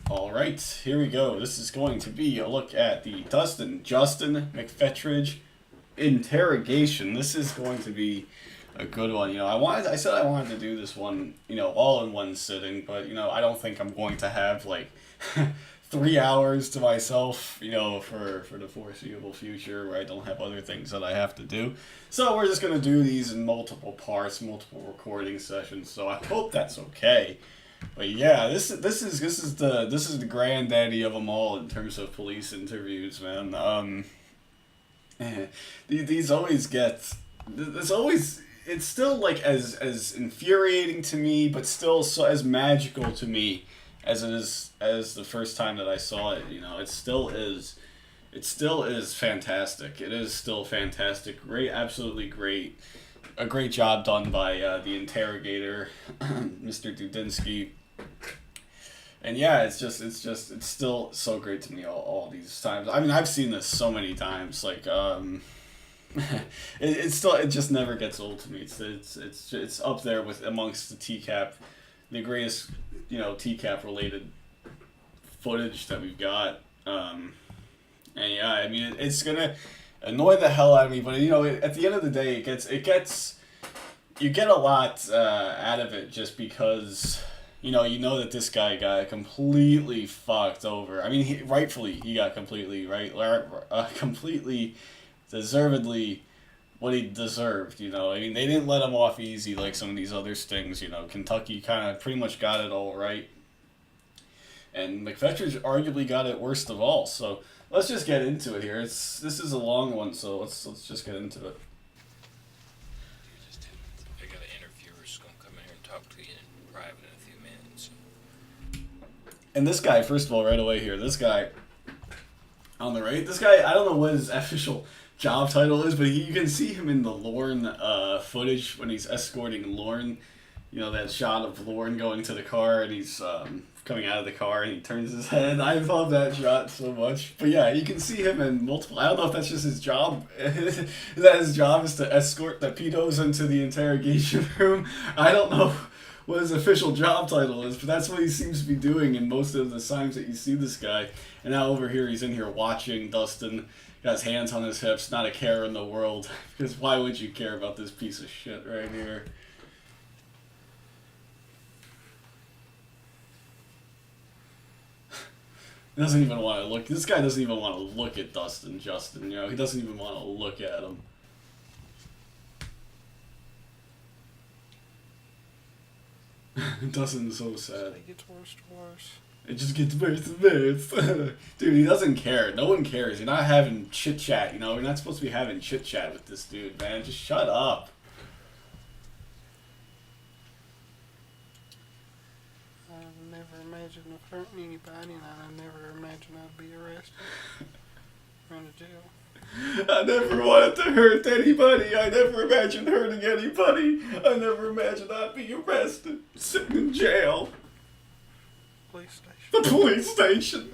Alright, here we go. This is going to be a look at the Dustin McPhetridge Interrogation. This is going to be a good one. I said I wanted to do this one, all in one sitting, but, I don't think I'm going to have, like, 3 hours to myself, for the foreseeable future where I don't have other things that I have to do. So we're just going to do these in multiple parts, multiple recording sessions, so I hope that's okay. But yeah, this is the granddaddy of them all in terms of police interviews, man. These always get it's still like as infuriating to me, but still so as magical to me as it is as the first time that I saw it. It still is fantastic. It is still fantastic. Great, absolutely great. A great job done by the interrogator, Mr. Dudinsky. And yeah, it's still so great to me all these times. I mean, I've seen this so many times. Like, it just never gets old to me. It's up there with amongst the TCAP, the greatest TCAP related footage that we've got. And yeah, I mean, it's gonna annoy the hell out of me, but at the end of the day, you get a lot out of it just because you know that this guy got completely fucked over. I mean, he got completely completely deservedly what he deserved. I mean, they didn't let him off easy like some of these other stings. Kentucky kind of pretty much got it all right, and McPhetridge arguably got it worst of all. So let's just get into it here. This is a long one, so let's just get into it. I got an interviewer who's gonna come in here and talk to you in private in a few minutes. And this guy, first of all, right away here, this guy on the right, I don't know what his official job title is, but you can see him in the Lorne footage when he's escorting Lorne. That shot of Lorne going to the car and he's coming out of the car and he turns his head. I love that shot so much. But yeah, you can see him in multiple. I don't know if that's just his job. That his job is to escort the pedos into the interrogation room. I don't know what his official job title is, but that's what he seems to be doing in most of the times that you see this guy. And now over here, he's in here watching Dustin. Got his hands on his hips, not a care in the world. Because why would you care about this piece of shit right here? He doesn't even want to look. This guy doesn't even want to look at Justin. He doesn't even want to look at him. Dustin's so sad. It gets worse and worse. It just gets worse and worse. Dude, he doesn't care. No one cares. You're not having chit chat. You're not supposed to be having chit chat with this dude, man. Just shut up. I never imagined hurting anybody, and I never imagined I'd be arrested. Run to jail. I never wanted to hurt anybody. I never imagined hurting anybody. I never imagined I'd be arrested, sitting in jail. Police station. The police station.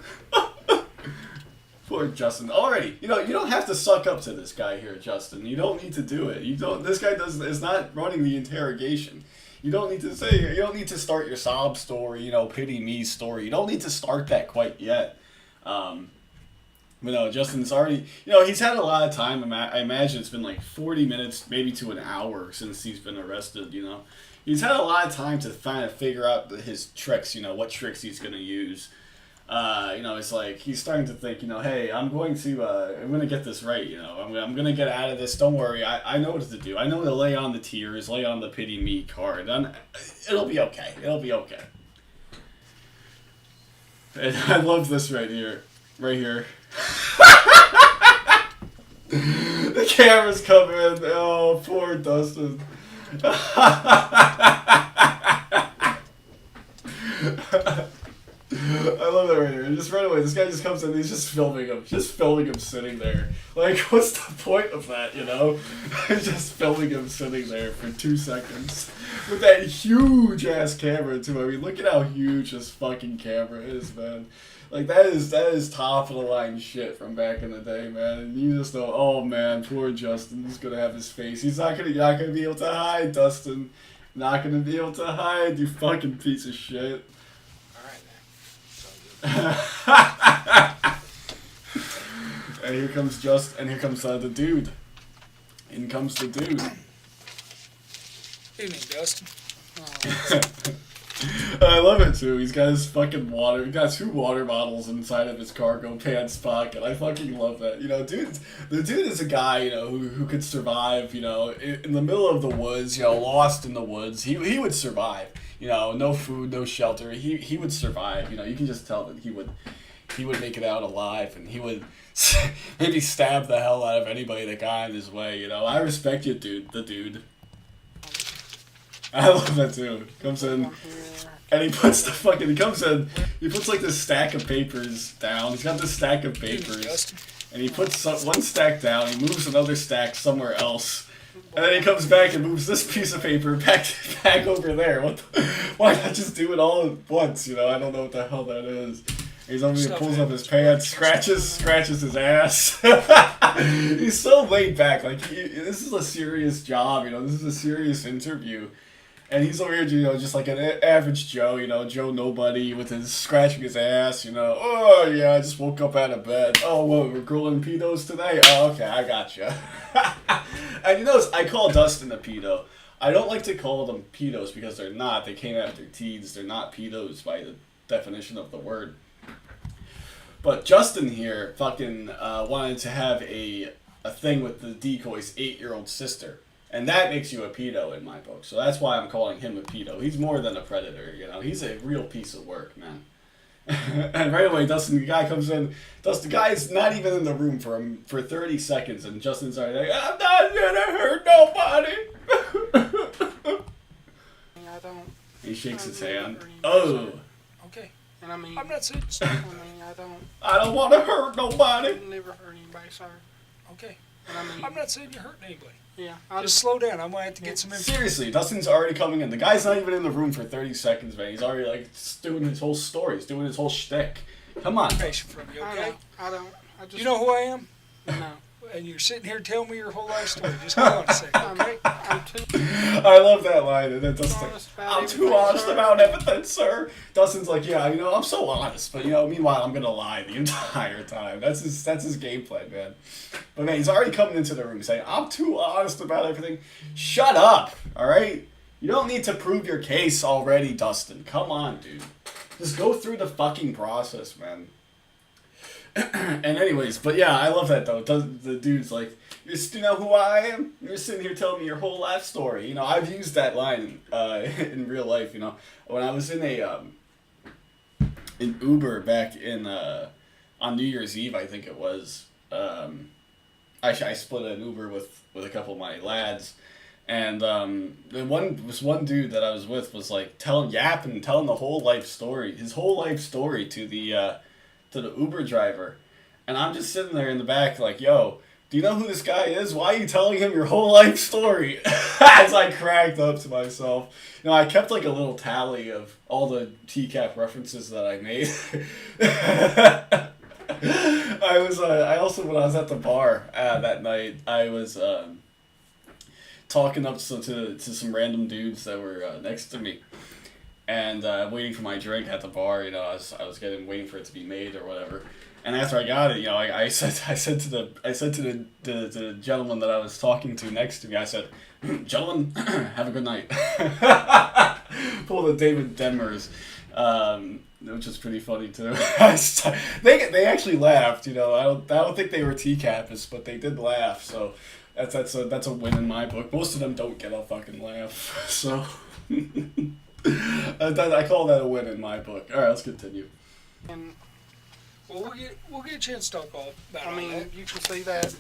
Poor Justin. Already, you don't have to suck up to this guy here, Justin. You don't need to do it. This guy is not running the interrogation. You don't need to start your sob story, pity me story. You don't need to start that quite yet. But no, Justin's already, he's had a lot of time. I imagine it's been like 40 minutes, maybe to an hour since he's been arrested, He's had a lot of time to kind of figure out his tricks, what tricks he's going to use. It's like he's starting to think, hey, I'm going to get this right, I'm going to get out of this. Don't worry. I know what to do. I know to lay on the tears, lay on the pity me card. It'll be okay. It'll be okay. And I love this right here. Right here. The camera's coming in. Oh, poor Dustin. I love that right here. Just right away, this guy just comes in and he's just filming him sitting there. Like, what's the point of that, Just filming him sitting there for 2 seconds. With that huge ass camera too. I mean, look at how huge this fucking camera is, man. Like, that is top of the line shit from back in the day, man. And you just know, oh man, poor Justin is gonna have his face. He's not gonna be able to hide, Dustin. Not gonna be able to hide, you fucking piece of shit. Alright, man. And here comes the dude. In comes the dude. Evening, Dustin. I love it too. He's got his fucking water. He got 2 water bottles inside of his cargo pants pocket. I fucking love that. You know, the dude is a guy, you know, who could survive, you know, in the middle of the woods, you know, lost in the woods. He would survive. You know, no food, no shelter. He would survive. You know, you can just tell that he would make it out alive, and he would maybe stab the hell out of anybody that got in his way. You know, I respect you, dude. The dude. I love that too. Comes in, and he puts he puts like this stack of papers down. He's got this stack of papers, and he puts one stack down. He moves another stack somewhere else, and then he comes back and moves this piece of paper back over there. Why not just do it all at once? You know, I don't know what the hell that is. He's over here, pulls up his pants, scratches his ass. He's so laid back. Like, this is a serious job, you know. This is a serious interview. And he's over here, you know, just like an average Joe, you know, Joe Nobody with his scratching his ass, you know. Oh, yeah, I just woke up out of bed. Oh, what, we're grilling pedos today? Oh, okay, I gotcha. And you notice, I call Dustin a pedo. I don't like to call them pedos because they're not. They came after teens. They're not pedos by the definition of the word. But Justin here fucking wanted to have a thing with the decoy's 8-year-old sister. And that makes you a pedo in my book. So that's why I'm calling him a pedo. He's more than a predator, you know. He's a real piece of work, man. And right away, Dustin, the guy comes in. The guy's not even in the room for 30 seconds. And Justin's already like, I'm not gonna hurt nobody. I don't. He shakes his hand. Oh. Okay. And I mean, I'm not saying. I don't want to hurt nobody. I never hurt anybody, sir. Okay. And I mean, I'm not saying you're hurting anybody. Yeah. Just slow down. I'm gonna have to get some information. Seriously, Dustin's already coming in. The guy's not even in the room for 30 seconds, man. He's already like doing his whole story. He's doing his whole shtick. Come on. Information from you, okay? I don't. I just. You know who I am? No. And you're sitting here telling me your whole life story. Just hold on a second, okay? I love that line. And then Dustin's like, I'm too honest about everything, sir. Dustin's like, yeah, you know, I'm so honest. But, you know, meanwhile, I'm going to lie the entire time. That's his game plan, man. But, man, he's already coming into the room saying, I'm too honest about everything. Shut up, all right? You don't need to prove your case already, Dustin. Come on, dude. Just go through the fucking process, man. And anyways, but yeah, I love that though. The dude's like, you know who I am? You're sitting here telling me your whole life story. You know, I've used that line in real life. You know, when I was in Uber back in on New Year's Eve, I think it was. I split an Uber with a couple of my lads, and one dude that I was with was like telling the whole life story, his whole life story to the Uber driver. And I'm just sitting there in the back like, yo, do you know who this guy is? Why are you telling him your whole life story? As I cracked up to myself. You know, I kept like a little tally of all the TCAP references that I made. I also, when I was at the bar that night, I was talking up to some random dudes that were next to me. And waiting for my drink at the bar, you know, I was waiting for it to be made or whatever. And after I got it, you know, I said to the gentleman that I was talking to next to me, I said, "Gentlemen, have a good night." Pull the David Demers, which is pretty funny too. They actually laughed, you know. I don't think they were TCAPists, but they did laugh. So that's a win in my book. Most of them don't get a fucking laugh, so. I call that a win in my book. All right, let's continue. And well, we'll get a chance to talk all about I mean, that. you can see that.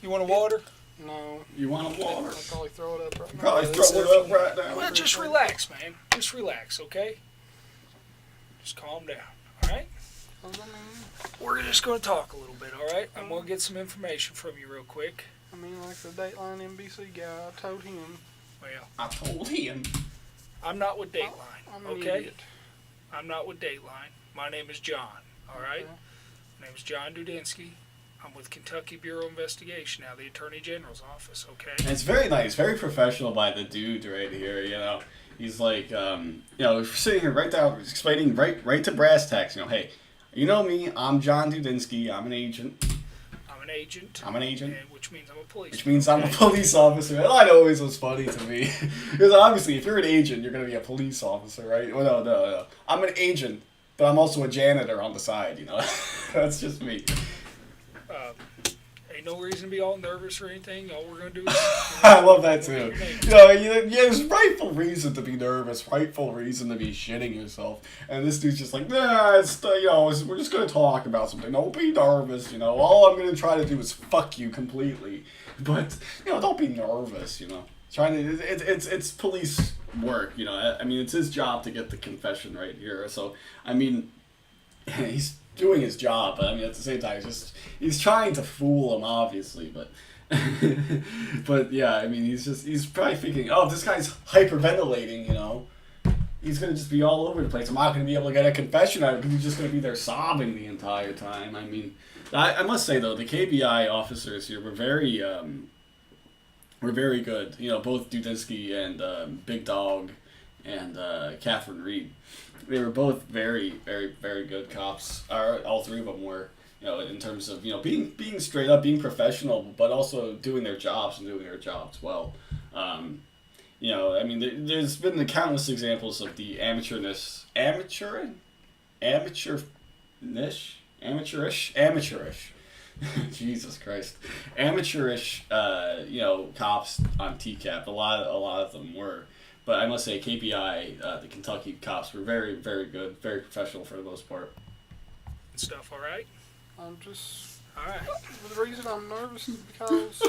You want a water? No. You want a water? I'll probably throw it up right now. Probably throw it up right now. Well, just relax, man. Just relax, okay? Just calm down, all right? We're just going to talk a little bit, all right? I'm going to get some information from you real quick. I mean, like the Dateline NBC guy, I told him. Well, I told him. I'm not with Dateline, I'm an okay? idiot. I'm not with Dateline. My name is John, all right? Okay. My name is John Dudinsky. I'm with Kentucky Bureau of Investigation, now the Attorney General's office, okay? And it's very nice, very professional by the dude right here, you know. He's like, sitting here right down, explaining right to brass tacks. Hey, you know me. I'm John Dudinsky. I'm an agent. I'm an agent. And which means I'm a police. Which means I'm a police officer. And that always was funny to me. Because obviously, if you're an agent, you're going to be a police officer, right? Well, no. I'm an agent, but I'm also a janitor on the side, That's just me. Ain't no reason to be all nervous or anything. All we're going to do is... I love that, too. There's rightful reason to be nervous, rightful reason to be shitting yourself. And this dude's just like, we're just going to talk about something. Don't be nervous, All I'm going to try to do is fuck you completely. But, don't be nervous, It's police work, it's his job to get the confession right here. So, he's doing his job, but at the same time, he's trying to fool him, obviously, but but yeah, he's probably thinking, oh, this guy's hyperventilating, he's gonna just be all over the place. I'm not gonna be able to get a confession out of him because he's just gonna be there sobbing the entire time. I must say though, the KBI officers here were very good. Both Dudinsky and Big Dog and Catherine Reed. They were both very, very, very good cops. All three of them were, in terms of, being straight up, being professional, but also doing their jobs and doing their jobs well. There's been the countless examples of the amateurish, Jesus Christ, amateurish, cops on TCAP. A lot of them were. But I must say, KPI, the Kentucky cops, were very, very good, very professional for the most part. And stuff, all right? I'm just... All right. The reason I'm nervous is because,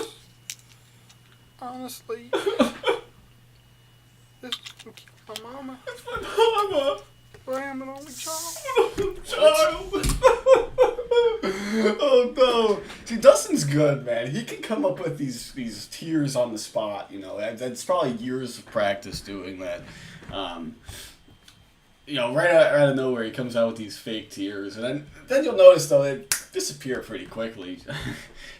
honestly, this will keep my mama. It's my mama! I am an only child. Oh no! See, Dustin's good, man. He can come up with these tears on the spot. That's probably years of practice doing that. Right out of nowhere, he comes out with these fake tears, and then you'll notice though they disappear pretty quickly.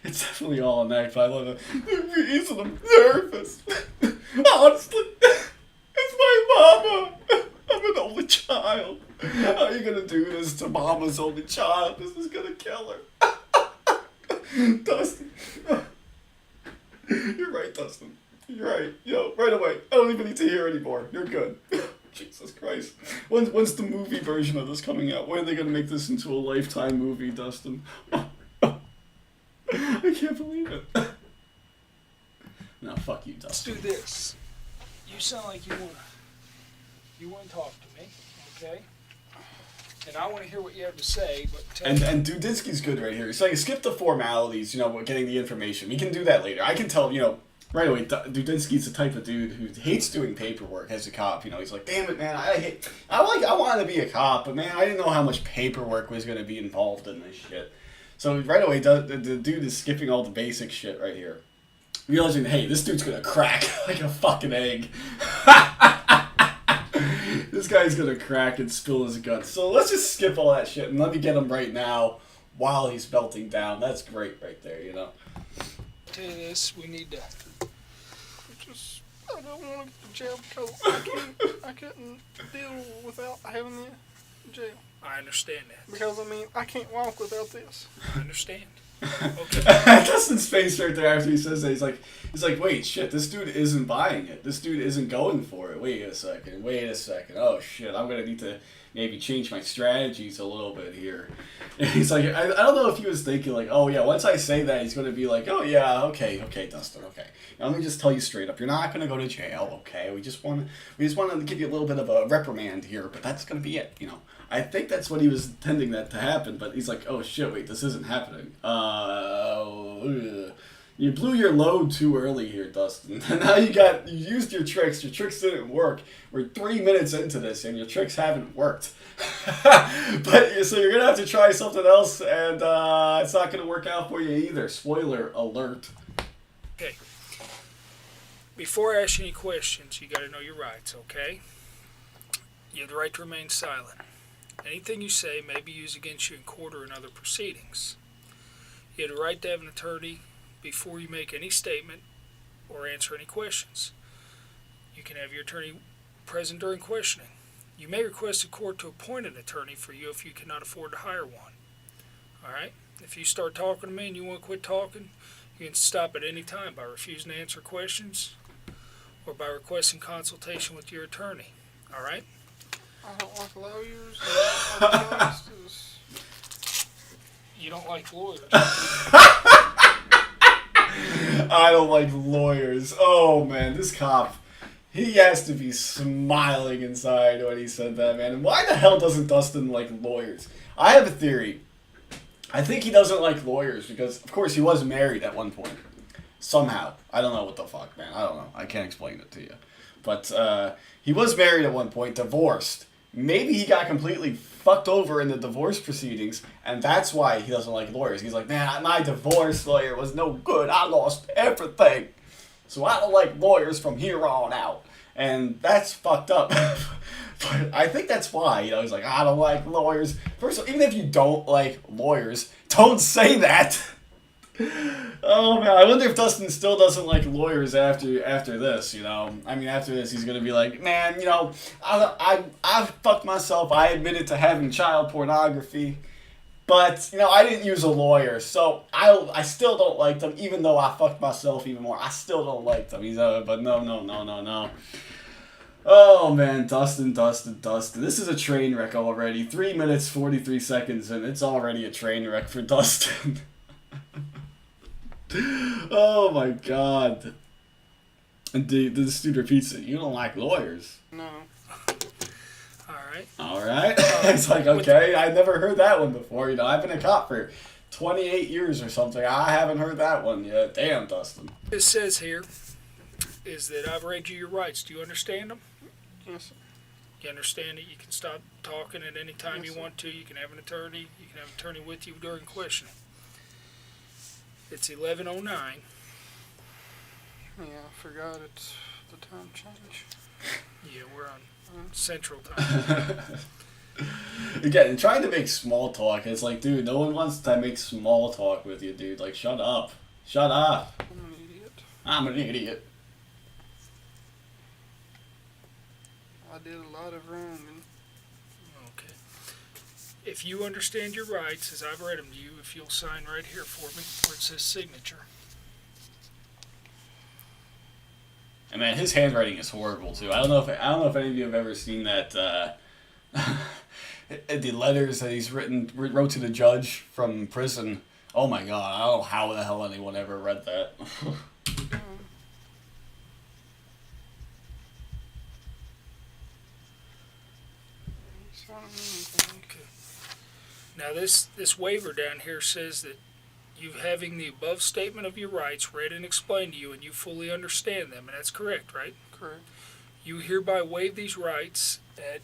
It's definitely all a act. I love it. The reason I'm nervous, honestly, it's my mama. I'm an only child. How are you gonna do this to mama's only child? This is gonna kill her. Dustin. You're right, Dustin. You're right. Right away. I don't even need to hear anymore. You're good. Jesus Christ. When's the movie version of this coming out? When are they gonna make this into a Lifetime movie, Dustin? I can't believe it. No, fuck you, Dustin. Let's do this. You sound like you wanna talk to me, okay? And I want to hear what you have to say, but and Dudinsky's good right here. He's saying skip the formalities, getting the information. We can do that later. I can tell, right away. Dudinsky's the type of dude who hates doing paperwork as a cop. He's like, damn it, man, I wanted to be a cop, but man, I didn't know how much paperwork was going to be involved in this shit. So right away, the dude is skipping all the basic shit right here, realizing, hey, this dude's gonna crack like a fucking egg. This guy's gonna crack and spill his guts. So let's just skip all that shit and let me get him right now while he's melting down. That's great right there, Tell you this, we need to... I don't want to get to jail because I couldn't deal without having the jail. I understand that. Because, I can't walk without this. I understand. Okay. Dustin's face right there after he says that, he's like, wait, shit, this dude isn't buying it. This dude isn't going for it. Wait a second. Oh, shit, I'm going to need to maybe change my strategies a little bit here. And he's like, I don't know if he was thinking like, oh, yeah, once I say that, he's going to be like, oh, yeah, okay, Dustin, okay. Now, let me just tell you straight up, you're not going to go to jail, okay? We just want to give you a little bit of a reprimand here, but that's going to be it, I think that's what he was intending that to happen, but he's like, oh shit, wait, this isn't happening. You blew your load too early here, Dustin. Now you used your tricks. Your tricks didn't work. We're 3 minutes into this, and your tricks haven't worked. So you're going to have to try something else, and it's not going to work out for you either. Spoiler alert. Okay. Before I ask you any questions, you got to know your rights, okay? You have the right to remain silent. Anything you say may be used against you in court or in other proceedings. You have the right to have an attorney before you make any statement or answer any questions. You can have your attorney present during questioning. You may request a court to appoint an attorney for you if you cannot afford to hire one. All right? If you start talking to me and you want to quit talking, you can stop at any time by refusing to answer questions or by requesting consultation with your attorney. All right? I don't like lawyers. I don't like justice. You don't like lawyers. I don't like lawyers. Oh, man, this cop, he has to be smiling inside when he said that, man. And why the hell doesn't Dustin like lawyers? I have a theory. I think he doesn't like lawyers because, of course, he was married at one point. Somehow. I don't know what the fuck, man. I don't know. I can't explain it to you. But he was married at one point, divorced. Maybe he got completely fucked over in the divorce proceedings, and that's why he doesn't like lawyers. He's like, man, my divorce lawyer was no good. I lost everything. So I don't like lawyers from here on out. And that's fucked up. But I think that's why, he's like, I don't like lawyers. First of all, even if you don't like lawyers, don't say that. Oh, man, I wonder if Dustin still doesn't like lawyers after this, I mean, after this, he's going to be like, man, I fucked myself. I admitted to having child pornography. But, I didn't use a lawyer, so I still don't like them, even though I fucked myself even more. I still don't like them. But no. Oh, man, Dustin. This is a train wreck already. 3 minutes, 43 seconds, and it's already a train wreck for Dustin. Oh, my God. And the student repeats it. You don't like lawyers. No. All right. It's like, okay, I never heard that one before. I've been a cop for 28 years or something. I haven't heard that one yet. Damn, Dustin. It says here is that I've read you your rights. Do you understand them? Yes, sir. You understand it? You can stop talking at any time Yes, you sir. want to. You can have an attorney. You can have an attorney with you during questioning. It's 11:09. Yeah, I forgot it's the time change. Yeah, we're on Central Time. Again, trying to make small talk. It's like, dude, no one wants to make small talk with you, dude. Like, shut up. Shut up. I'm an idiot. I'm an idiot. I did a lot of wrong. Okay. If you understand your rights, as I've read them to you, if you'll sign right here for me, where it says signature. And man, his handwriting is horrible too. I don't know if any of you have ever seen that the letters that he's wrote to the judge from prison. Oh my God, I don't know how the hell anyone ever read that. Okay. Now this waiver down here says that you having the above statement of your rights read and explained to you, and you fully understand them, and that's correct, right? Correct. You hereby waive these rights at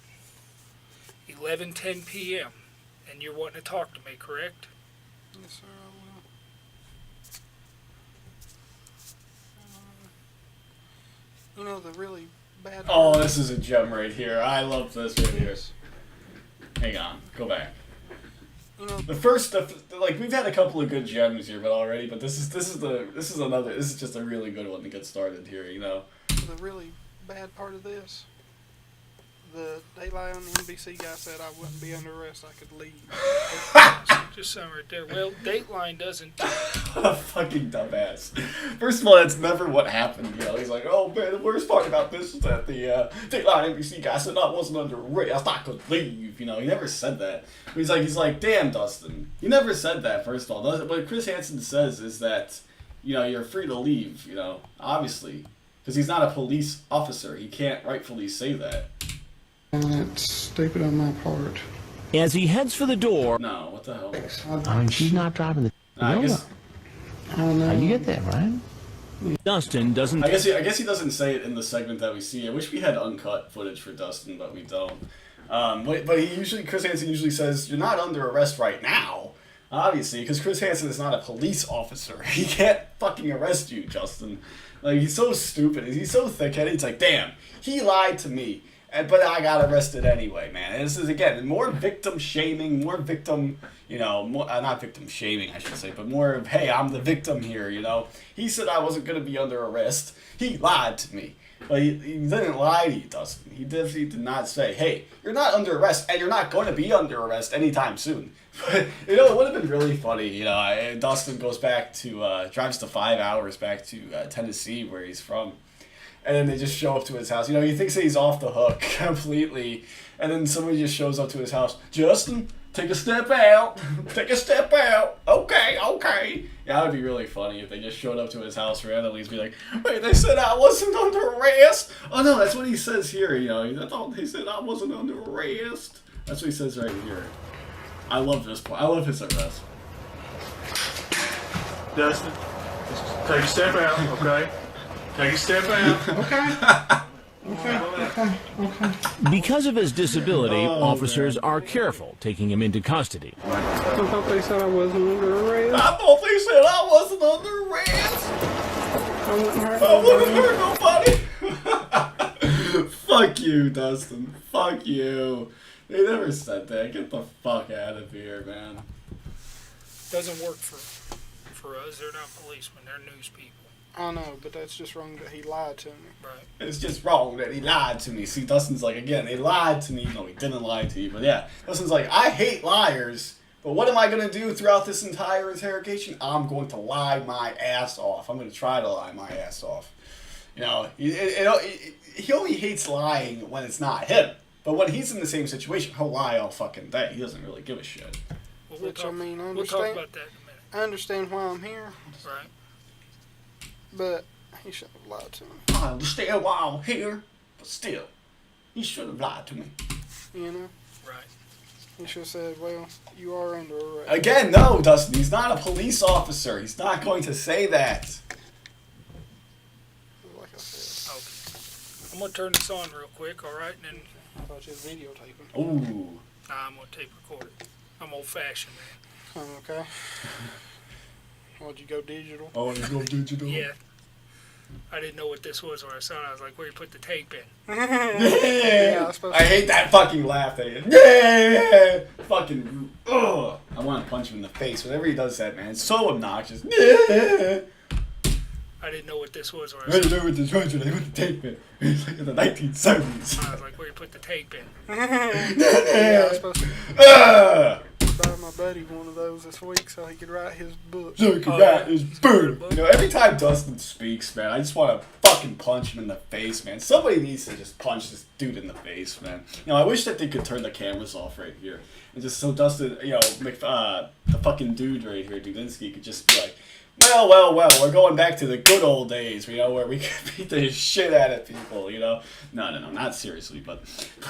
11:10 p.m. and you're wanting to talk to me, correct? Yes, sir, I will. The really bad... Oh, this is a gem right here. I love this right here. Hang on, go back. The first, like, we've had a couple of good gems here, but this is just a really good one to get started here, The really bad part of this, the Daylight on the NBC guy said I wouldn't be under arrest, I could leave. Just something right there. Well, Dateline doesn't. What a fucking dumbass. First of all, that's never what happened. He's like, oh man, the worst part about this is that the Dateline NBC guy said I wasn't under arrest, I could leave. He never said that. He's like, damn, Dustin, you never said that. First of all, what Chris Hansen says is that you're free to leave. Obviously, because he's not a police officer, he can't rightfully say that. That's stupid on my part. As he heads for the door. No, what the hell? I mean, she's not driving the. I guess. I don't know. How you get that, right? Dustin doesn't. I guess he doesn't say it in the segment that we see. I wish we had uncut footage for Dustin, but we don't. But Chris Hansen usually says you're not under arrest right now. Obviously, because Chris Hansen is not a police officer. He can't fucking arrest you, Justin. Like, he's so stupid. He's so thick-headed. It's like, damn, he lied to me. But I got arrested anyway, man. And this is, again, more victim shaming, more victim, not victim shaming, I should say, but more of, hey, I'm the victim here, He said I wasn't going to be under arrest. He lied to me. But he didn't lie to you, Dustin. He definitely did not say, hey, you're not under arrest, and you're not going to be under arrest anytime soon. But, you know, it would have been really funny, you know, Dustin goes back to, drives to 5 hours back to Tennessee, where he's from. And then they just show up to his house. You know, he thinks that he's off the hook completely. And then somebody just shows up to his house. Justin, take a step out. Take a step out. Okay, okay. Yeah, that would be really funny if they just showed up to his house randomly and be like, wait, they said I wasn't under arrest? Oh, no, that's what he says here, you know. I thought they said I wasn't under arrest. That's what he says right here. I love this part. I love his arrest. Dustin, take a step out, okay? Take a step out. Okay. Because of his disability, officers are careful taking him into custody. I thought they said I wasn't under arrest. I thought they said I wasn't under arrest. I wouldn't hurt nobody. Fuck you, Dustin. Fuck you. They never said that. Get the fuck out of here, man. Doesn't work for us. They're not policemen. They're news people. I know, but that's just wrong that he lied to me. Right. It's just wrong that he lied to me. See, Dustin's like, again, they lied to me. No, he didn't lie to you. But yeah, Dustin's like, I hate liars. But what am I going to do throughout this entire interrogation? I'm going to lie my ass off. I'm going to try to lie my ass off. You know, he only hates lying when it's not him. But when he's in the same situation, he'll lie all fucking day. He doesn't really give a shit. Well, Which, talk, I mean, I we'll talk understand. about that in a minute. I understand why I'm here, Right. but he should have lied to me. I understand why I'm here, but still, he should have lied to me. You know? Right. He should have said, well, you are under arrest. Again, no, Dustin, he's not a police officer. He's not going to say that. Like I said, Okay. I'm going to turn this on real quick, all right? And then I thought you was videotaping. Ooh. I'm going to tape record it. I'm old-fashioned, man. Okay. Why'd you go digital? Oh, you go digital? Yeah. I didn't know what this was when I saw it. I was like, where you put the tape in? Yeah. I was supposed I to- hate that fucking laugh at you. Yeah. Fucking. Ugh. I want to punch him in the face whenever he does that, man. It's so obnoxious. Yeah. I didn't know what this was when I I saw don't it. know what the choice was. They put the tape in. It's like in the 1970s. I was like, where you put the tape in? Yeah, I was supposed to Ugh. buy my buddy one of those this week so he could write his book. So he could Oh, write yeah. his book. You know, every time Dustin speaks, man, I just want to fucking punch him in the face, man. Somebody needs to just punch this dude in the face, man. You know, I wish that they could turn the cameras off right here. And just so Dustin, you know, the fucking dude right here, Dudinsky, could just be like, well, we're going back to the good old days, you know, where we could beat the shit out of people, you know. No, not seriously, but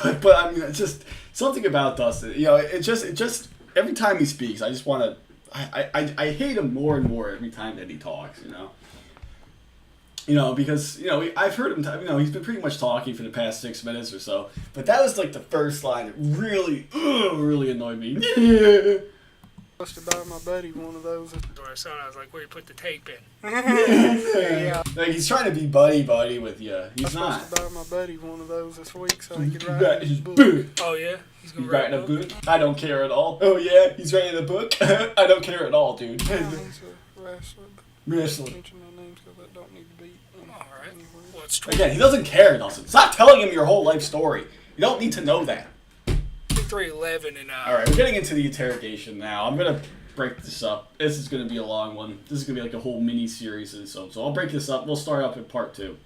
I mean, it's just something about Dustin, you know, it just every time he speaks, I just want to, I hate him more and more every time that he talks, you know. You know, because, you know, I've heard him, you know, he's been pretty much talking for the past 6 minutes or so, but that was like the first line that really annoyed me. Yeah. Supposed to buy my buddy one of those. When I saw it, I was like, where you put the tape in? Yeah. Like, he's trying to be buddy with you. I He's was not. supposed to buy my buddy one of those this week so he could He's write writing his his book. book. Oh, yeah? He's going He's to write writing a book. I don't care at all. Oh yeah, he's writing a book. I don't care at all, dude. Yeah, he's a wrestler, but Wrestling. mention their names because that don't need to be All right. anywhere. Well, it's Again, he doesn't care, Dustin. Stop telling him your whole life story. You don't need to know that. 23:11 and All right, we're getting into the interrogation now. I'm gonna break this up. This is gonna be a long one. This is gonna be like a whole mini series and so I'll break this up. We'll start up in part 2.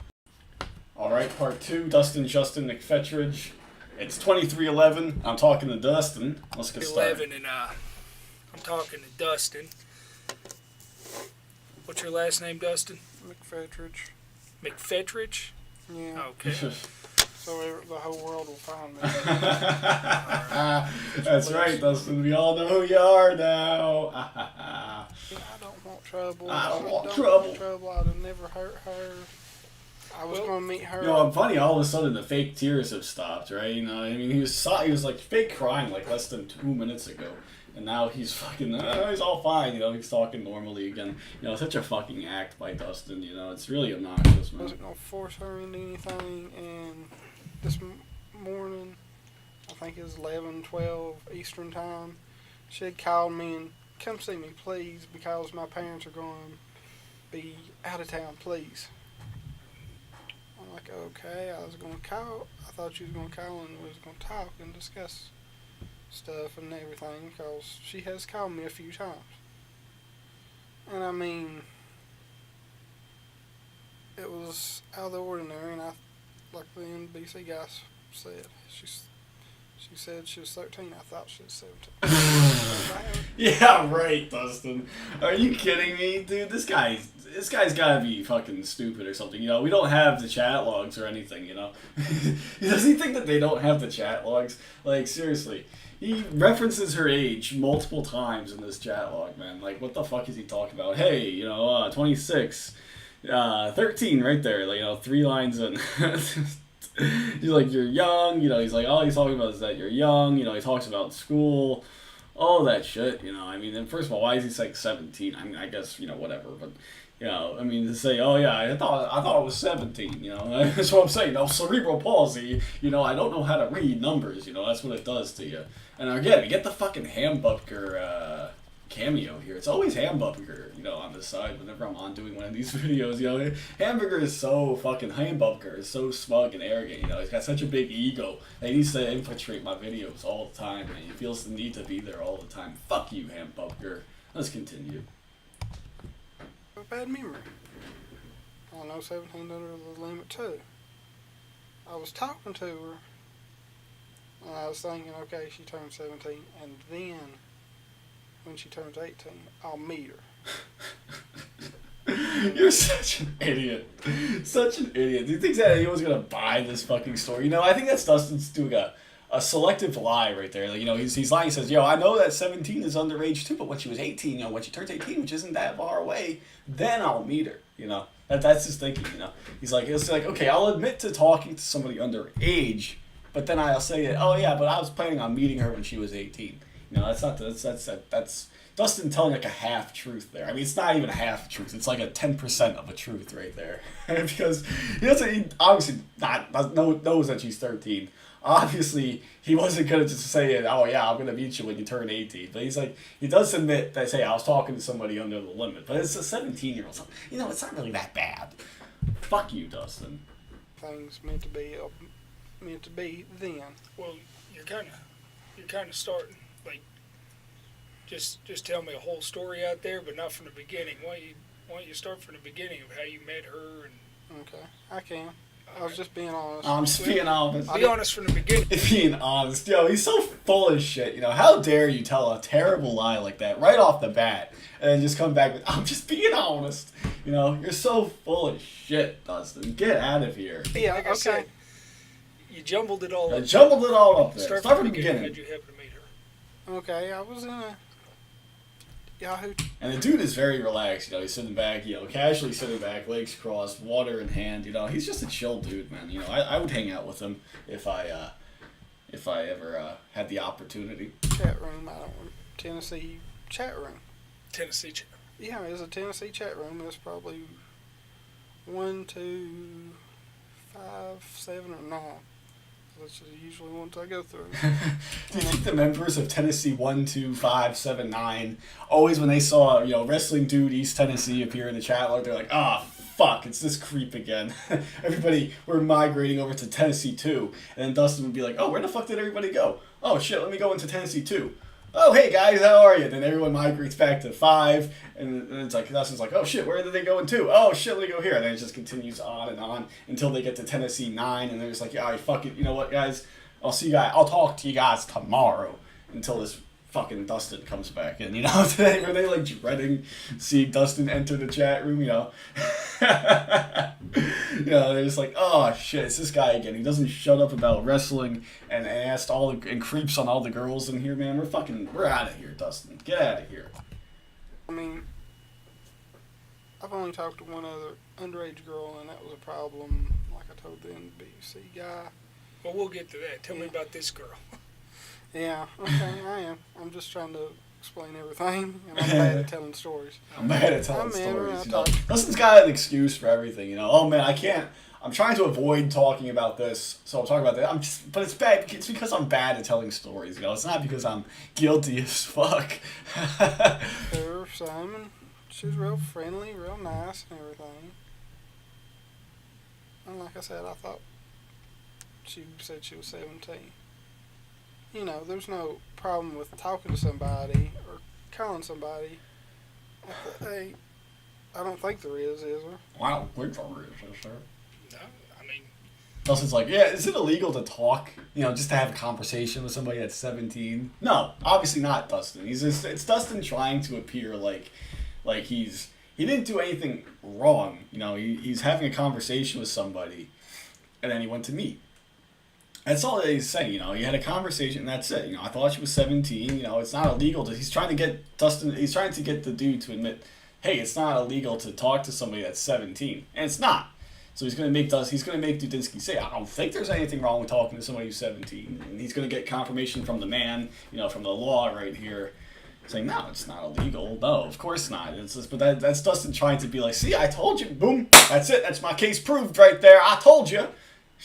All right, part 2. Dustin, Justin, McPhetridge. It's 23:11. I'm talking to Dustin. Let's get started. 11 and I'm talking to Dustin. What's your last name, Dustin? McPhetridge. McPhetridge? Yeah. Okay. So the whole world will find me. That's right, Dustin. We all know who you are now. I don't want trouble. I don't want want trouble. I'd have never hurt her. I was going to meet her. You know, I'm funny. All of a sudden, the fake tears have stopped, right? You know, I mean, he was like fake crying like less than 2 minutes ago, and now he's fucking. He's all fine. You know, he's talking normally again. You know, such a fucking act by Dustin. You know, it's really obnoxious, I man. wasn't going to force her into anything, and this morning, I think it was 11:12 Eastern time, she had called me and come see me, please, because my parents are going to be out of town, please. I'm like, okay, I thought you was going to call and we was going to talk and discuss stuff and everything, because she has called me a few times. And I mean, it was out of the ordinary, and like the NBC guy said, she said she was 13. I thought she was 17. Yeah, right, Dustin. Are you kidding me, dude? This guy's gotta be fucking stupid or something. You know, we don't have the chat logs or anything. You know, does he think that they don't have the chat logs? Like, seriously, he references her age multiple times in this chat log, man. Like, what the fuck is he talking about? Hey, you know, 26, 13, right there. Like, you know, 3 lines in. He's like, you're young, you know, he's like, all he's talking about is that you're young, you know, he talks about school, all that shit, you know, I mean, and first of all, why is he like 17? I mean, I guess, you know, whatever, but, you know, I mean, to say, oh yeah, I thought it was 17, you know, that's what I'm saying, no, cerebral palsy, you know, I don't know how to read numbers, you know, that's what it does to you. And again, we get the fucking Hamburger, cameo here. It's always Hamburger, you know, on the side whenever I'm on doing one of these videos, you know. Hamburger is so fucking so smug and arrogant, you know. He's got such a big ego that he needs to infiltrate my videos all the time, and he feels the need to be there all the time. Fuck you, Hamburger. Let's continue. A bad memory. I know 17 under the limit too. I was talking to her, and I was thinking, okay, she turned 17, and then when she turns 18, I'll meet her. You're such an idiot. Such an idiot. Do you think that anyone's gonna buy this fucking story? You know, I think that's Dustin's doing a selective lie right there. Like, you know, he's lying. He says, yo, I know that 17 is underage too, but when she was 18, you know, when she turns 18, which isn't that far away, then I'll meet her. You know, that's his thinking. You know, he's like, it's like, okay, I'll admit to talking to somebody underage, but then I'll say, oh yeah, but I was planning on meeting her when she was 18. You know, that's Dustin telling like a half truth there. I mean, it's not even a half truth. It's like a 10% of a truth right there. Because he obviously knows that she's 13. Obviously, he wasn't gonna just say, oh yeah, I'm gonna meet you when you turn 18. But he's like, he does admit that, say, I was talking to somebody under the limit. But it's a 17-year-old. You know, it's not really that bad. Fuck you, Dustin. Things meant to be then. Well, you're kind of starting. Like, just tell me a whole story out there, but not from the beginning. Why don't you start from the beginning of how you met her? And Okay, I can. I was just being honest. I'm just being honest. be honest from the beginning. Being honest. Yo, he's so full of shit. You know, how dare you tell a terrible lie like that right off the bat and then just come back with, I'm just being honest. You know, you're so full of shit, Dustin. Get out of here. Yeah, Like I okay. said, you jumbled it all I up. jumbled it all up there. Start Start from from the beginning. How'd you happen to meet her? Okay, I was in a Yahoo. And the dude is very relaxed, you know, he's sitting back, you know, casually sitting back, legs crossed, water in hand, you know, he's just a chill dude, man. You know, I would hang out with him if I ever had the opportunity. Chat room. Tennessee chat room. Tennessee chat. Yeah, there's a Tennessee chat room. There's probably 1, 2, 5, 7, or 9. That's usually ones I go through. Do you think the members of Tennessee 1, 2, 5, 7, 9 always when they saw, you know, wrestling dude East Tennessee appear in the chat log, they're like, ah, fuck, it's this creep again. Everybody, we're migrating over to Tennessee 2. And then Dustin would be like, oh, where the fuck did everybody go? Oh shit, let me go into Tennessee 2. Oh, hey guys, how are you? Then everyone migrates back to 5, and it's like, Dustin's like, oh shit, where did they go into? Oh shit, let me go here. And then it just continues on until they get to Tennessee 9, and they're just like, yeah, fuck it, you know what, guys? I'll talk to you guys tomorrow until this fucking Dustin comes back in, you know? Today, were they like dreading seeing Dustin enter the chat room, you know? You know, they're just like, oh shit, it's this guy again. He doesn't shut up about wrestling and asked and creeps on all the girls in here, man. We're out of here, Dustin. Get out of here. I mean, I've only talked to one other underage girl, and that was a problem, like I told the NBC guy. Well, we'll get to that. Tell me about this girl. Yeah, okay, I am. I'm just trying to explain everything, and I'm bad at telling stories. I'm bad at telling I'm stories, you in, know. Dustin's got an excuse for everything, you know. Oh man, I can't. I'm trying to avoid talking about this, so I'm talking about that. But it's bad. It's because I'm bad at telling stories, you know. It's not because I'm guilty as fuck. Her, Simon, she was real friendly, real nice, and everything. And like I said, I thought she said she was 17. You know, there's no problem with talking to somebody or calling somebody at the age. I don't think there is there? Well, I don't think there is there? No, I mean, Dustin's like, yeah, is it illegal to talk? You know, just to have a conversation with somebody that's 17? No, obviously not, Dustin. It's Dustin trying to appear like he didn't do anything wrong. You know, he's having a conversation with somebody, and then he went to meet. That's all that he's saying. You know, he had a conversation, and that's it. You know, I thought she was 17. You know, it's not illegal to. He's trying to get Dustin. He's trying to get the dude to admit, hey, it's not illegal to talk to somebody that's 17, and it's not. So he's gonna make Dudinsky say, I don't think there's anything wrong with talking to somebody who's 17, and he's gonna get confirmation from the man, you know, from the law right here, saying, no, it's not illegal. No, of course not. It's just, but that's Dustin trying to be like, see, I told you. Boom. That's it. That's my case proved right there. I told you.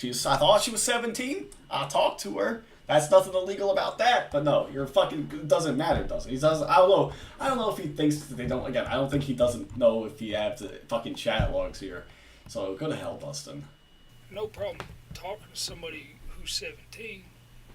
I thought she was 17. I talked to her. That's nothing illegal about that. But no, you're fucking. It doesn't matter, does it? He doesn't. I don't know. I don't know if he thinks that they don't. Again, I don't think he doesn't know if he have the fucking chat logs here. So go to hell, Dustin. no problem talking to somebody who's 17,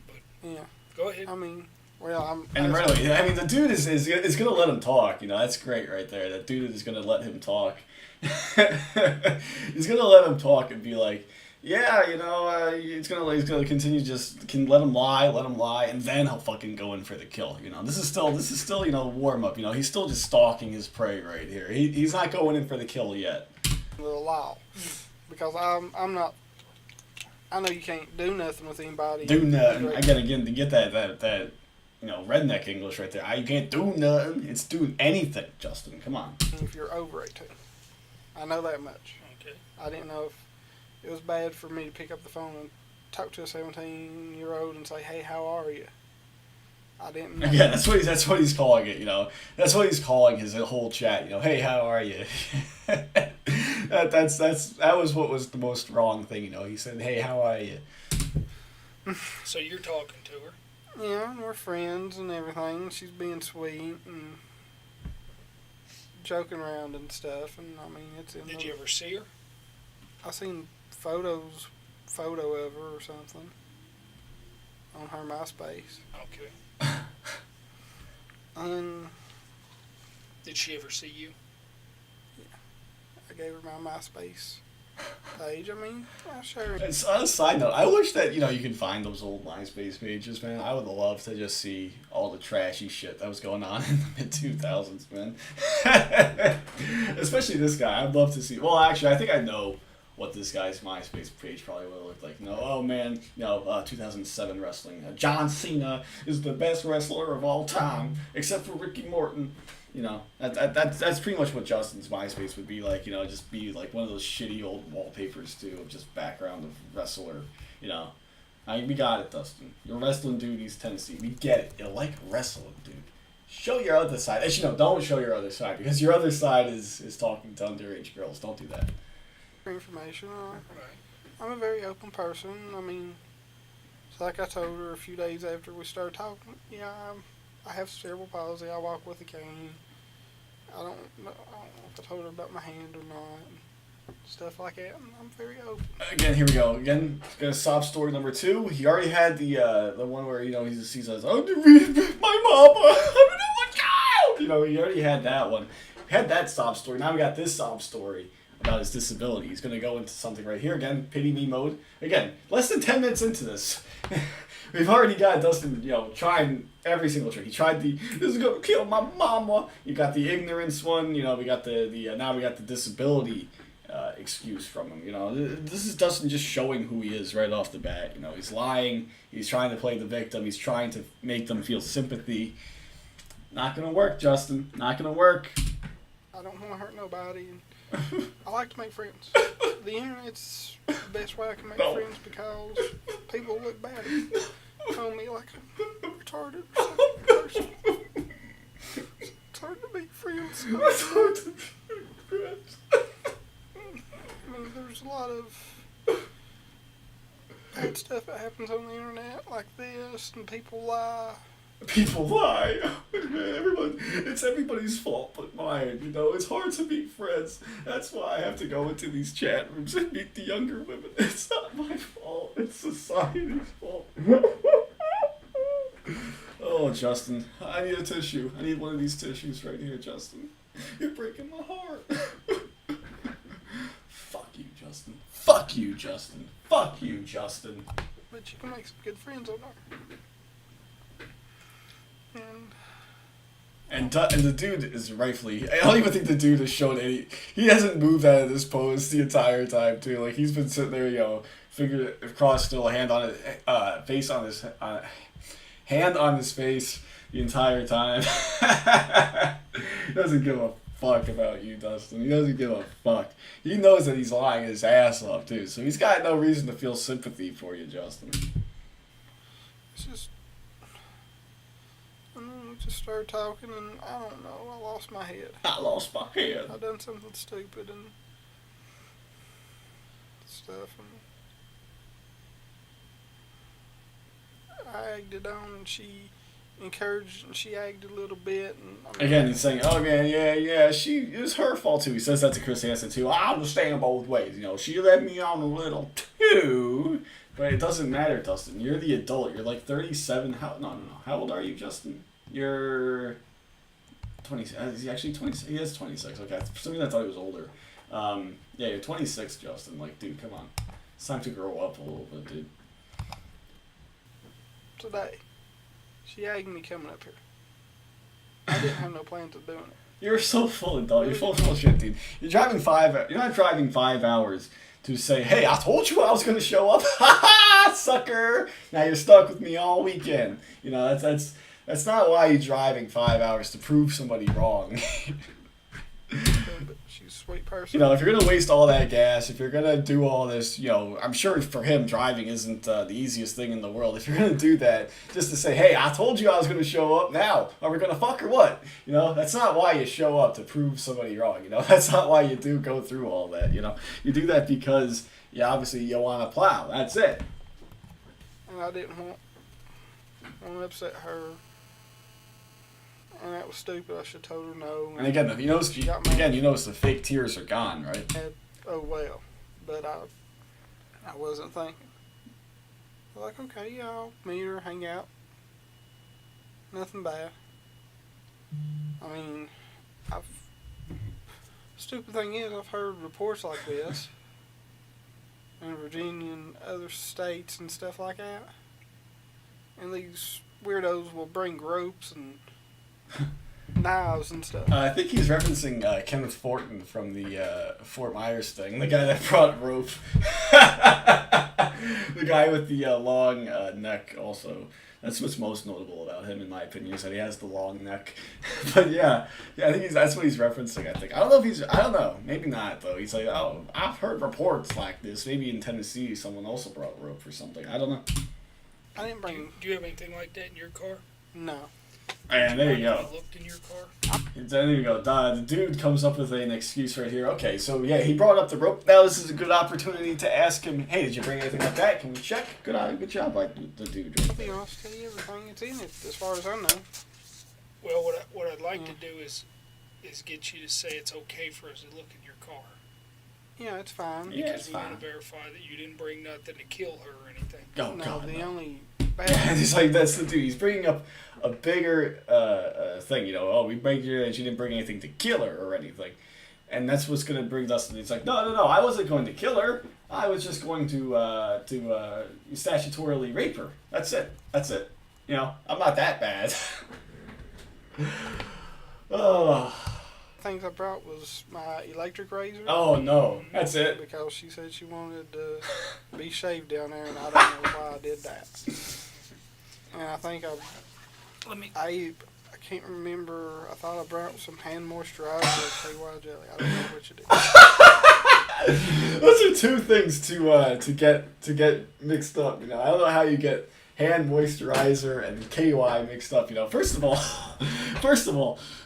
but Yeah. go ahead. I mean, well, And really, I mean, the dude is gonna let him talk. You know, that's great right there. That dude is gonna let him talk. He's gonna let him talk and be like, yeah, you know, he's gonna continue, just can let him lie, and then he'll fucking go in for the kill. You know, this is still you know, warm up. You know, he's still just stalking his prey right here. He's not going in for the kill yet. the law, because I'm not. I know you can't do nothing with anybody. Do nothing. Again, to get that you know, redneck English right there. You can't do nothing. It's doing anything, Justin. Come on. If you're over 18, I know that much. Okay. I didn't know if it was bad for me to pick up the phone and talk to a 17-year-old and say, "Hey, how are you?" I didn't know. Again, that's what he's calling it. You know, that's what he's calling his whole chat. You know, hey, how are you? that was what was the most wrong thing. You know, he said, hey, how are you? So you're talking to her. Yeah, and we're friends and everything. She's being sweet and joking around and stuff. And I mean, it's in. Did you ever see her? I seen photo of her or something on her MySpace. Okay. And Did she ever see you? I gave her my MySpace page. I mean, I sure. And on a side note, I wish that, you know, you can find those old MySpace pages, man. I would love to just see all the trashy shit that was going on in the mid-2000s, man. Especially this guy. I'd love to see. Well, actually, I think I know what this guy's MySpace page probably would have looked like. You know, oh man, you know, 2007 wrestling. John Cena is the best wrestler of all time, except for Ricky Morton. You know, that's pretty much what Justin's MySpace would be like. You know, just be like one of those shitty old wallpapers too, of just background of wrestler. You know, we got it, Dustin. You're wrestling dude, East Tennessee. We get it. You like wrestling, dude. Show your other side. Actually, no, don't show your other side, because your other side is talking to underage girls. Don't do that. Information. Right. I'm a very open person. I mean, it's like I told her a few days after we started talking. Yeah, I have cerebral palsy. I walk with a cane. I don't know if I told her about my hand or not. Stuff like that. I'm very open. Again, here we go. Again, got a sob story number 2. He already had the one where, you know, he says, "Oh, my mama, I'm an only child." You know, he already had that one. He had that sob story. Now we got this sob story about his disability. He's going to go into something right here. Again, pity me mode. Again, less than 10 minutes into this. We've already got Dustin, you know, trying every single trick. He tried this is going to kill my mama. You got the ignorance one. You know, we got now we got the disability excuse from him. You know, this is Dustin just showing who he is right off the bat. You know, he's lying. He's trying to play the victim. He's trying to make them feel sympathy. Not going to work, Justin. Not going to work. I don't want to hurt nobody. I like to make friends. The internet's the best way I can make friends, because people look bad on me like I'm retarded or something person. It's hard to make friends. I mean, there's a lot of bad stuff that happens on the internet like this, and people lie. People lie. Man, everyone. it's everybody's fault but mine. You know, it's hard to meet friends. That's why I have to go into these chat rooms and meet the younger women. It's not my fault. It's society's fault. Oh, Justin, I need a tissue. I need one of these tissues right here, Justin. You're breaking my heart. Fuck you, Justin. Fuck you, Justin. Fuck you, Justin. But you can make some good friends on there. And the dude is rightfully... I don't even think the dude has shown any... He hasn't moved out of this pose the entire time, too. Like, he's been sitting there, you know, finger crossed still, hand on his... face on his... hand on his face the entire time. He doesn't give a fuck about you, Dustin. He doesn't give a fuck. He knows that he's lying his ass off, too. So he's got no reason to feel sympathy for you, Justin. It's just... And then we just started talking, and I don't know, I lost my head. I lost my head. I done something stupid and stuff, and I acted on, and she encouraged, and she acted a little bit. And again, he's saying, "Oh man, yeah, it was her fault too." He says that to Chris Hansen too. I understand both ways. You know, she led me on a little too, but it doesn't matter, Dustin. You're the adult. You're like 37. No. How old are you, Justin? You're 26. Is he actually 26? He is 26. Okay, for some reason I thought he was older. Yeah, you're 26, Justin. Like, dude, come on. It's time to grow up a little bit, dude. Today, she egged me coming up here. I didn't have no plans of doing it. You're so full of dog. You're full of shit, dude. You're not driving 5 hours to say, "Hey, I told you I was gonna show up." Ha ha, sucker! Now you're stuck with me all weekend. You know, that's not why you're driving 5 hours to prove somebody wrong. But she's a sweet person. You know, if you're gonna waste all that gas, if you're gonna do all this, you know, I'm sure for him driving isn't the easiest thing in the world. If you're gonna do that just to say, "Hey, I told you I was gonna show up. Now, are we gonna fuck or what?" You know, that's not why you show up, to prove somebody wrong. You know, that's not why you do go through all that. You know, you do that because obviously you want to plow. That's it. And I didn't want to upset her. And that was stupid. I should have told her no. And again, you notice the fake tears are gone, right? Oh well, but I wasn't thinking. Like, okay, yeah, I'll meet her, hang out. Nothing bad. I mean, stupid thing is, I've heard reports like this in Virginia and other states and stuff like that. And these weirdos will bring ropes and knives and stuff. I think he's referencing Kenneth Fortin from the Fort Myers thing. The guy that brought rope. The guy with the long neck also. That's what's most notable about him, in my opinion, is that he has the long neck. But yeah, I think that's what he's referencing, I think. I don't know. Maybe not, though. He's like, "Oh, I've heard reports like this. Maybe in Tennessee someone also brought rope or something." I don't know. I didn't bring... Do you have anything like that in your car? No. And there you go. Looked in your car? There you go. The dude comes up with an excuse right here. Okay, so yeah, he brought up the rope. Now this is a good opportunity to ask him, "Hey, did you bring anything like that? Can we check?" Good job, like the dude. Right I'll be honest, tell you everything that's in it, as far as I know. Well, what I'd like to do is get you to say it's okay for us to look in your car. Yeah, it's fine. Yeah, Because it's we fine. want to verify that you didn't bring nothing to kill her or anything. Oh, No, God, the no. only Yeah, bad... it's like, that's the dude. He's bringing up a bigger thing, you know. "Oh, we begged you and she didn't bring anything to kill her or anything." And that's what's going to bring Dustin. It's like, no, I wasn't going to kill her. I was just going to statutorily rape her. That's it. You know, I'm not that bad. Oh. Things I brought was my electric razor. Oh, no. That's it. Because she said she wanted to be shaved down there, and I don't know why I did that. And I think I can't remember. I thought I brought some hand moisturizer or KY jelly. I don't know which it is. Those are two things to get mixed up. You know, I don't know how you get hand moisturizer and KY mixed up. You know, first of all,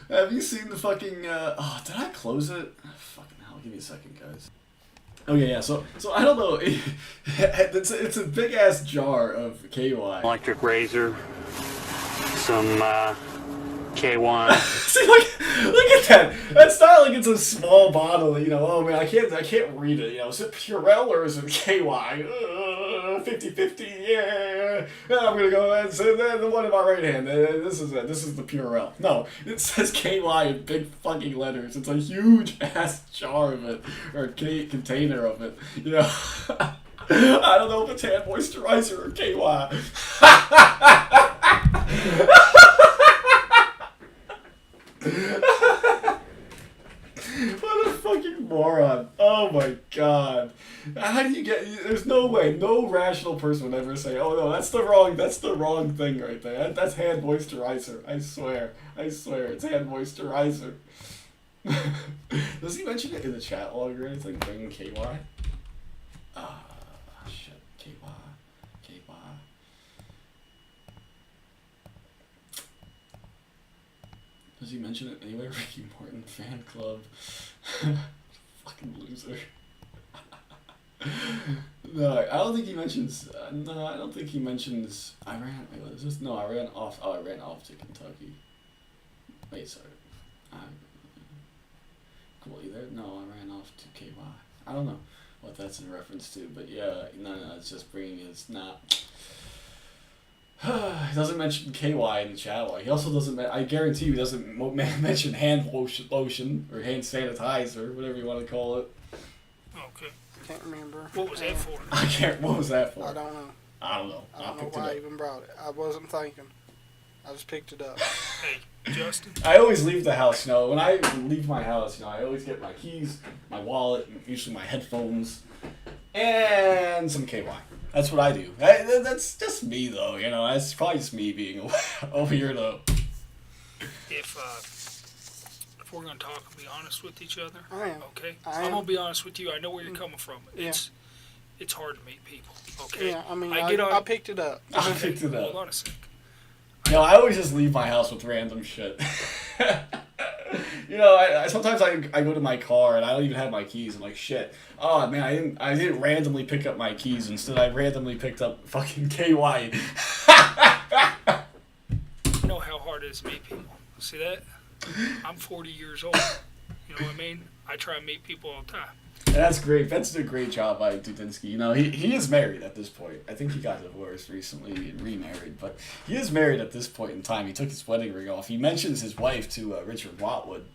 have you seen the fucking? Oh, did I close it? Fucking hell! Give me a second, guys. Okay, yeah. So I don't know. It's a big ass jar of KY. Electric razor, some KY. See, look at that. That's not like it's a small bottle. You know, oh man, I can't read it. You know, is it Purell or is it KY? 50-50. Yeah. I'm gonna go ahead and say the one in my right hand. This is it. This is the Purell. No, it says KY in big fucking letters. It's a huge ass jar of it or container of it. You know. I don't know if it's hand moisturizer or KY. What a fucking moron. Oh my god. How do you get... There's no way, no rational person would ever say, oh no, that's the wrong thing right there. That's hand moisturizer. I swear, it's hand moisturizer. Does he mention it in the chat log or anything? Bringing KY? Shit. KY. Does he mention it anyway? Ricky Morton fan club. Fucking loser. No, I don't think he mentions. No, I don't think he mentions. I ran. Wait, what is this? No, I ran off. Oh, I ran off to Kentucky. Wait, sorry. Cool, you there? No, I ran off to KY. I don't know what that's in reference to, but yeah, no, it's just bringing his not. He doesn't mention KY in the chat log. He also doesn't. I guarantee you, he doesn't mention hand lotion or hand sanitizer, whatever you want to call it. Okay. Can't remember. What was that for? I can't. What was that for? I don't know. I don't know. I don't know why I even brought it. I wasn't thinking. I just picked it up. Hey, Justin. I always leave the house. You know, when I leave my house, you know, I always get my keys, my wallet, usually my headphones, and some KY. That's what I do. That's just me, though. You know, that's probably just me being a weirdo. If we're gonna talk and be honest with each other, I am. okay. I I'm am. gonna be honest with you. I know where you're coming from. Yeah. It's hard to meet people. Okay. Yeah, I mean, I picked it up. I picked it Hold up. on a sec. You know, I always just leave my house with random shit. You know, I sometimes I go to my car and I don't even have my keys. I'm like, shit. Oh man, I didn't randomly pick up my keys. Instead, I randomly picked up fucking KY. You know how hard it is to meet people. See that? I'm 40 years old. You know what I mean? I try and meet people all the time. And that's great. Vince did a great job by Dudinsky. You know, he is married at this point. I think he got divorced recently and remarried, but he is married at this point in time. He took his wedding ring off. He mentions his wife to Richard Watwood.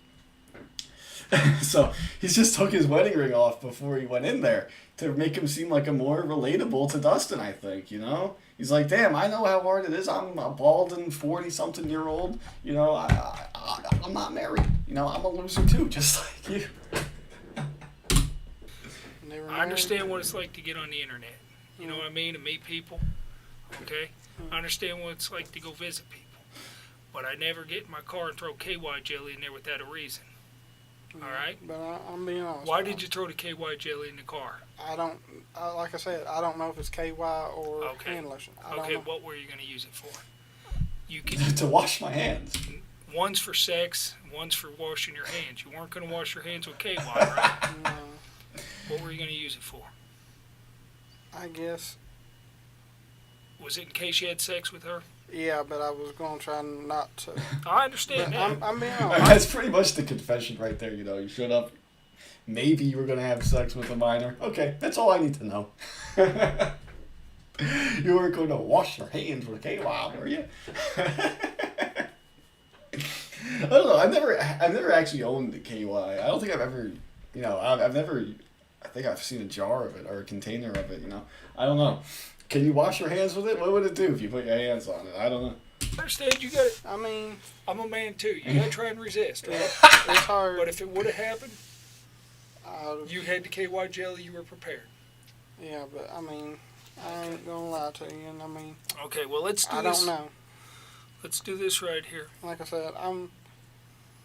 So he just took his wedding ring off before he went in there to make him seem like a more relatable to Dustin, I think, you know? He's like, damn, I know how hard it is. I'm a bald and 40-something-year-old. You know, I'm not married. You know, I'm a loser too, just like you. I understand what it's like to get on the internet. You know what I mean? To meet people. Okay? I understand what it's like to go visit people. But I never get in my car and throw KY jelly in there without a reason. Alright? But I'm being honest. Why did you throw the KY jelly in the car? Like I said, I don't know if it's KY or hand lotion. I don't know. What were you going to use it for? You can To wash my hands. One's for sex, one's for washing your hands. You weren't going to wash your hands with KY, right? No, What were you going to use it for? I guess. Was it in case you had sex with her? Yeah, but I was going to try not to. I understand that. I'm being I mean, honest. that's pretty much the confession right there, you know. You showed up, maybe you were going to have sex with a minor. Okay, that's all I need to know. You weren't going to wash your hands with a KY, were you? I don't know. I've never actually owned a KY. I don't think I've ever, you know, I've never, I think I've seen a jar of it or a container of it, you know. I don't know. Can you wash your hands with it? What would it do if you put your hands on it? I don't know. I understand you got it. I mean, I'm a man too. You got to try and resist, right? it's hard. But if it would have happened, I- you had the KY jelly, you were prepared. yeah, but I mean, I ain't going to lie to you. And I mean, Okay, well, let's do I this. don't know. Let's do this right here. Like I said, I'm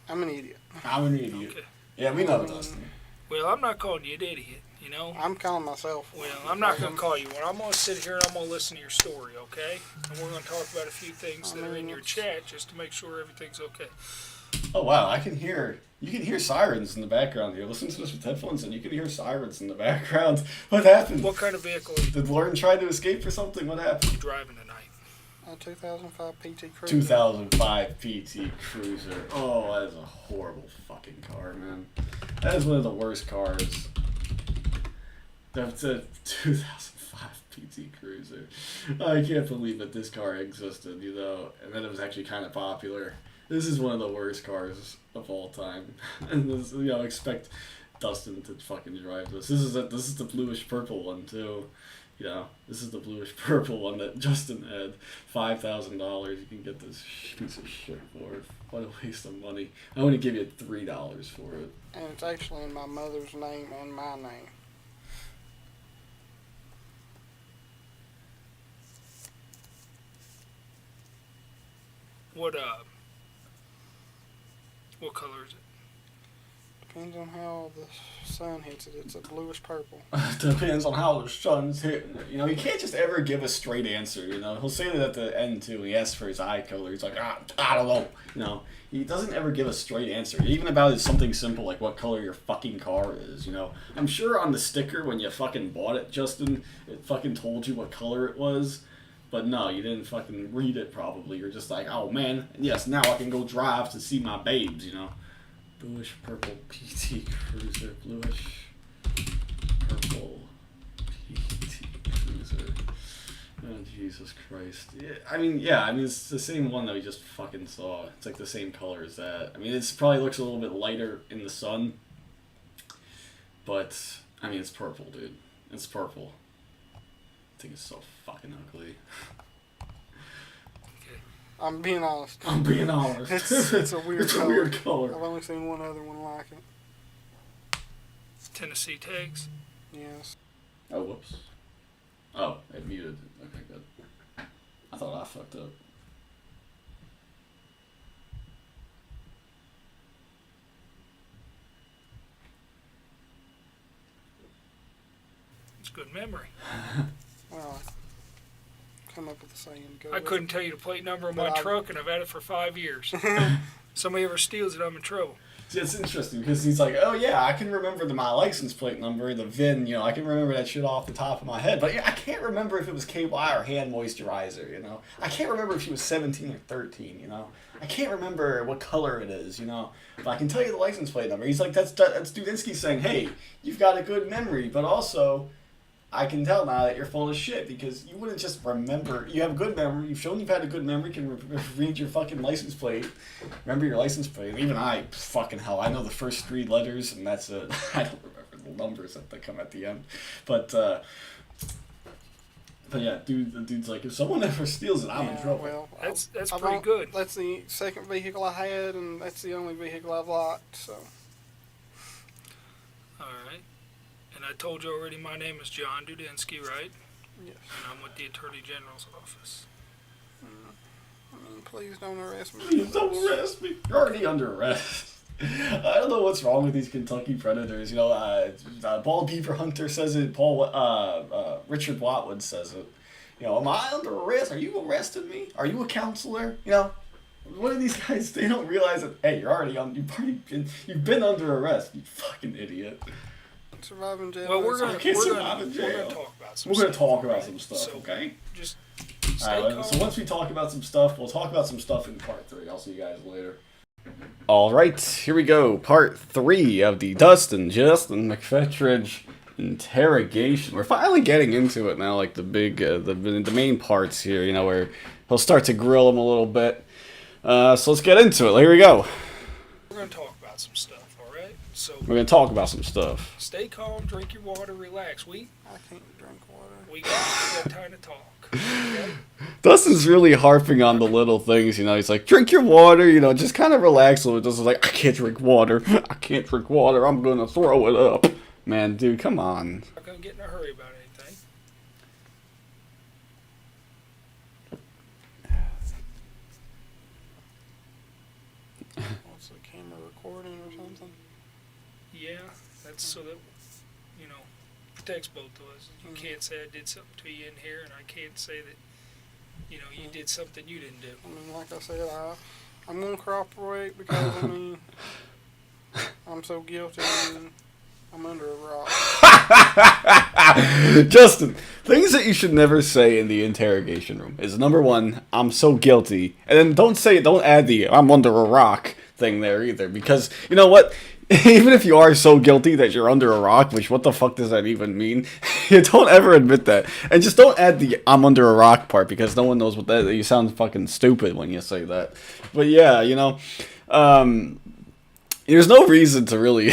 an idiot. I'm an idiot. Okay. Yeah, we know, Dustin. Well, I'm not calling you an idiot, you know? I'm calling myself. Well, I'm not going to call you one. I'm going to sit here and I'm going to listen to your story, okay? And we're going to talk about a few things that are in your chat just to make sure everything's okay. Oh, wow. You can hear sirens in the background here. Listen to this with headphones and you can hear sirens in the background. What happened? What kind of vehicle are you Did Lauren try to escape or something? What happened? driving tonight? A 2005 PT Cruiser. 2005 PT Cruiser. Oh, that is a horrible fucking car, man. That is one of the worst cars. That's a 2005 PT Cruiser. I can't believe that this car existed, you know, and then it was actually kind of popular. This is one of the worst cars of all time. And this, you know, expect Dustin to fucking drive this. This is the bluish purple one too. You know, this is the bluish purple one that Justin had. $5,000. You can get this piece of shit for it. What a waste of money. I'm gonna give you $3 for it. And it's actually in my mother's name and my name. What color is it? Depends on how the sun hits it. It's a bluish purple. Depends on how the sun's hitting it. You know, he can't just ever give a straight answer, you know. He'll say that at the end, too. He asks for his eye color. He's like, I don't know. You know, he doesn't ever give a straight answer. Even about something simple like what color your fucking car is, you know. I'm sure on the sticker when you fucking bought it, Justin, it fucking told you what color it was. But no, you didn't fucking read it probably. You're just like, oh man, yes, now I can go drive to see my babes, you know. Bluish purple PT Cruiser. Bluish purple PT Cruiser. Oh, Jesus Christ. Yeah, I mean, it's the same one that we just fucking saw. It's like the same color as that. I mean, it probably looks a little bit lighter in the sun. But, I mean, it's purple, dude. It's purple. I think it's so fucking ugly. I'm being honest. I'm being honest. It's a weird it's color. a weird color. I've only seen one other one like it. Tennessee tags. Yes. Oh, whoops. Oh, it muted. Okay, good. I thought I fucked up. It's good memory. Well, I come up with the saying. I couldn't tell you the plate number of my truck, and I've had it for 5 years. Somebody ever steals it, I'm in trouble. See, it's interesting because he's like, oh yeah, I can remember my license plate number, the VIN, you know, I can remember that shit off the top of my head, but yeah, I can't remember if it was KY or hand moisturizer, you know. I can't remember if she was 17 or 13, you know. I can't remember what color it is, you know. But I can tell you the license plate number. He's like, that's Dudinsky saying, hey, you've got a good memory, but also I can tell now that you're full of shit because you wouldn't just remember. You have a good memory. You've shown you've had a good memory. You can read your fucking license plate. Remember your license plate. And even I, fucking hell, I know the first 3 letters and that's it. I don't remember the numbers that come at the end. But yeah, the dude's like, if someone ever steals it, I'm in trouble. Well, That's pretty good. That's the second vehicle I had, and that's the only vehicle I've locked, so. All right. And I told you already my name is John Dudinsky, right? Yes. And I'm with the Attorney General's office. I mean, please don't arrest me. Please don't arrest me. You're already under arrest. I don't know what's wrong with these Kentucky Predators. You know, Bald Beaver Hunter says it. Richard Watwood says it. You know, am I under arrest? Are you arresting me? Are you a counselor? You know, what are these guys? They don't realize that. Hey, you're already on. You've been under arrest. You fucking idiot. Surviving jail. Well, we're gonna talk about some. We're gonna talk about right? some stuff. So Okay. Just All right. calm. So once we talk about some stuff, we'll talk about some stuff in part 3. I'll see you guys later. All right, here we go. Part 3 of the Justin McPhetridge interrogation. We're finally getting into it now, like the big, the main parts here. You know, where he'll start to grill him a little bit. So let's get into it. Here we go. We're gonna talk about some stuff. All right. So We're gonna talk about some stuff. stay calm, drink your water, relax. I can't drink water. We got time to talk. Okay? Dustin's really harping on the little things, you know. He's like, drink your water, you know, just kind of relax a little bit. Dustin's like, I can't drink water. I can't drink water. I'm gonna throw it up. Man, dude, come on. Not gonna get in a hurry about anything. What's the camera recording or something? Yeah, that's so that protects both of us. You can't say I did something to you in here, and I can't say that you did something you didn't do. I mean, like I said, I'm gonna cooperate because I mean, I'm so guilty. And I'm under a rock. Justin, things that you should never say in the interrogation room is, number one, I'm so guilty. And then don't add the I'm under a rock thing there either. Because, you know what? Even if you are so guilty that you're under a rock, which what the fuck does that even mean? You don't ever admit that. And just don't add the I'm under a rock part, because no one knows what that is. You sound fucking stupid when you say that. But yeah, you know, there's no reason to really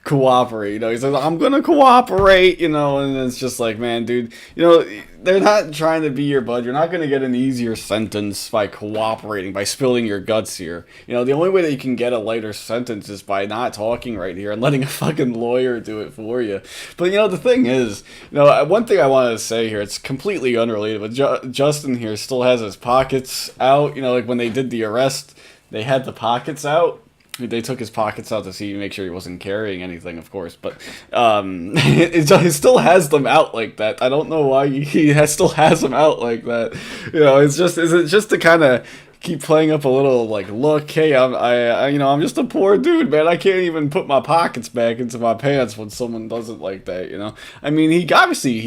cooperate. You know, he says, I'm gonna cooperate, you know, and it's just like, man, dude, you know, they're not trying to be your bud. You're not gonna get an easier sentence by cooperating, by spilling your guts here. You know, the only way that you can get a lighter sentence is by not talking right here and letting a fucking lawyer do it for you. But, you know, the thing is, you know, one thing I wanted to say here, it's completely unrelated, but Justin here still has his pockets out. You know, like when they did the arrest, they had the pockets out. They took his pockets out to see, make sure he wasn't carrying anything, of course, but he still has them out like that. I don't know why he still has them out like that. You know, is it just to kind of keep playing up a little, like, look, hey, I'm just a poor dude, man. I can't even put my pockets back into my pants when someone does it like that, you know? I mean, he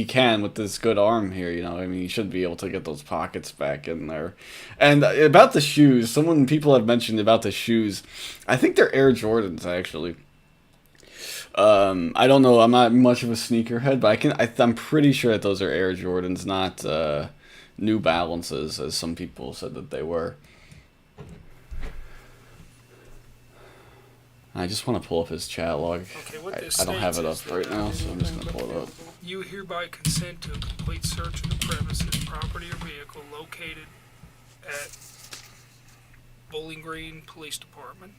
can with this good arm here, you know? I mean, he should be able to get those pockets back in there. And about the shoes, people have mentioned about the shoes. I think they're Air Jordans, actually. I don't know. I'm not much of a sneakerhead, but I'm pretty sure that those are Air Jordans, not New Balances, as some people said that they were. I just want to pull up his chat log. Okay, what this I don't have it up states right now, so I'm just going to pull it up. You hereby consent to a complete search of the premises, property, or vehicle located at Bowling Green Police Department.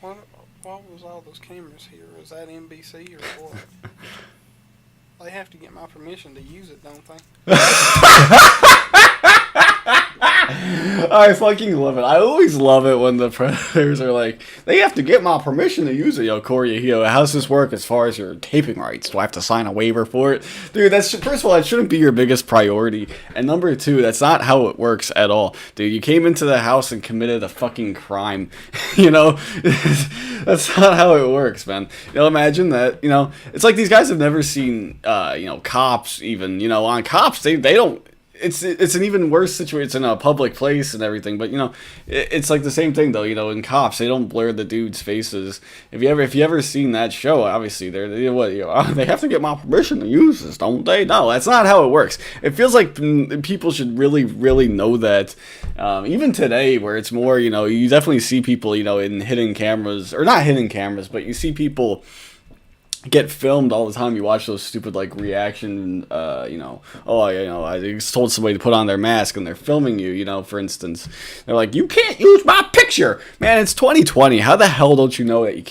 What was all those cameras here? Is that NBC or what? They have to get my permission to use it, don't they? I fucking love it. I always love it when the predators are like, they have to get my permission to use it. Yo, Corey, yo, how's this work as far as your taping rights? Do I have to sign a waiver for it? Dude, first of all, that shouldn't be your biggest priority. And number two, that's not how it works at all. Dude, you came into the house and committed a fucking crime. You know? That's not how it works, man. You know, imagine that, you know, it's like these guys have never seen, you know, cops even, you know, on cops, they don't, it's an even worse situation. It's in a public place and everything, but you know, it's like the same thing though. You know, in cops, they don't blur the dudes' faces. If you ever seen that show, obviously they have to get my permission to use this, don't they? No, that's not how it works. It feels like people should really, really know that. Even today, where it's more, you know, you definitely see people, you know, in hidden cameras, or not hidden cameras, but you see people get filmed all the time. You watch those stupid like reaction, you know, oh, you know, I just told somebody to put on their mask and they're filming you, you know, for instance, they're like, you can't use my picture, man. It's 2020. How the hell don't you know that you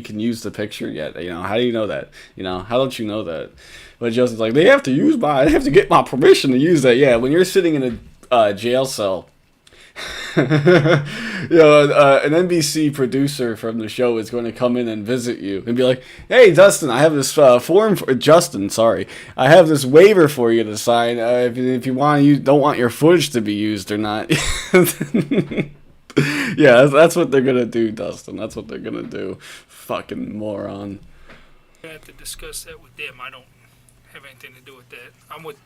can use the picture yet? You know, how do you know that? You know, how don't you know that? But Justin's like, they have to get my permission to use that. Yeah, when you're sitting in a jail cell. You know, an NBC producer from the show is going to come in and visit you and be like, hey, Dustin, I have this form for Justin. Sorry, I have this waiver for you to sign. If you don't want your footage to be used or not. Yeah, that's what they're gonna do, Dustin. That's what they're gonna do. Fucking moron. I have to discuss that with them. I don't have anything to do with that. I'm with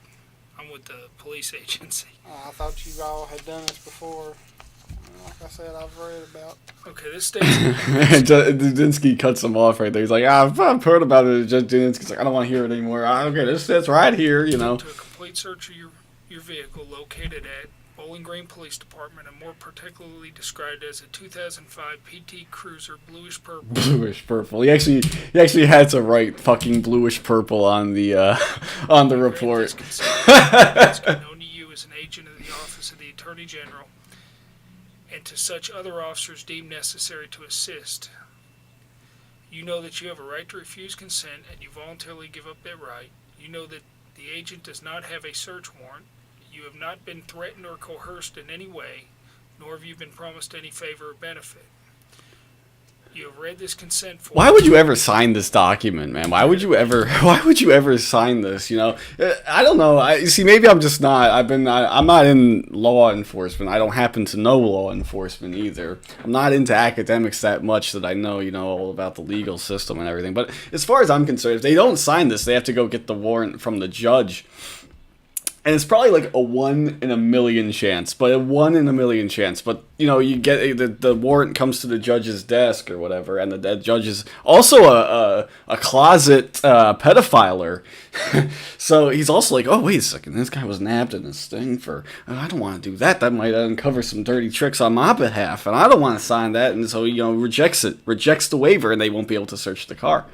the police agency. I thought you all had done this before. Like I said, I've read about. Okay, this states. Dudinsky cuts him off right there. He's like, I've heard about it. Dudinsky's like, I don't want to hear it anymore. Okay, that's right here, you know. To a complete search of your vehicle located at Bowling Green Police Department, and more particularly described as a 2005 PT Cruiser bluish purple. Bluish purple. He actually had to write fucking bluish purple on the report. Known to you as an agent of the Office of the Attorney General, and to such other officers deemed necessary to assist. You know that you have a right to refuse consent, and you voluntarily give up that right. You know that the agent does not have a search warrant. You have not been threatened or coerced in any way, nor have you been promised any favor or benefit. You have read this consent form. Why would you ever sign this document, man? Why would you ever sign this? You know, I don't know. Maybe I'm just not. I'm not in law enforcement. I don't happen to know law enforcement either. I'm not into academics that much that I know, all about the legal system and everything. But as far as I'm concerned, if they don't sign this, they have to go get the warrant from the judge. And it's probably like a 1 in a million chance, but you get the warrant comes to the judge's desk or whatever, and the judge is also a closet pedophiler. So he's also like, oh, wait a second, this guy was nabbed in this thing I don't want to do that. That might uncover some dirty tricks on my behalf, and I don't want to sign that. And so, rejects the waiver, and they won't be able to search the car.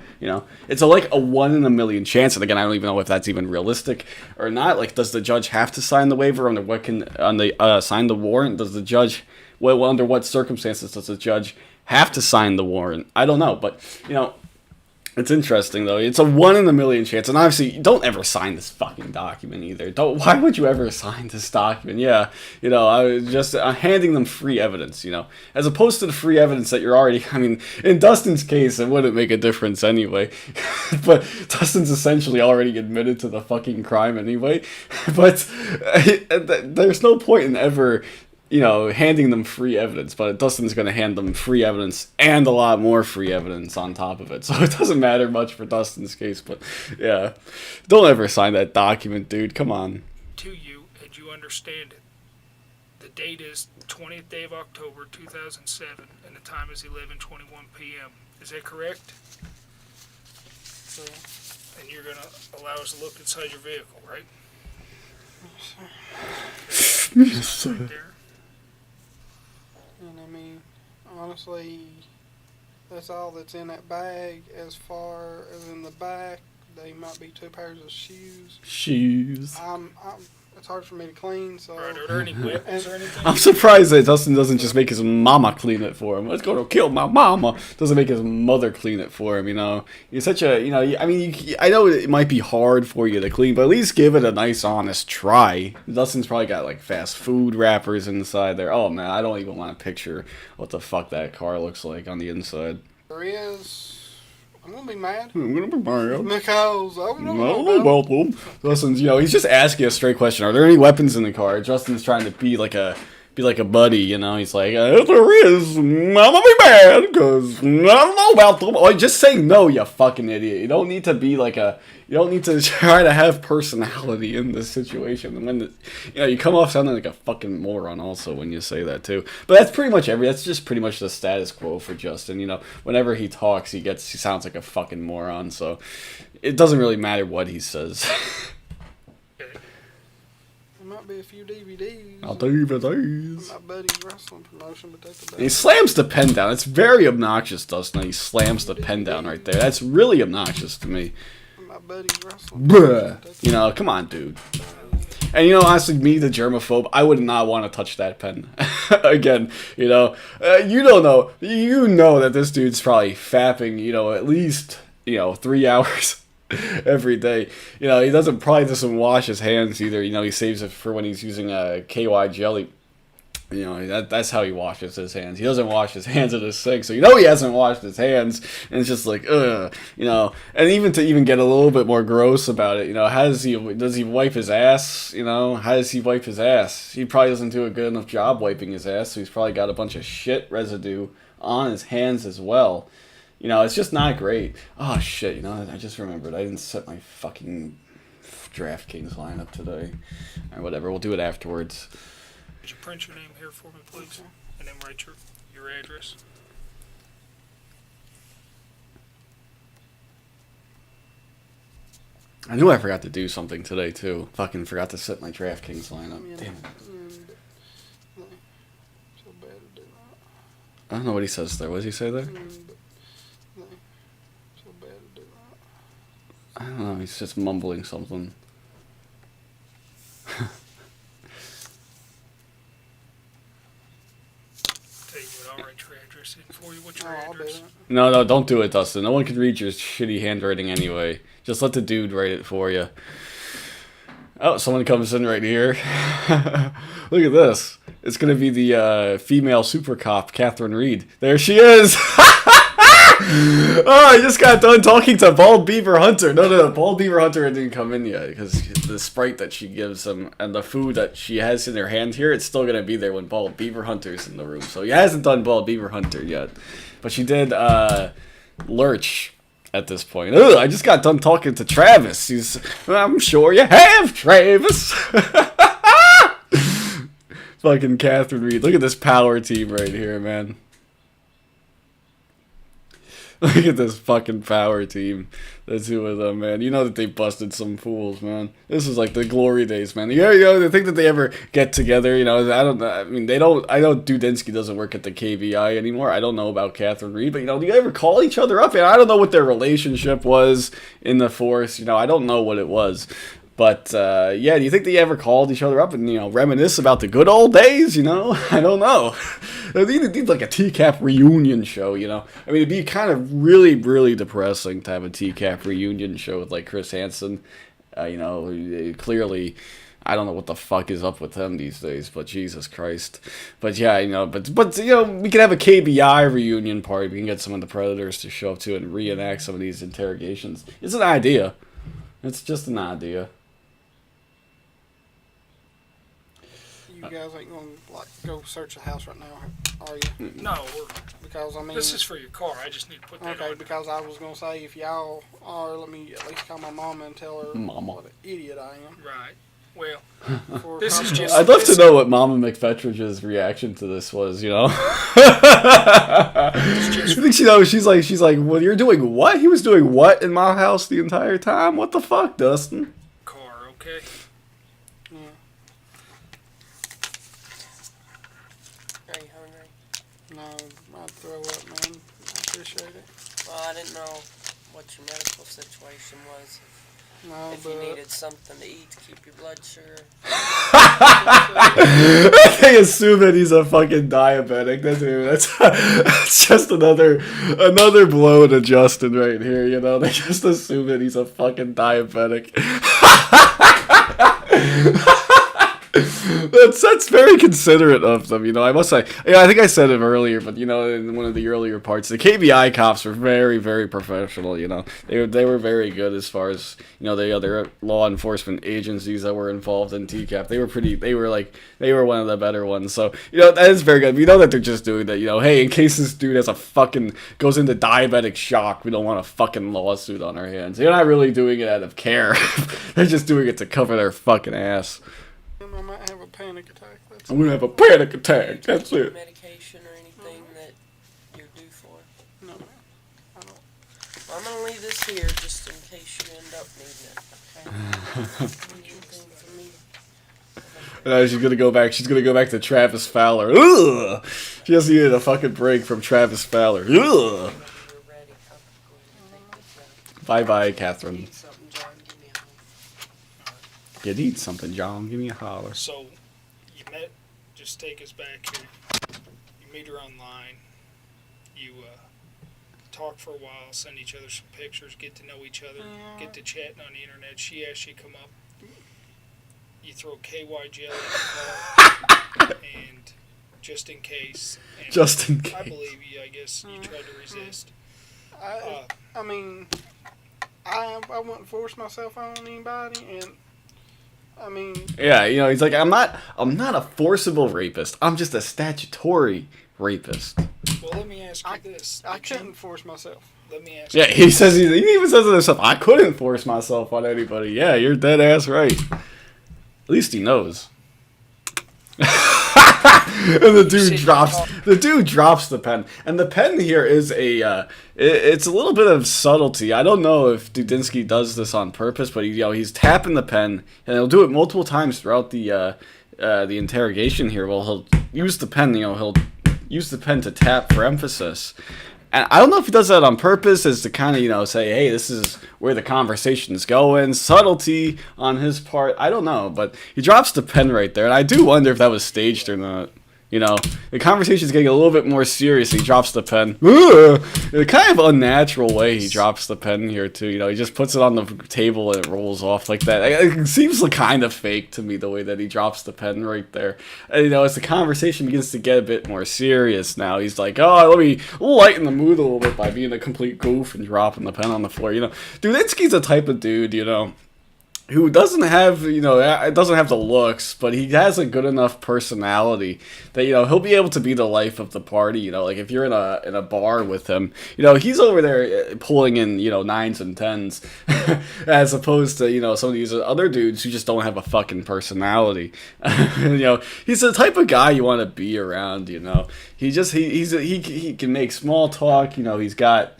It's like a 1 in a million chance. And again, I don't even know if that's even realistic or not. Like, does the judge have to sign the waiver sign the warrant? Does the judge, under what circumstances does the judge have to sign the warrant? I don't know, but it's interesting though. It's a 1 in a million chance, and obviously, don't ever sign this fucking document either. Why would you ever sign this document? Yeah, I was just handing them free evidence, as opposed to the free evidence that you're already. I mean, in Dustin's case, it wouldn't make a difference anyway, but Dustin's essentially already admitted to the fucking crime anyway. But there's no point in ever, handing them free evidence, but Dustin's going to hand them free evidence and a lot more free evidence on top of it. So it doesn't matter much for Dustin's case, but yeah. Don't ever sign that document, dude. Come on. To you, and you understand it. The date is 20th day of October, 2007, and the time is 11:21 p.m. Is that correct? So, And you're going to allow us to look inside your vehicle, right? Yes, sir. Right there. and I mean, honestly, that's all that's in that bag. As far as in the back, they might be 2 pairs of shoes. It's hard for me to clean, so. Right, are there any weapons or anything? I'm surprised that Dustin doesn't just make his mama clean it for him. Let's go to kill my mama. Doesn't make his mother clean it for him, You're such a, I mean, I know it might be hard for you to clean, but at least give it a nice, honest try. Dustin's probably got, like, fast food wrappers inside there. Oh, man, I don't even want to picture what the fuck that car looks like on the inside. There is. I'm gonna be mad. I'm gonna be mad. Because I don't I know don't know about them. Dustin's, he's just asking a straight question. Are there any weapons in the car? Justin's trying to be like a buddy, He's like, if there is, I'm gonna be mad because I don't know about them. Oh, just say no, you fucking idiot. You don't need to be like you don't need to try to have personality in this situation. And when you come off sounding like a fucking moron also when you say that too. But that's just pretty much the status quo for Justin. Whenever he talks, he sounds like a fucking moron. So it doesn't really matter what he says. There might be a few DVDs. DVDs. My buddy's wrestling promotion, but that's about He slams the pen down. It's very obnoxious, Dustin. He slams the pen down right there. That's really obnoxious to me. My buddy's wrestling. Bruh. Come on, dude. And honestly, me, the germaphobe, I would not want to touch that pen. Again, you don't know. You know that this dude's probably fapping, at least, 3 hours every day. He probably doesn't wash his hands either. He saves it for when he's using a KY jelly. That's how he washes his hands. He doesn't wash his hands in the sink, so he hasn't washed his hands, and it's just like, ugh, And even to get a little bit more gross about it, does he wipe his ass? How does he wipe his ass? He probably doesn't do a good enough job wiping his ass, so he's probably got a bunch of shit residue on his hands as well. It's just not great. Oh shit, I just remembered I didn't set my fucking DraftKings lineup today. Or whatever, we'll do it afterwards. Would you print your name here for me, please? And then write your address. I knew I forgot to do something today, too. Fucking forgot to set my DraftKings lineup. Damn it. So bad to do that. I don't know what he says there. What does he say there? So bad to do that. I don't know. He's just mumbling something. I'll write your address in for you. What's your I'll do address? that. No, don't do it, Dustin. No one can read your shitty handwriting anyway. Just let the dude write it for you. Oh, someone comes in right here. Look at this. It's going to be the female super cop, Catherine Reed. There she is. Oh, I just got done talking to Bald Beaver Hunter. No. Bald Beaver Hunter didn't come in yet because the Sprite that she gives him and the food that she has in her hand here, it's still gonna be there when Bald Beaver Hunter's in the room. So he hasn't done Bald Beaver Hunter yet, but she did Lurch at this point. Ugh, I just got done talking to Travis. I'm sure you have, Travis. Fucking Catherine Reed. Look at this power team right here, man. Look at this fucking power team. The two of them, man. You know that they busted some fools, man. This is like the glory days, man. You know, they think that they ever get together, you know, I don't know. I mean, they don't, I know Dudinsky doesn't work at the KVI anymore. I don't know about Catherine Reed, but, you know, do you ever call each other up? And I don't know what their relationship was in the force. You know, I don't know what it was. But, yeah, do you think they ever called each other up and, you know, reminisce about the good old days, you know? I don't know. They need like a TCAP reunion show, you know? I mean, it'd be kind of really, really depressing to have a TCAP reunion show with, like, Chris Hansen. You know, clearly, I don't know what the fuck is up with him these days, but Jesus Christ. But, yeah, you know, but you know, we could have a KBI reunion party. We can get some of the Predators to show up, too, and reenact some of these interrogations. It's an idea. It's just an idea. You guys ain't gonna like go search the house right now, are you? No, Because I mean, this is for your car. I just need to put that okay. on. Because I was gonna say if y'all are, let me at least call my mama and tell her Mama. what an idiot I am. Right. Well, For this is talking just- I'd love to know what Mama McPhetridge's reaction to this was, you know? You think she knows? She's like, well, you're doing what? He was doing what in my house the entire time? What the fuck, Dustin? car, okay? Yeah. Are you hungry? No, I'd throw up, man. I appreciate it. Well, I didn't know what your medical situation was. No, If but you needed something to eat to keep your blood sugar. They assume that he's a fucking diabetic. That's just another blow to Justin right here, you know? They just assume that he's a fucking diabetic. That's very considerate of them, you know. I must say, yeah, I think I said it earlier, but you know, in one of the earlier parts, the KBI cops were very, very professional. You know, they were very good as far as, you know, the other law enforcement agencies that were involved in TCAP. They were one of the better ones. So, you know, that is very good. We know that they're just doing that. You know, hey, in case this dude goes into diabetic shock, we don't want a fucking lawsuit on our hands. They're not really doing it out of care. They're just doing it to cover their fucking ass. I might have a panic attack. That's I'm gonna have a panic attack. That's it. Medication or anything that you're due for? no, I don't. Well, I'm gonna leave this here just in case you end up needing it. Okay. Need anything from me? She's gonna go back. She's gonna go back to Travis Fowler. Ugh! She just needed a fucking break from Travis Fowler. Ugh! When you're ready, I'm going to take this out. Bye bye, Catherine. Need something, John? Give me a hug. You need something, John. Give me a holler. So, you met, just take us back here. You meet her online. You talk for a while, send each other some pictures, get to know each other, get to chatting on the internet. She asks you to come up. You throw KY jelly in the car, and just in case. And Just in case. I believe you. I guess you tried to resist. I mean, I wouldn't force myself on anybody, and I mean, Yeah, you know, he's like, I'm not a forcible rapist. I'm just a statutory rapist. Well, let me ask you this. I Did you- couldn't force myself. Let me ask Yeah, you. he even says to himself, I couldn't force myself on anybody. Yeah, you're dead ass right. At least he knows. And the dude drops the pen, and the pen here is it's a little bit of subtlety. I don't know if Dudinsky does this on purpose, but he's tapping the pen, and he'll do it multiple times throughout the interrogation here. Well, he'll use the pen, he'll use the pen to tap for emphasis. And I don't know if he does that on purpose, as to kind of, say, hey, this is where the conversation's going. Subtlety on his part. I don't know, but he drops the pen right there. And I do wonder if that was staged or not. You know, the conversation's getting a little bit more serious. He drops the pen. Ugh! In a kind of unnatural way, he drops the pen here, too. You know, he just puts it on the table and it rolls off like that. It seems kind of fake to me, the way that he drops the pen right there. And, you know, as the conversation begins to get a bit more serious now, he's like, oh, let me lighten the mood a little bit by being a complete goof and dropping the pen on the floor. You know, Dudinsky's the type of dude, you know, who doesn't have, you know, doesn't have the looks, but he has a good enough personality that, you know, he'll be able to be the life of the party. You know, like if you're in a bar with him, you know, he's over there pulling in, you know, 9s and 10s, as opposed to, you know, some of these other dudes who just don't have a fucking personality. You know, he's the type of guy you want to be around. You know, he can make small talk. You know, he's got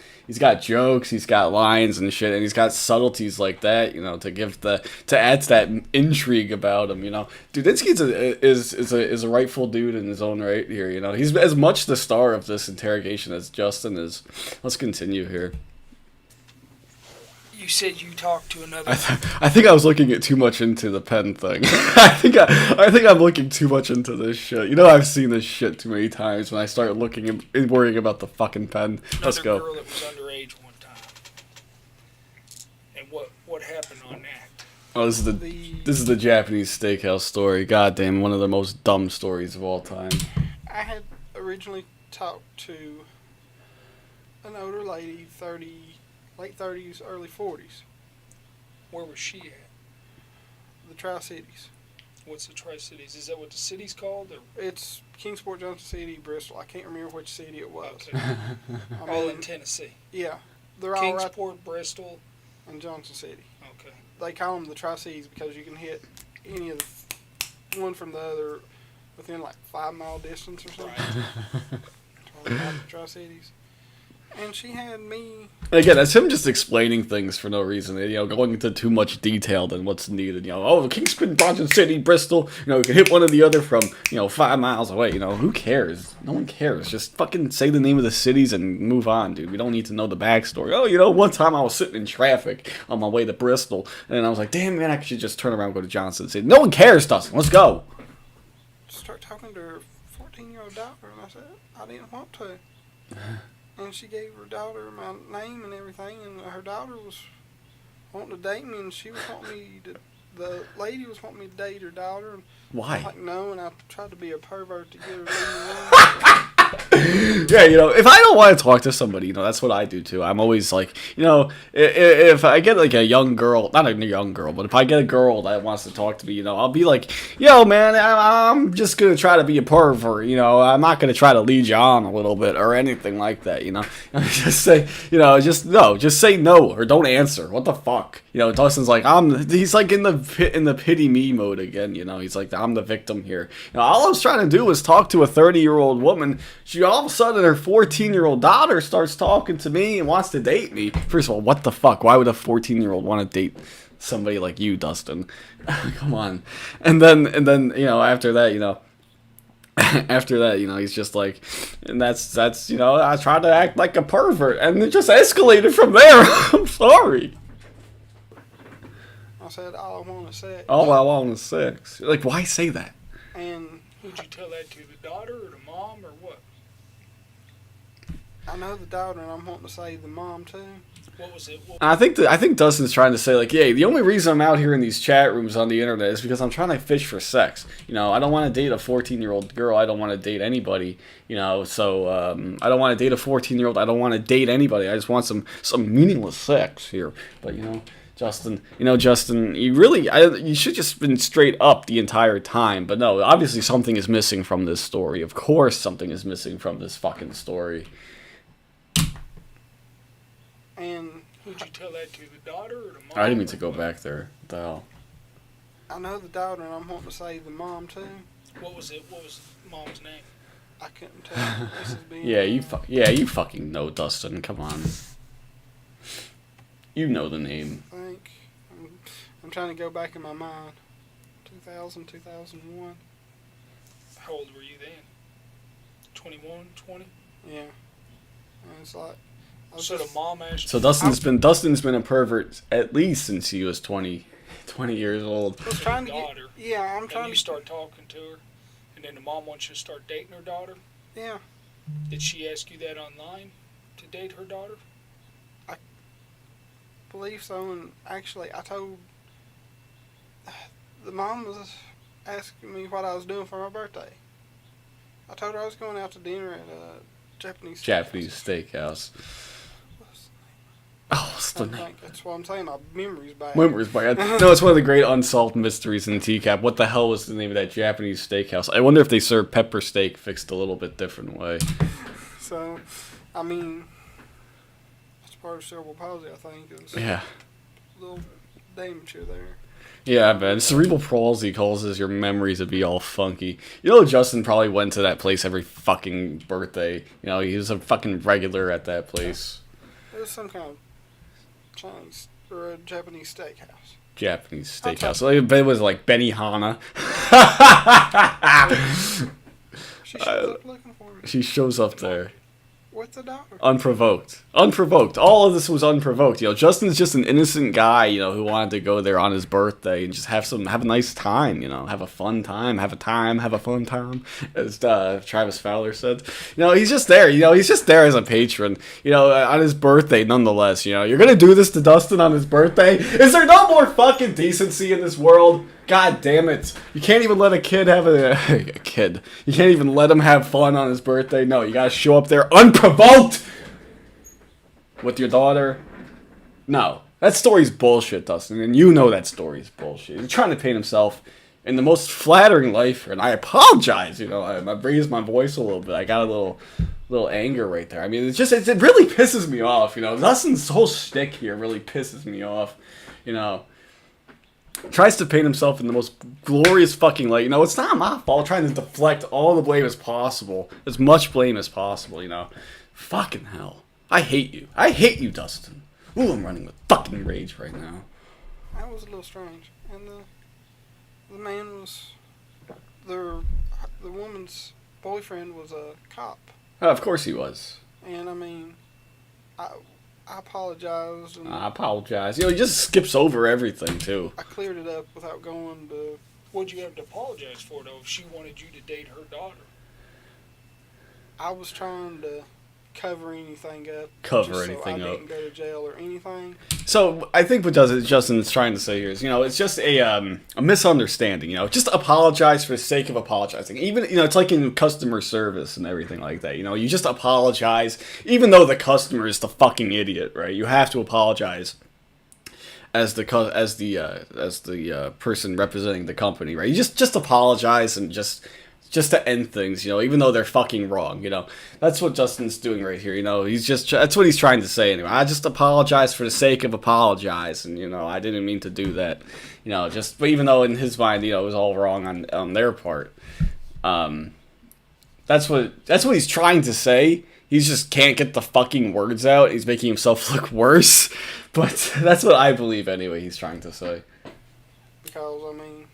jokes, he's got lines and shit, and he's got subtleties like that, you know, to add to that intrigue about him, you know. Dudinsky is a rightful dude in his own right here, you know. He's as much the star of this interrogation as Justin is. Let's continue here. You said you talked to another. I think I was looking too much into the pen thing. I think I'm looking too much into this shit. You know, I've seen this shit too many times when I start looking and worrying about the fucking pen. Let's go. Another girl that was underage one time. And what happened on that? Oh, this is the Japanese steakhouse story. Goddamn, one of the most dumb stories of all time. I had originally talked to an older lady, late 30s, early 40s. Where was she at? The Tri-Cities. What's the Tri-Cities? Is that what the city's called? Or? It's Kingsport, Johnson City, Bristol. I can't remember which city it was. Okay. All in Tennessee. Yeah. They're all right. Kingsport, Bristol, and Johnson City. Okay. They call them the Tri-Cities because you can hit any of the one from the other within like 5-mile distance or something. Right. Tri-Cities. And she had me. Again, that's him just explaining things for no reason. You know, going into too much detail than what's needed. You know, oh, Kingston, Johnson City, Bristol. You know, you can hit one or the other from, you know, 5 miles away. You know, who cares? No one cares. Just fucking say the name of the cities and move on, dude. We don't need to know the backstory. Oh, you know, one time I was sitting in traffic on my way to Bristol, and I was like, damn, man, I should just turn around and go to Johnson City. No one cares, Dustin. Let's go. Start talking to her 14-year-old daughter, and I said, I didn't want to. And she gave her daughter my name and everything, and her daughter was wanting to date me, and she was wanting me to, the lady was wanting me to date her daughter. And why? I'm like, no, and I tried to be a pervert to get her to leave me alone. Yeah, you know, if I don't want to talk to somebody, you know, that's what I do too. I'm always like, you know, if I get like a young girl, not a young girl, but if I get a girl that wants to talk to me, you know, I'll be like, yo, man, I'm just going to try to be a pervert, you know, I'm not going to try to lead you on a little bit or anything like that, you know. Just say, you know, just say no or don't answer. What the fuck? You know, Dustin's like, he's like in the pity me mode again, you know. He's like, I'm the victim here. You know, all I was trying to do was talk to a 30-year-old woman. She all of a sudden, her 14-year-old daughter starts talking to me and wants to date me. First of all, what the fuck? Why would a 14-year-old want to date somebody like you, Dustin? Come on. And then, you know, after that, you know, he's just like, and that's, you know, I tried to act like a pervert, and it just escalated from there. I'm sorry. I said, all I want is sex. All I want is sex. Like, why say that? And who'd you tell that to? The daughter or the mom or what? I know the daughter, and I'm wanting to say the mom too. What was it? I think Dustin's trying to say, like, yeah, the only reason I'm out here in these chat rooms on the internet is because I'm trying to fish for sex. You know, I don't want to date a 14-year-old girl. I don't want to date anybody. You know, so I don't want to date a 14-year-old. I don't want to date anybody. I just want some meaningless sex here. But you know, Justin, you really, you should just been straight up the entire time. But no, obviously something is missing from this story. Of course, something is missing from this fucking story. And who'd you tell that to? The daughter or the mom? I didn't mean to go back there. What the hell? I know the daughter, and I'm wanting to say the mom too. What was it? What was mom's name? I couldn't tell. This is being you fucking know, Dustin. Come on. You know the name. I think I'm trying to go back in my mind. 2000, 2001. How old were you then? 21, 20? Yeah. And it's like. So the mom asked. So Dustin's been a pervert at least since he was 20 years old. I was trying to get, yeah, I'm trying and you to start talking to her, And then the mom wants you to start dating her daughter? Yeah. Did she ask you that online to date her daughter? I believe so, and actually I told the mom was asking me what I was doing for my birthday. I told her I was going out to dinner at a Japanese steakhouse. Oh, what's the name? That's what I'm saying. My memory's bad. Memory's bad. No, it's one of the great unsolved mysteries in TCAP. What the hell was the name of that Japanese steakhouse? I wonder if they serve pepper steak fixed a little bit different way. So, I mean, it's part of cerebral palsy, I think. It's Yeah. a little damage here there. Yeah, man. Cerebral palsy causes your memories to be all funky. You know, Justin probably went to that place every fucking birthday. You know, he was a fucking regular at that place. It was some kind of Chinese or a Japanese steakhouse. Japanese steakhouse. Like, it was like Benihana. She shows up looking for me. She shows up there. With the daughter. Unprovoked. Unprovoked. All of this was unprovoked. You know, Justin's just an innocent guy, you know, who wanted to go there on his birthday and just have a nice time, you know, have a fun time, have a fun time, as Travis Fowler said. You know, he's just there, you know, he's just there as a patron, you know, on his birthday nonetheless, you know. You're gonna do this to Dustin on his birthday? Is there no more fucking decency in this world? God damn it. You can't even let a kid have a kid. You can't even let him have fun on his birthday. No, you gotta show up there unprovoked with your daughter. No. That story's bullshit, Dustin, and you know that story's bullshit. He's trying to paint himself in the most flattering light, and I apologize, you know, I raised my voice a little bit. I got a little anger right there. I mean, it really pisses me off, you know. Dustin's whole shtick here really pisses me off, you know. Tries to paint himself in the most glorious fucking light. You know, it's not my fault. Trying to deflect all the blame as possible. As much blame as possible, you know. Fucking hell. I hate you. I hate you, Dustin. Ooh, I'm running with fucking rage right now. That was a little strange. And the man was... The woman's boyfriend was a cop. Of course he was. And, I mean... I apologized. And I apologize. You know, he just skips over everything, too. I cleared it up without going to... What'd you have to apologize for, though, if she wanted you to date her daughter? I was trying to cover anything up. Cover just anything so I up. didn't go to jail or anything. So, I think what Justin's trying to say here is, you know, it's just a misunderstanding, you know. Just apologize for the sake of apologizing. Even, you know, it's like in customer service and everything like that, you know. You just apologize, even though the customer is the fucking idiot, right? You have to apologize as the person representing the company, right? You just apologize and just to end things, you know, even though they're fucking wrong, you know. That's what Justin's doing right here, you know. That's what he's trying to say anyway. I just apologize for the sake of apologize, and, you know, I didn't mean to do that, you know, but even though in his mind, you know, it was all wrong on their part. That's what he's trying to say. He just can't get the fucking words out. He's making himself look worse, but that's what I believe anyway he's trying to say. Because, I mean...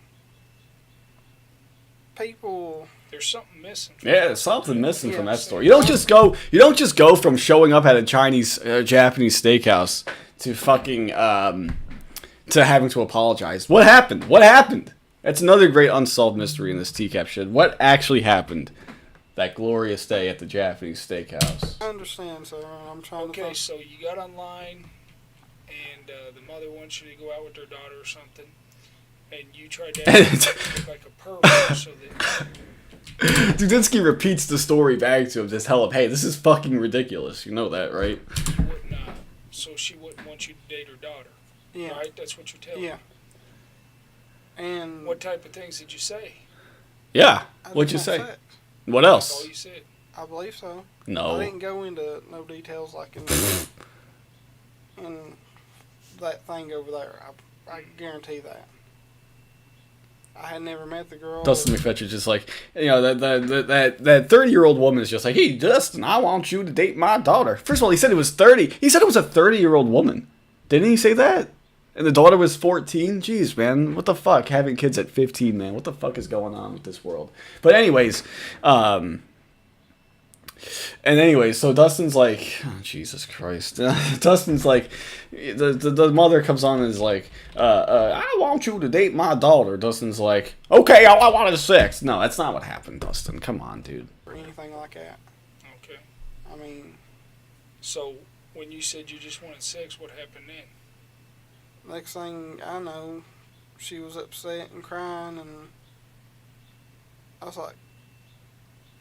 People... There's something missing. Yeah, there's something missing from that story. You don't just go from showing up at a Japanese steakhouse to fucking to having to apologize. What happened? That's another great unsolved mystery in this TCAP shit. What actually happened that glorious day at the Japanese steakhouse? I understand, sir. I'm trying to... Okay, so you got online, and the mother wants you to go out with their daughter or something, and you tried to act like a pervert so that... Dudinsky repeats the story back to him, just tell him, hey, this is fucking ridiculous. You know that, right? So she wouldn't want you to date her daughter. Yeah. Right? That's what you're telling me. And... What type of things did you say? Yeah. What'd you say? Sex. What else? That's all you said. I believe so. No. I didn't go into no details like in that thing over there. I guarantee that. I had never met the girl. Dustin McPhetridge is like, you know, that 30-year-old woman is just like, hey, Dustin, I want you to date my daughter. First of all, he said it was 30. He said it was a 30-year-old woman. Didn't he say that? And the daughter was 14? Jeez, man. What the fuck? Having kids at 15, man. What the fuck is going on with this world? But anyways, And anyway, so Dustin's like, oh, Jesus Christ. Dustin's like, the mother comes on and is like, I want you to date my daughter. Dustin's like, okay, I wanted sex. No, that's not what happened, Dustin. Come on, dude. Or anything like that. Okay. I mean, So when you said you just wanted sex, what happened then? next thing I know, she was upset and crying, and I was like,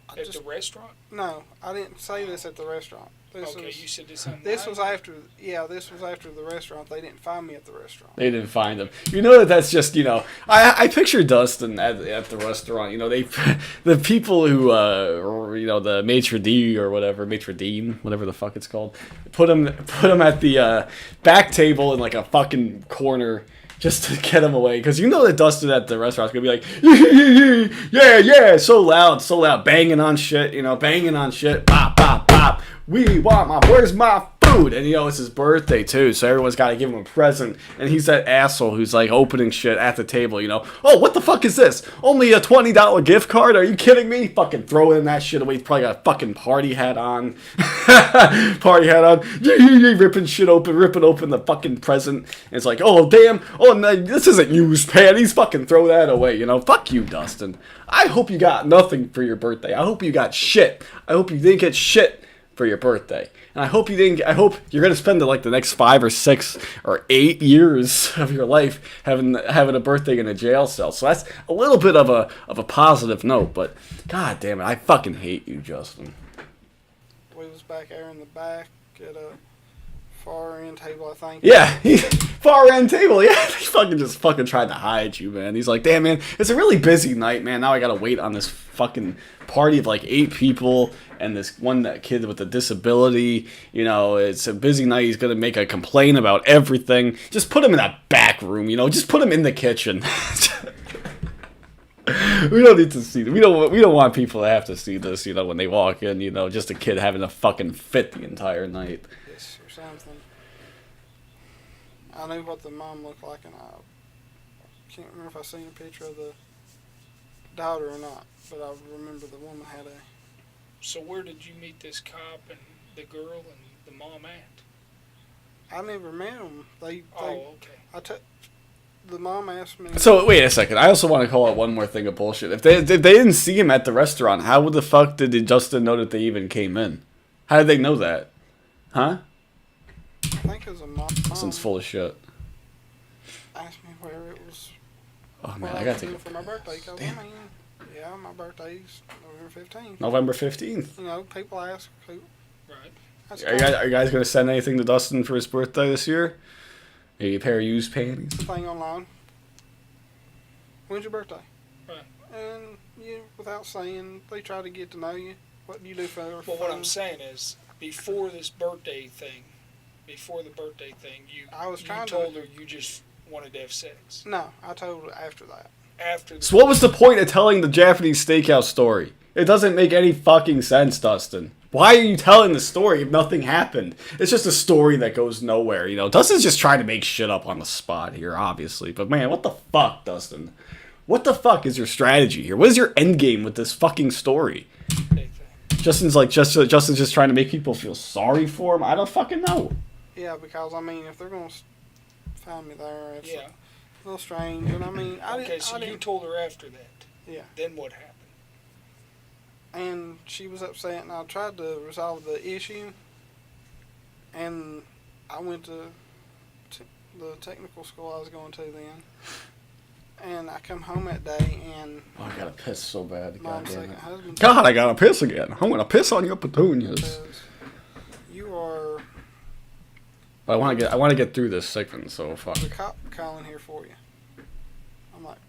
At the restaurant? No, I didn't say this at the restaurant. Okay, you said this online? This was after the restaurant. They didn't find me at the restaurant. They didn't find him. You know that's just, you know, I picture Dustin at the restaurant. You know, the people who, you know, the maitre d' or whatever, maitre d', whatever the fuck it's called, put him at the back table in like a fucking corner just to get him away. Because you know that Dustin at the restaurant's going to be like, yeah, so loud, banging on shit, you know, pop, pop, pop. Where's my food? And, you know, it's his birthday, too, so everyone's got to give him a present. And he's that asshole who's, like, opening shit at the table, you know. Oh, what the fuck is this? Only a $20 gift card? Are you kidding me? Fucking throwing that shit away. He's probably got a fucking party hat on. Ripping shit open, ripping open the fucking present. And it's like, oh, damn. Oh, no, this isn't used panties. Fucking throw that away, you know. Fuck you, Dustin. I hope you got nothing for your birthday. I hope you got shit. I hope you didn't get shit for your birthday. And I hope you're gonna spend like the next 5 or 6 or 8 years of your life having a birthday in a jail cell. So that's a little bit of a positive note, but god damn it, I fucking hate you, Justin. We was back there in the back at a far end table, I think. Yeah, far end table. Yeah, he just tried to hide you, man. He's like, damn, man, it's a really busy night, man. Now I gotta wait on this fucking party of like 8 people and this that kid with a disability. You know, it's a busy night. He's gonna make a complaint about everything. Just put him in that back room, you know. Just put him in the kitchen. We don't need to see. We don't want people to have to see this, you know, when they walk in. You know, just a kid having a fucking fit the entire night. Yes, or something. I knew what the mom looked like, and I can't remember if I seen a picture of the daughter or not, but I remember the woman had a. So where did you meet this cop and the girl and the mom at? I never met them. They okay. The mom asked me. So wait a second. I also want to call out one more thing of bullshit. If they didn't see him at the restaurant, how the fuck did Justin know that they even came in? How did they know that? Huh? I think it was a mom. Justin's full of shit. Asked me where it was. Oh man, I gotta take for my birthday. Cause I mean, yeah, my birthday's November 15th. November 15th. You know, people ask who. Right. Are you guys gonna send anything to Dustin for his birthday this year? Maybe a pair of used panties? Thing online. When's your birthday? Right. And you, without saying, they try to get to know you. What do you do for Well, fun? what I'm saying is, before the birthday thing, you told her you just wanted to have sex. No, I told her after that. So what was the point of telling the Japanese steakhouse story? It doesn't make any fucking sense, Dustin. Why are you telling the story if nothing happened? It's just a story that goes nowhere, you know. Dustin's just trying to make shit up on the spot here, obviously. But man, what the fuck, Dustin? What the fuck is your strategy here? What is your end game with this fucking story? Justin's just trying to make people feel sorry for him. I don't fucking know. Yeah, because I mean, if they're gonna find me there, it's Yeah. a little strange. And I mean, you told her after that. Yeah. Then what happened? And she was upset, and I tried to resolve the issue. And I went to the technical school I was going to then. And I come home that day, and I gotta piss so bad. Mom's second husband. God, I gotta piss again. I'm gonna piss on your petunias. Says, you are But I want to get through this segment, so fuck. the cop calling here for you. I'm like,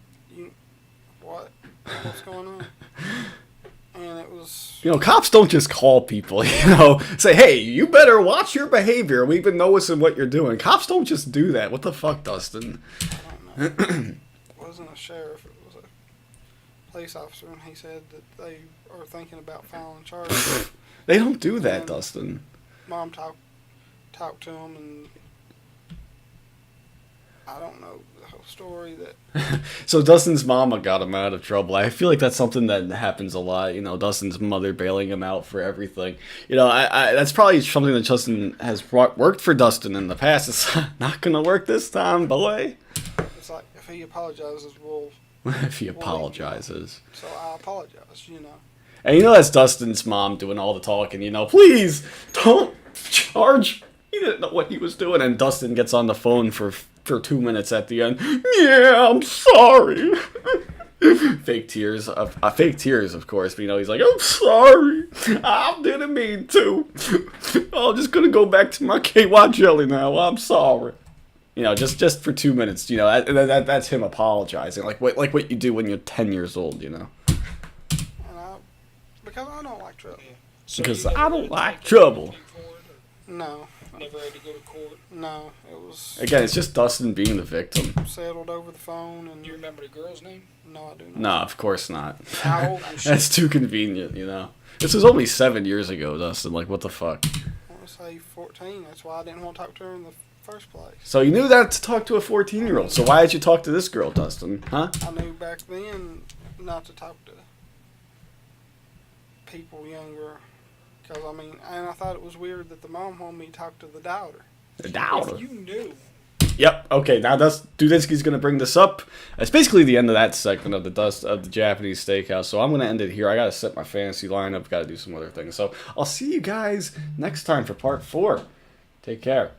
what? What's going on? And it was... You know, cops don't just call people, you know, say, hey, you better watch your behavior. We've been noticing what you're doing. Cops don't just do that. What the fuck, Dustin? I don't know. It wasn't a sheriff. It was a police officer, and he said that they are thinking about filing charges. They don't do that, And Dustin. Mom talked to him, and I don't know the whole story. That So Dustin's mama got him out of trouble. I feel like that's something that happens a lot. You know, Dustin's mother bailing him out for everything. You know, I that's probably something that Justin has worked for Dustin in the past. It's not gonna work this time, boy. it's like if he apologizes, we'll. If he apologizes. So I apologize. You know. And you know that's Dustin's mom doing all the talking. You know, please don't charge. He didn't know what he was doing, and Dustin gets on the phone for 2 minutes at the end. Yeah, I'm sorry. Fake tears, of course. But you know, he's like, I'm sorry. I didn't mean to. I'm just gonna go back to my KY jelly now. I'm sorry. You know, just for 2 minutes. You know, that's him apologizing, like what you do when you're 10 years old. You know. And because I don't like trouble. So Because you never I don't had to like take trouble. anything for it, No, or never had to go to court. no, it was Again, it's just Dustin being the victim. settled over the phone, and Do you remember the girl's name? no, I do not. No, of course not. How old was she? That's too convenient, you know. This was only 7 years ago, Dustin. Like, what the fuck? I want to say 14. That's why I didn't want to talk to her in the first place. So you knew that to talk to a 14-year-old. So why did you talk to this girl, Dustin? Huh? I knew back then not to talk to people younger. Because, I mean, and I thought it was weird that the mom wanted me to talk to the daughter. The daughter. If you knew. Yep. Okay. Now Dudinsky's gonna bring this up. It's basically the end of that segment of the Japanese Steakhouse. So I'm gonna end it here. I gotta set my fantasy lineup. Gotta do some other things. So I'll see you guys next time for part 4. Take care.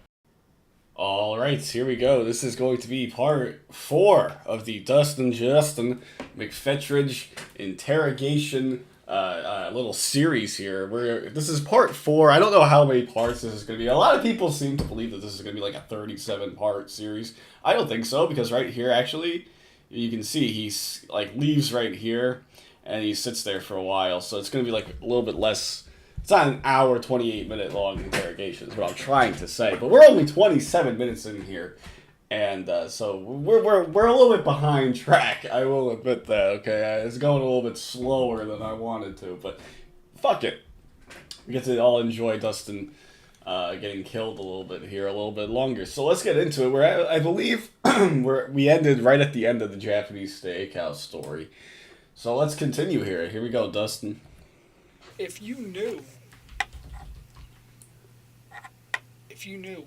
All right, here we go. This is going to be part 4 of the Dustin Justin McPhetridge interrogation little series here. This is part 4. I don't know how many parts this is going to be. A lot of people seem to believe that this is going to be like a 37-part series. I don't think so, because right here, actually, you can see he's like leaves right here, and he sits there for a while. So it's going to be like a little bit less. It's not an hour, 28-minute long interrogation is what I'm trying to say. But we're only 27 minutes in here. And so we're a little bit behind track. I will admit that, okay? It's going a little bit slower than I wanted to. But fuck it. We get to all enjoy Dustin getting killed a little bit here, a little bit longer. So let's get into it. I believe we ended right at the end of the Japanese Steakhouse story. So let's continue here. Here we go, Dustin. If you knew,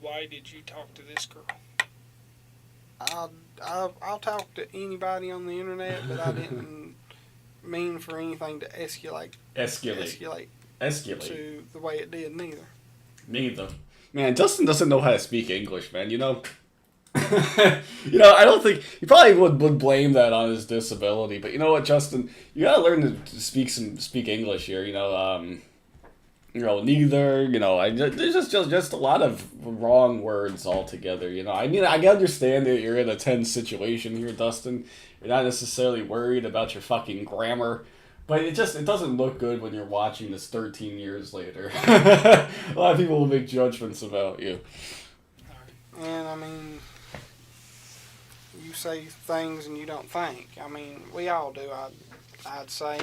why did you talk to this girl? I'll talk to anybody on the internet, but I didn't mean for anything to escalate to the way it did, neither. Man, Dustin doesn't know how to speak English, man, you know? You know, I don't think... He probably would blame that on his disability, but you know what, Justin? You gotta learn to speak English here, you know, neither, you know, there's just a lot of wrong words altogether, you know. I mean, I can understand that you're in a tense situation here, Dustin. You're not necessarily worried about your fucking grammar, but it doesn't look good when you're watching this 13 years later. A lot of people will make judgments about you. And, I mean, you say things and you don't think. I mean, we all do, I'd say.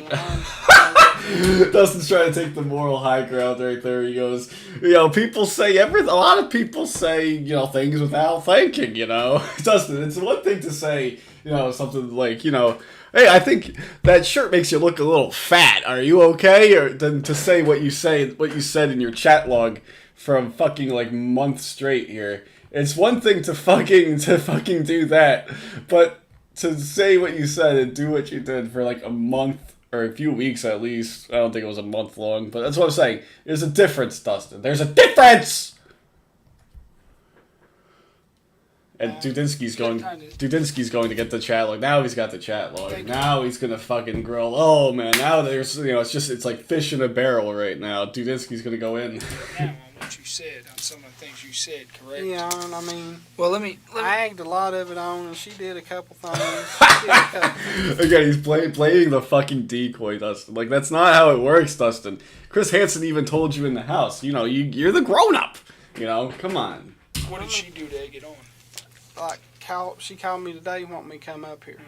Dustin's trying to take the moral high ground right there. He goes, you know, a lot of people say, you know, things without thinking, you know. Dustin, it's one thing to say, you know, something like, you know, hey, I think that shirt makes you look a little fat. Are you okay? Or than to say what you said in your chat log from fucking like months straight here. It's one thing to fucking do that, but to say what you said and do what you did for like a month or a few weeks at least. I don't think it was a month long, but that's what I'm saying. There's a difference, Dustin. There's a difference! And Dudinsky's going to get the chat log. Now he's got the chat log. Now he's going to fucking grill. Oh, man. Now there's, you know, it's like fish in a barrel right now. Dudinsky's going to go in. Now on what you said, on some of the things you said, correct? Yeah, and I mean, Well, let me I egged a lot of it on, and she did a couple things. Again, he's playing the fucking decoy, Dustin. Like, that's not how it works, Dustin. Chris Hansen even told you in the house. You know, you're the grown-up. You know, come on. What did she do to egg it on? Like, she called me today, wanting me to come up here.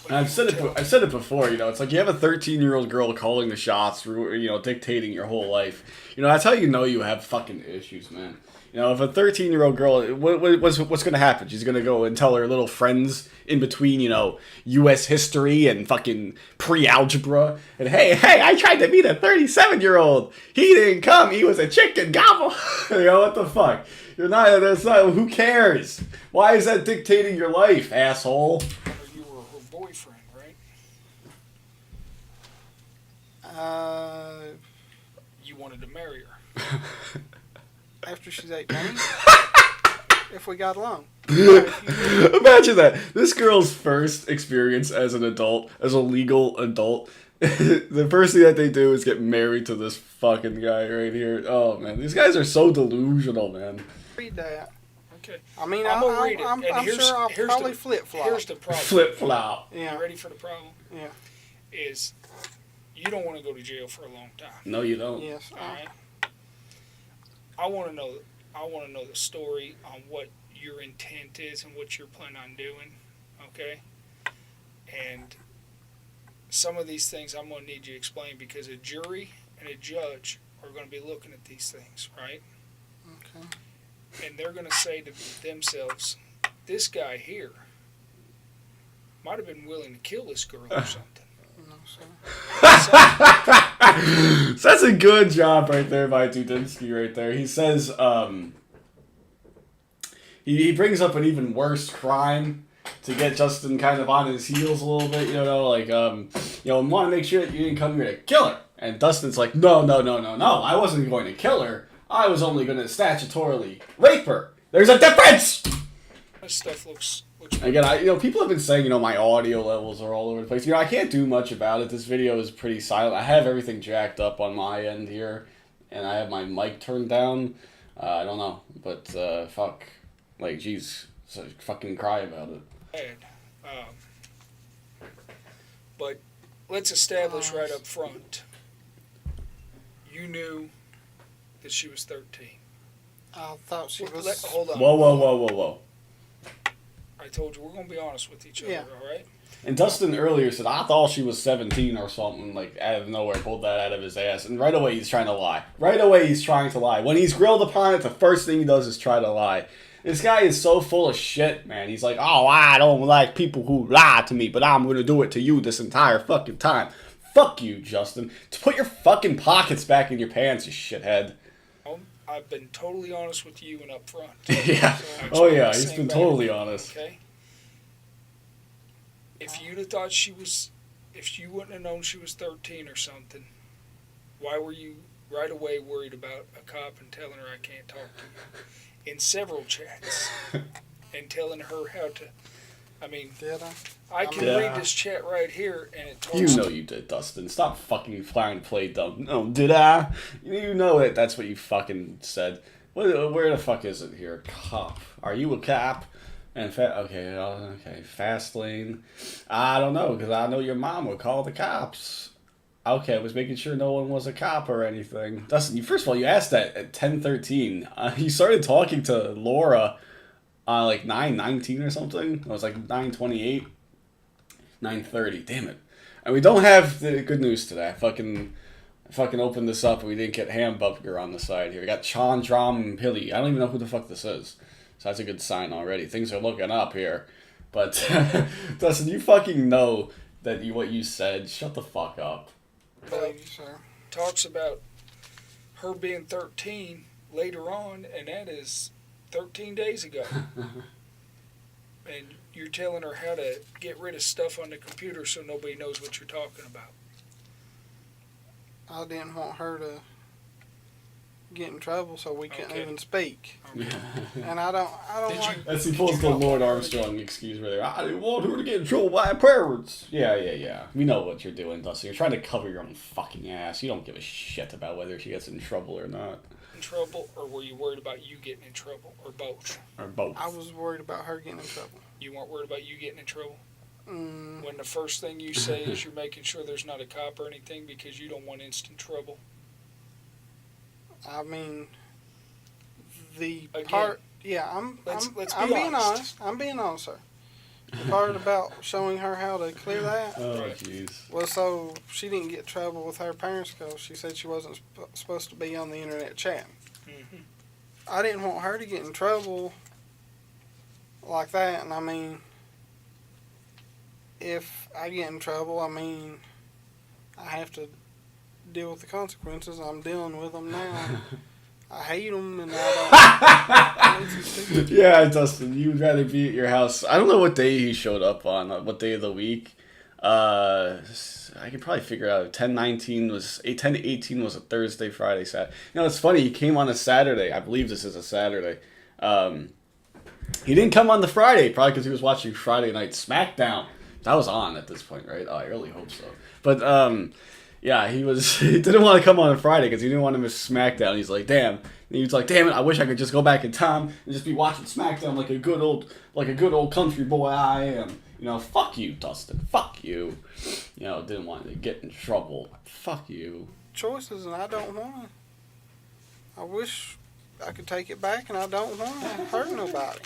And I've said it before, you know, it's like you have a 13-year-old girl calling the shots, you know, dictating your whole life. You know, that's how you know you have fucking issues, man. You know, if a 13-year-old girl, what's going to happen? She's going to go and tell her little friends in between, you know, U.S. history and fucking pre-algebra. And, hey, I tried to meet a 37-year-old. He didn't come. He was a chicken gobble. You know, what the fuck? That's not, who cares? Why is that dictating your life, asshole? You were her boyfriend, right? You wanted to marry her. After she's 18, if we got along. Imagine that. This girl's first experience as an adult, as a legal adult, the first thing that they do is get married to this fucking guy right here. Oh, man. These guys are so delusional, man. Read that. Okay. I mean, I'm gonna read it. I'm And sure I'll probably the, flip-flop. Here's the problem. Flip-flop. Yeah. You ready for the problem? Yeah. Is you don't want to go to jail for a long time. No, you don't. Yes. All right. I want to know the story on what your intent is and what you're planning on doing. Okay. And some of these things I'm going to need you to explain because a jury and a judge are going to be looking at these things, right? Okay. And they're going to say to themselves, this guy here might have been willing to kill this girl or something. No, sir. So that's a good job right there by Dudinsky right there. He says, he brings up an even worse crime to get Justin kind of on his heels a little bit, you know, like, you know, want to make sure that you didn't come here to kill her. And Dustin's like, no, I wasn't going to kill her. I was only going to statutorily rape her. There's a difference! This stuff looks Again, people have been saying, my audio levels are all over the place. I can't do much about it. This video is pretty silent. I have everything jacked up on my end here, and I have my mic turned down. I don't know, but fuck, like, jeez, so fucking cry about it. bad. But let's establish right up front. You knew that she was 13. I thought she was. Hold on. Whoa. I told you we're going to be honest with each other, Yeah. all right? And Dustin earlier said, I thought she was 17 or something, like, out of nowhere, pulled that out of his ass. And right away, he's trying to lie. When he's grilled upon it, the first thing he does is try to lie. This guy is so full of shit, man. He's like, oh, I don't like people who lie to me, but I'm going to do it to you this entire fucking time. Fuck you, Justin. Put your fucking pockets back in your pants, you shithead. I've been totally honest with you and up front. Yeah. So He's been totally honest. Okay? If you'd have thought if you wouldn't have known she was 13 or something, why were you right away worried about a cop and telling her I can't talk to you? In several chats. And telling her how to, Did I? I can read this chat right here and it talks You know you did, Dustin. Stop fucking trying to play dumb. No, did I? You know it. That's what you fucking said. Where the fuck is it here? Cop. Are you a cop? And okay. Fast lane. I don't know, because I know your mom would call the cops. Okay, I was making sure no one was a cop or anything. Dustin, first of all, you asked that at 10:13. You started talking to Laura like 9:19 or something. It was like 9:28. 9:30. Damn it. And we don't have the good news today. I fucking opened this up and we didn't get Hamburger on the side here. We got Chandram Pili. I don't even know who the fuck this is. So that's a good sign already. Things are looking up here. But Dustin, you fucking know that what you said. Shut the fuck up. Thank you, sir. talks about her being 13 later on, and that is 13 days ago. And you're telling her how to get rid of stuff on the computer so nobody knows what you're talking about. I didn't want her to get in trouble, so we couldn't Okay. even speak. Okay. And I don't Did like. you- That's he pulls the Lord Armstrong excuse right there. I didn't want her to get in trouble by her parents. Yeah. We know what you're doing, Dustin. You're trying to cover your own fucking ass. You don't give a shit about whether she gets in trouble or not. In trouble, or were you worried about you getting in trouble, or both? Or both. I was worried about her getting in trouble. You weren't worried about you getting in trouble? Mm, When the first thing you say is you're making sure there's not a cop or anything because you don't want instant trouble? I mean, the Again, part. Yeah, let's I'm be being honest. honest. I'm being honest, sir. The part about showing her how to clear that Oh, Right. jeez. was so she didn't get in trouble with her parents because she said she wasn't supposed to be on the internet chatting. Mm-hmm. I didn't want her to get in trouble like that. And I mean, if I get in trouble, I mean, I have to deal with the consequences. I'm dealing with them now. I hate them, and I don't. Yeah, Dustin, you'd rather be at your house. I don't know what day he showed up on, what day of the week. I could probably figure out. 10-19 was 10-18 was a Thursday, Friday, Saturday. You know, it's funny. He came on a Saturday. I believe this is a Saturday. He didn't come on the Friday, probably because he was watching Friday Night SmackDown. That was on at this point, right? Oh, I really hope so. But yeah, he didn't want to come on Friday because he didn't want to miss SmackDown. He's like, damn. And he was like, damn it, I wish I could just go back in time and just be watching SmackDown like a good old country boy I am. You know, fuck you, Dustin. Fuck you. You know, didn't want to get in trouble. Fuck you. Choices, and I don't want to. I wish I could take it back, and I don't want to hurt nobody.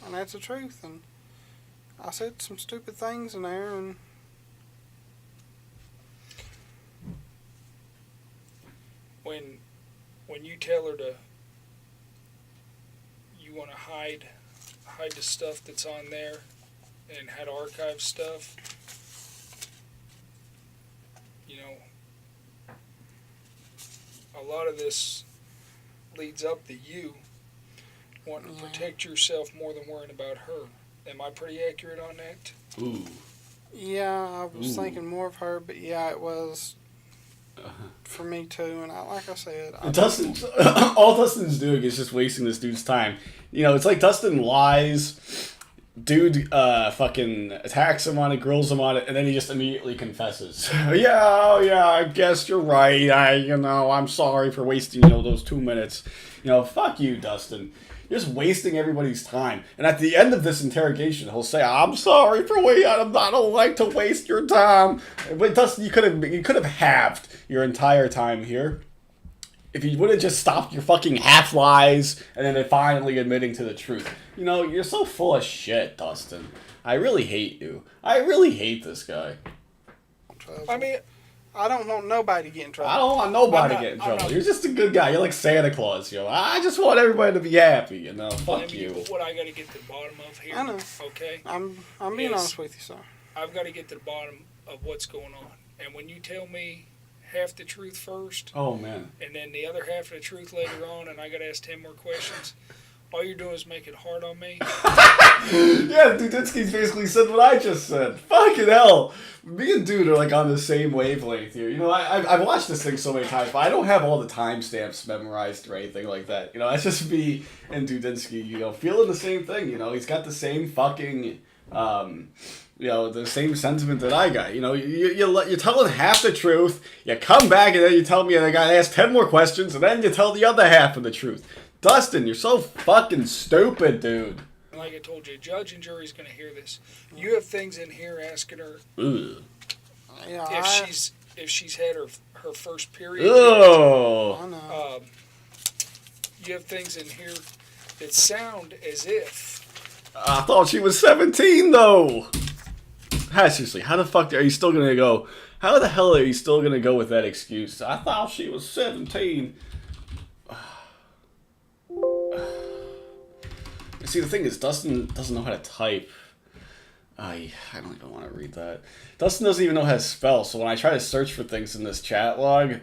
And that's the truth. And I said some stupid things in there, and when you tell her you want to hide the stuff that's on there and how to archive stuff, you know, a lot of this leads up to you wanting to protect yourself more than worrying about her. Am I pretty accurate on that? Ooh. yeah, I was thinking more of her, but yeah, it was for me too. And like I said, all Dustin's doing is just wasting this dude's time. You know, it's like Dustin lies, dude fucking attacks him on it, grills him on it, and then he just immediately confesses. yeah, I guess you're right. I'm sorry for wasting, those 2 minutes. Fuck you, Dustin. You're just wasting everybody's time. And at the end of this interrogation, he'll say, I'm sorry for waiting. I don't like to waste your time. But Dustin, you could have halved your entire time here if you would have just stopped your fucking half lies and then finally admitting to the truth. You're so full of shit, Dustin. I really hate you. I really hate this guy. I mean, I don't want nobody to get in trouble. I don't want nobody to get in trouble. You're just a good guy. You're like Santa Claus, I just want everybody to be happy, Fuck you. What I got to get to the bottom of here. I know. Okay. I'm being honest with you, sir. I've got to get to the bottom of what's going on. And when you tell me half the truth first, oh man, and then the other half of the truth later on, and I got to ask 10 more questions, all you're doing is make it hard on me. Yeah, Dudinski's basically said what I just said. Fucking hell. Me and Dude are like on the same wavelength here. I've watched this thing so many times, but I don't have all the timestamps memorized or anything like that. That's just me and Dudinski, feeling the same thing. He's got the same fucking, the same sentiment that I got. You're telling half the truth, you come back and then you tell me I got to ask 10 more questions, and then you tell the other half of the truth. Dustin, you're so fucking stupid, dude. Like I told you, judge and jury's going to hear this. You have things in here asking her if she's had her first period. Oh. I know. You have things in here that sound as if. I thought she was 17, though. Seriously, how the fuck are you still going to go? How the hell are you still going to go with that excuse? I thought she was 17. See, the thing is, Dustin doesn't know how to type. I don't even want to read that. Dustin doesn't even know how to spell, so when I try to search for things in this chat log,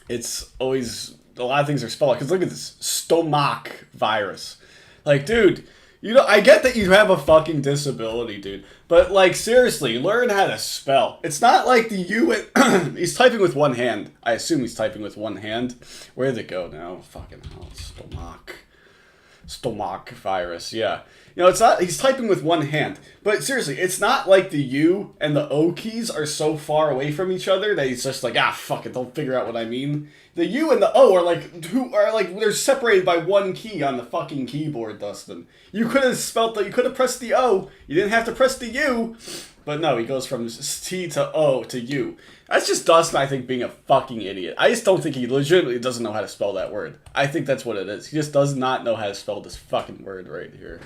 it's always, a lot of things are spelled. Because look at this, stomach virus. Like, dude, I get that you have a fucking disability, dude. But, like, seriously, learn how to spell. It's not like the U, he's typing with one hand. I assume he's typing with one hand. Where'd it go now? Fucking hell, stomach virus, yeah. It's not, he's typing with one hand. But seriously, it's not like the U and the O keys are so far away from each other that he's just like, fuck it, don't figure out what I mean. The U and the O are they're separated by one key on the fucking keyboard, Dustin. You could have pressed the O, you didn't have to press the U. But no, he goes from T to O to U. That's just Dustin, I think, being a fucking idiot. I just don't think he legitimately doesn't know how to spell that word. I think that's what it is. He just does not know how to spell this fucking word right here.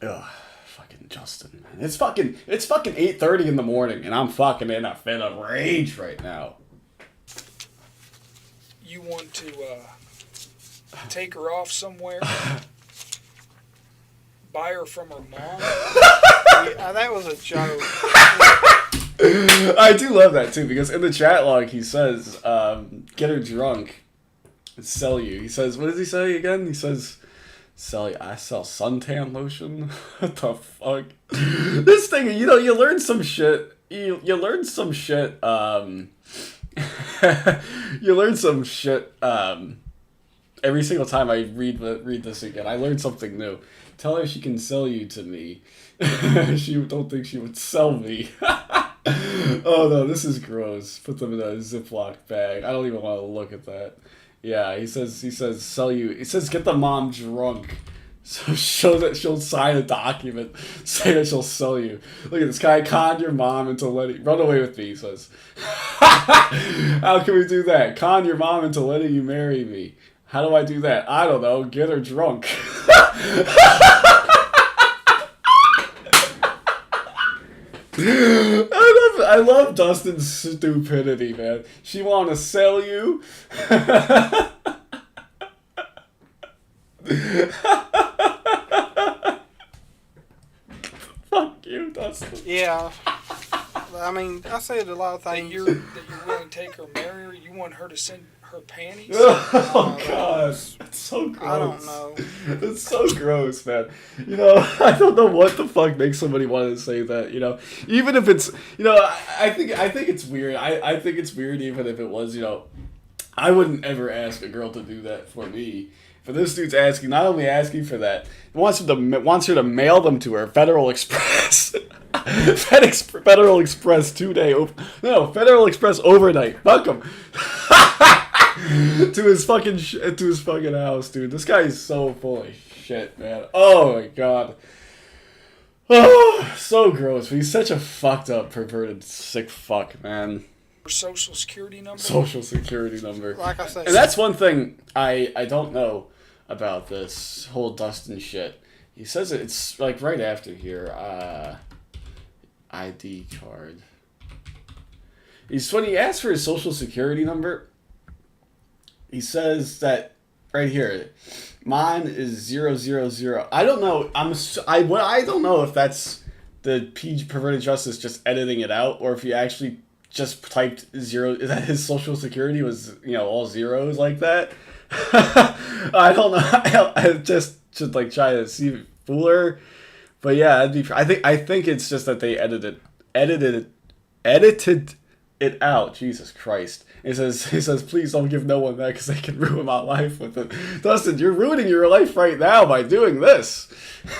Ugh, fucking Justin, man. It's fucking 8:30 in the morning, and I'm fucking in a fit of rage right now. You want to take her off somewhere, buy her from her mom. Yeah, that was a joke. I do love that too, because in the chat log he says, get her drunk and sell you. He says, what does he say again? He says, I sell suntan lotion. What the fuck? This thing, you know, you learn some shit. You learn some shit. You learn some shit. Every single time I read this again, I learn something new. Tell her she can sell you to me. She don't think she would sell me. Oh no, this is gross. Put them in a Ziploc bag. I don't even want to look at that. Yeah, he says sell you. He says get the mom drunk. So she'll sign a document saying that she'll sell you. Look at this guy, con your mom into letting run away with me, he says. How can we do that? Con your mom into letting you marry me. How do I do that? I don't know. Get her drunk. I love Dustin's stupidity, man. She want to sell you. Fuck you, Dustin. Yeah. I mean, I said a lot of That things. you're willing to take her, marry her. You want her to send her panties. Oh god, it's so gross. I don't know. It's so gross, man. You know, I don't know what the fuck makes somebody want to say that. You know, even if it's, you know, I think it's weird. I think it's weird even if it was, you know, I wouldn't ever ask a girl to do that for me. But this dude's asking, not only asking for that, he wants her to mail them to her. Federal Express. Federal Express 2-day. Federal Express overnight. Fuck him. to his fucking house, dude. This guy is so full of shit, man. Oh my god. Oh, so gross. But he's such a fucked up, perverted, sick fuck, man. Social security number. Social security number. Like I said. And that's one thing I don't know about this whole Dustin shit. He says it's like right after here. ID card. When he asks for his social security number, he says that right here, mine is 000. I don't know. I don't know if that's the Perverted Justice just editing it out, or if he actually just typed 0. That his social security was, you know, all zeros like that. I don't know. I just should like try to see fool her. But yeah, I think it's just that they edited it out. Jesus Christ. He says, please don't give no one that because they can ruin my life with it. Dustin, you're ruining your life right now by doing this.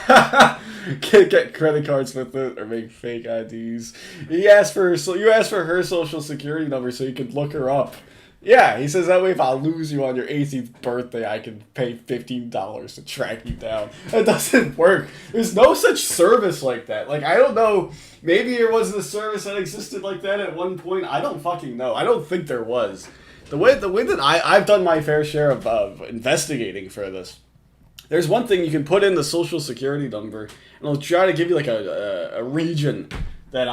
Can't get credit cards with it or make fake IDs. You asked for her social security number so you could look her up. Yeah, he says that way if I lose you on your 18th birthday, I can pay $15 to track you down. That doesn't work. There's no such service like that. Like, I don't know. Maybe there wasn't a service that existed like that at one point. I don't fucking know. I don't think there was. The way that I've done my fair share of investigating for this. There's one thing you can put in the social security number, and it'll try to give you like a region that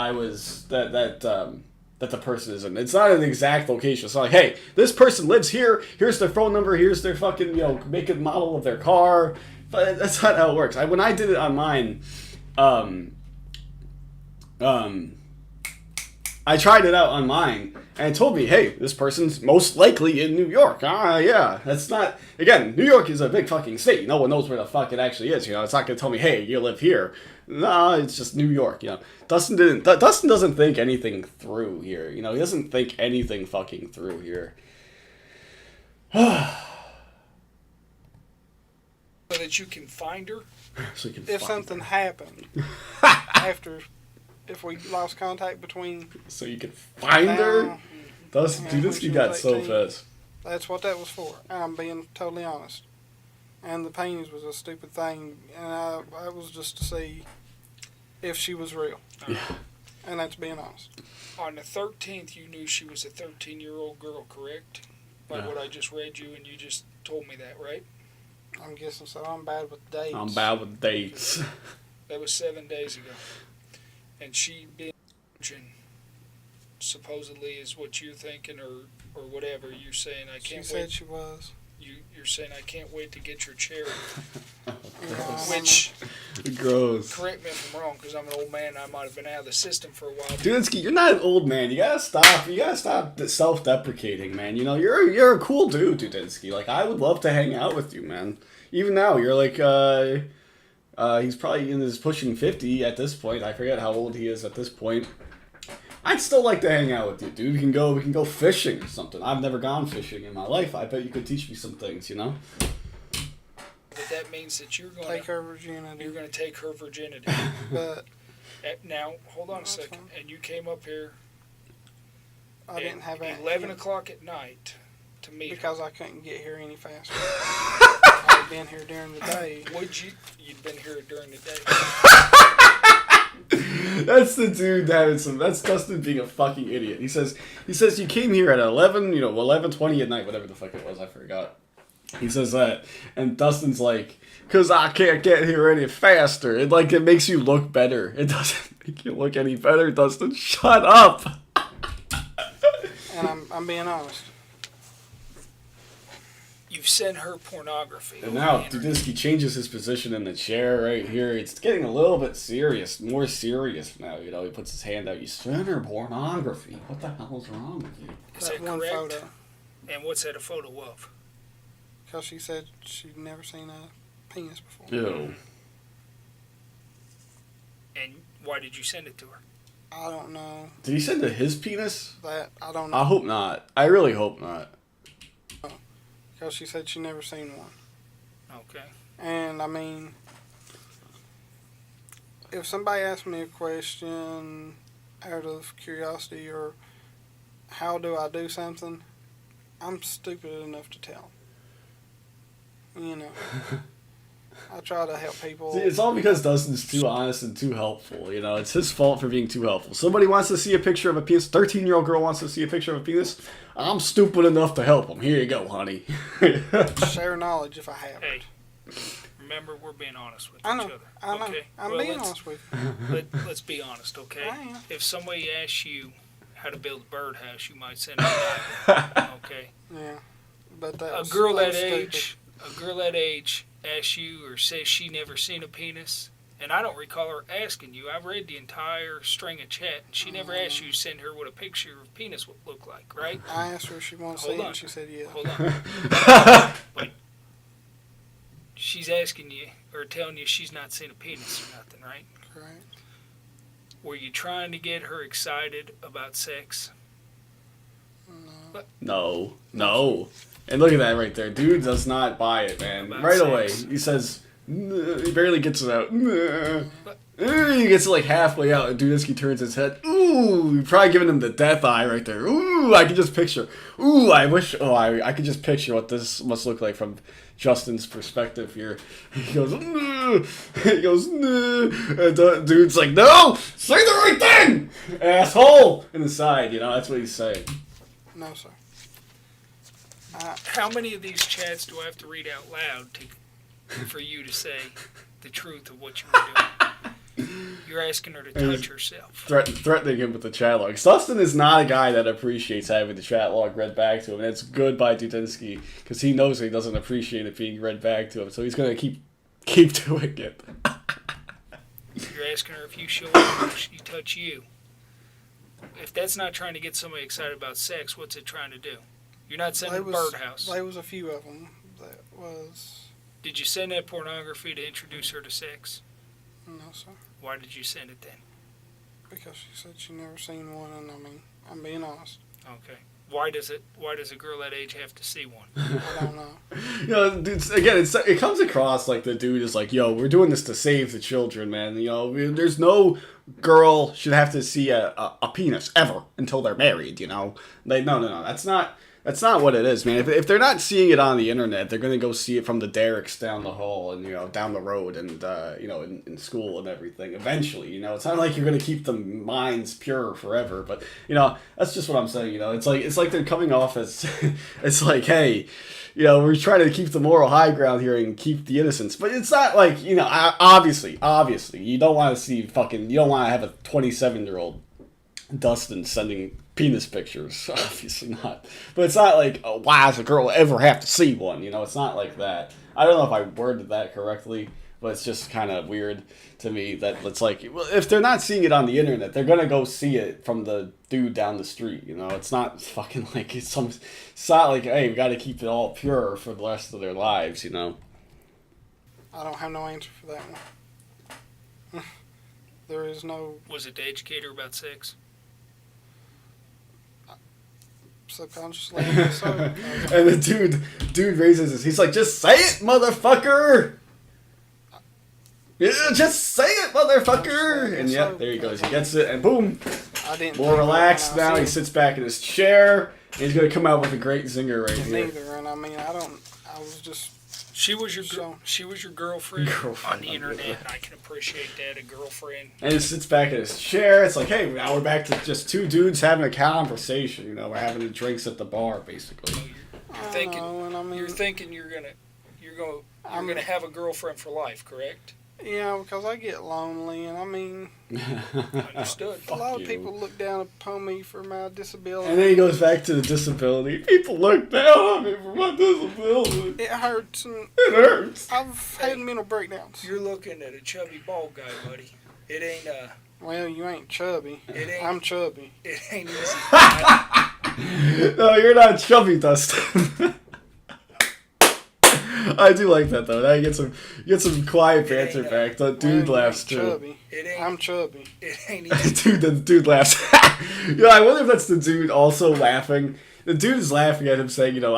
that the person is in. It's not an exact location. It's not like, hey, this person lives here. Here's their phone number. Here's their fucking, you know, make and model of their car. But that's not how it works. When I did it on mine, I tried it out on mine, and it told me, hey, this person's most likely in New York. Yeah. That's not, again, New York is a big fucking state. No one knows where the fuck it actually is. You know, it's not going to tell me, hey, you live here. No, it's just New York, you know. Dustin doesn't think anything through here. You know, he doesn't think anything fucking through here. So that you can find her? So you can If find something her. happened if we lost contact between So you can find her? now, Dustin, dude, this dude got so 18. pissed. that's what that was for. I'm being totally honest. And the paintings was a stupid thing, and I was just to see if she was real. Yeah. And that's being honest. On the 13th, you knew she was a 13-year-old girl, correct? By Yeah. what I just read you, and you just told me that, right? I'm guessing so. I'm bad with dates. I'm bad with dates. That was 7 days ago. And she being virgin, supposedly, is what you're thinking, or whatever. You're saying, I She can't said wait. she was. You're saying I can't wait to get your cherry. Yeah, Which, Gross. correct me if I'm wrong, because I'm an old man. I might have been out of the system for a while. Dudeski, you're not an old man. You gotta stop. You gotta stop self-deprecating, man. You know, you're a cool dude, Dudinsky. Like, I would love to hang out with you, man. Even now, you're like, he's probably in his pushing 50 at this point. I forget how old he is at this point. I'd still like to hang out with you, dude. We can go fishing or something. I've never gone fishing in my life. I bet you could teach me some things, you know? But that means that you're going take her virginity. You're going to take her virginity. But Now, hold on a That's second. fine. And you came up here I didn't have at a 11 o'clock at night to meet her. because I couldn't get here any faster. I'd been here during the day. Would you? You'd been here during the day. That's the dude having some. That's Dustin being a fucking idiot. He says you came here at 11:20 at night, whatever the fuck it was. I forgot. He says that, and Dustin's like, "Cause I can't get here any faster." It makes you look better. It doesn't make you look any better, Dustin. Shut up. And I'm being honest. You've sent her pornography. And over now the internet. Dudinsky changes his position in the chair right here. It's getting a little bit serious, more serious now. You know, he puts his hand out. You sent her pornography. What the hell is wrong with you? Is That that one correct? photo. And what's that a photo of? Because she said she'd never seen a penis before. Ew. And why did you send it to her? I don't know Did he send to his penis? that. I don't know. I hope not. I really hope not. Because she said she never seen one. Okay. And I mean, if somebody asks me a question out of curiosity or how do I do something, I'm stupid enough to tell. You know, I try to help people. See, it's all because Dustin's too honest and too helpful. You know, it's his fault for being too helpful. Somebody wants to see a picture of a penis. 13-year-old girl wants to see a picture of a penis. I'm stupid enough to help them. Here you go, honey. Share knowledge if I have Hey, it. remember we're being honest with I each know. other. I know. Okay. I'm Well, being let's- honest with you. Let's be honest, okay? I am. If somebody asks you how to build a birdhouse, you might send them a diagram, okay? Yeah. But that A was, girl that that was age asks you or says she never seen a penis, and I don't recall her asking you. I've read the entire string of chat, and she never asked you to send her what a picture of penis would look like, right? I asked her if she wanted to Hold see it, on. and she said yeah. Hold on. But she's asking you or telling you she's not seen a penis or nothing, right? Correct. Were you trying to get her excited about sex? No. And look at that right there. Dude does not buy it, man. About Right sex. away. He says, he barely gets it out. He gets it like halfway out, and Dudinsky turns his head. Ooh, probably giving him the death eye right there. Ooh, I can just picture. Ooh, I could just picture what this must look like from Justin's perspective here. He goes, he goes, and dude's like, no, say the right thing, asshole, in the side, you know, that's what he's saying. No, sir. How many of these chats do I have to read out loud for you to say the truth of what you were doing? You're asking her to touch herself. Threatening him with the chat log. Dustin is not a guy that appreciates having the chat log read back to him, and it's good by Dudinsky, because he knows he doesn't appreciate it being read back to him, so he's going to keep doing it. You're asking her if you show her, she touch you. If that's not trying to get somebody excited about sex, what's it trying to do? You're not sending a birdhouse. There was a few of them that was. Did you send that pornography to introduce her to sex? No, sir. Why did you send it then? Because she said she never seen one, and I mean, I'm being honest. Okay. Why does a girl that age have to see one? I don't know. You know, dude, again, it comes across like the dude is like, yo, we're doing this to save the children, man. You know, there's no girl should have to see a penis ever until they're married, you know? Like, no, that's not what it is, man. If they're not seeing it on the internet, they're gonna go see it from the derricks down the hall and, you know, down the road and, you know, in school and everything. Eventually, you know, it's not like you're gonna keep the minds pure forever. But, you know, that's just what I'm saying. You know, it's like they're coming off as, it's like, hey, you know, we're trying to keep the moral high ground here and keep the innocence. But it's not like, you know, obviously, you don't want to see you don't want to have a 27-year-old Dustin sending penis pictures. Obviously not. But it's not like, oh, why does a girl ever have to see one? You know, it's not like that. I don't know if I worded that correctly, but it's just kind of weird to me that it's like, well, if they're not seeing it on the internet, they're gonna go see it from the dude down the street. You know, it's not fucking like it's not like, hey, we got to keep it all pure for the rest of their lives. You know. I don't have no answer for that one. There is no Was it to educate her about sex? subconsciously. So, And the dude raises his, he's like, just say it, motherfucker! Yeah, just say it, motherfucker! And yeah, there he goes. He gets it, and boom! I didn't. More relaxed now. He sits back in his chair, and he's gonna come out with a great zinger right here. Neither, and I mean, I was just. She was your girlfriend on the on internet, the- and I can appreciate that, a girlfriend. And he sits back in his chair. It's like, hey, now we're back to just two dudes having a conversation. You know, we're having the drinks at the bar, basically. You're thinking, and I mean, you're gonna have a girlfriend for life, correct? Yeah, because I get lonely, and I mean, Understood. a lot you. of people look down upon me for my disability. And then he goes back to the disability. People look down on me for my disability. It hurts, and It hurts. I've had mental breakdowns. You're looking at a chubby bald guy, buddy. It ain't Well, you ain't chubby. It ain't- I'm chubby. it ain't easy. No, you're not chubby, Dustin. I do like that though. Now you get some quiet banter ain't, back. The Well, dude you laughs ain't too. Chubby. It ain't. I'm chubby. It ain't easy. The dude laughs. Yeah, I wonder if that's the dude also laughing. The dude is laughing at him saying, you know,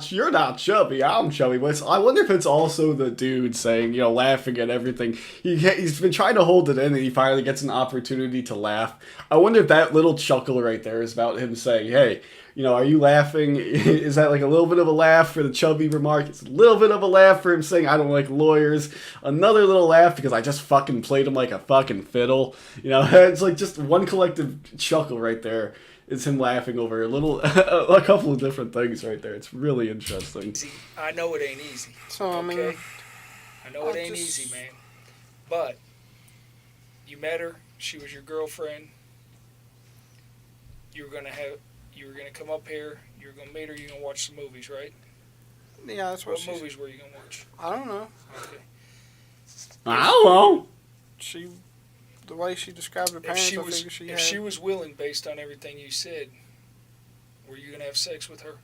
you're not chubby, I'm chubby. But I wonder if it's also the dude saying, you know, laughing at everything. He's been trying to hold it in, and he finally gets an opportunity to laugh. I wonder if that little chuckle right there is about him saying, hey, you know, are you laughing? Is that like a little bit of a laugh for the chubby remark? It's a little bit of a laugh for him saying, I don't like lawyers. Another little laugh because I just fucking played him like a fucking fiddle. You know, it's like just one collective chuckle right there. It's him laughing over a couple of different things right there. It's really interesting. See, I know it ain't easy. So, I mean, Okay? I know it I ain't just- easy, man. But you met her. She was your girlfriend. You were gonna come up here. You were gonna meet her. You're gonna watch some movies, right? yeah, that's what What she movies were you gonna watch? I don't know. Okay. I don't know. The way she described her parents, I figure she if had. she was willing, based on everything you said, were you gonna have sex with her?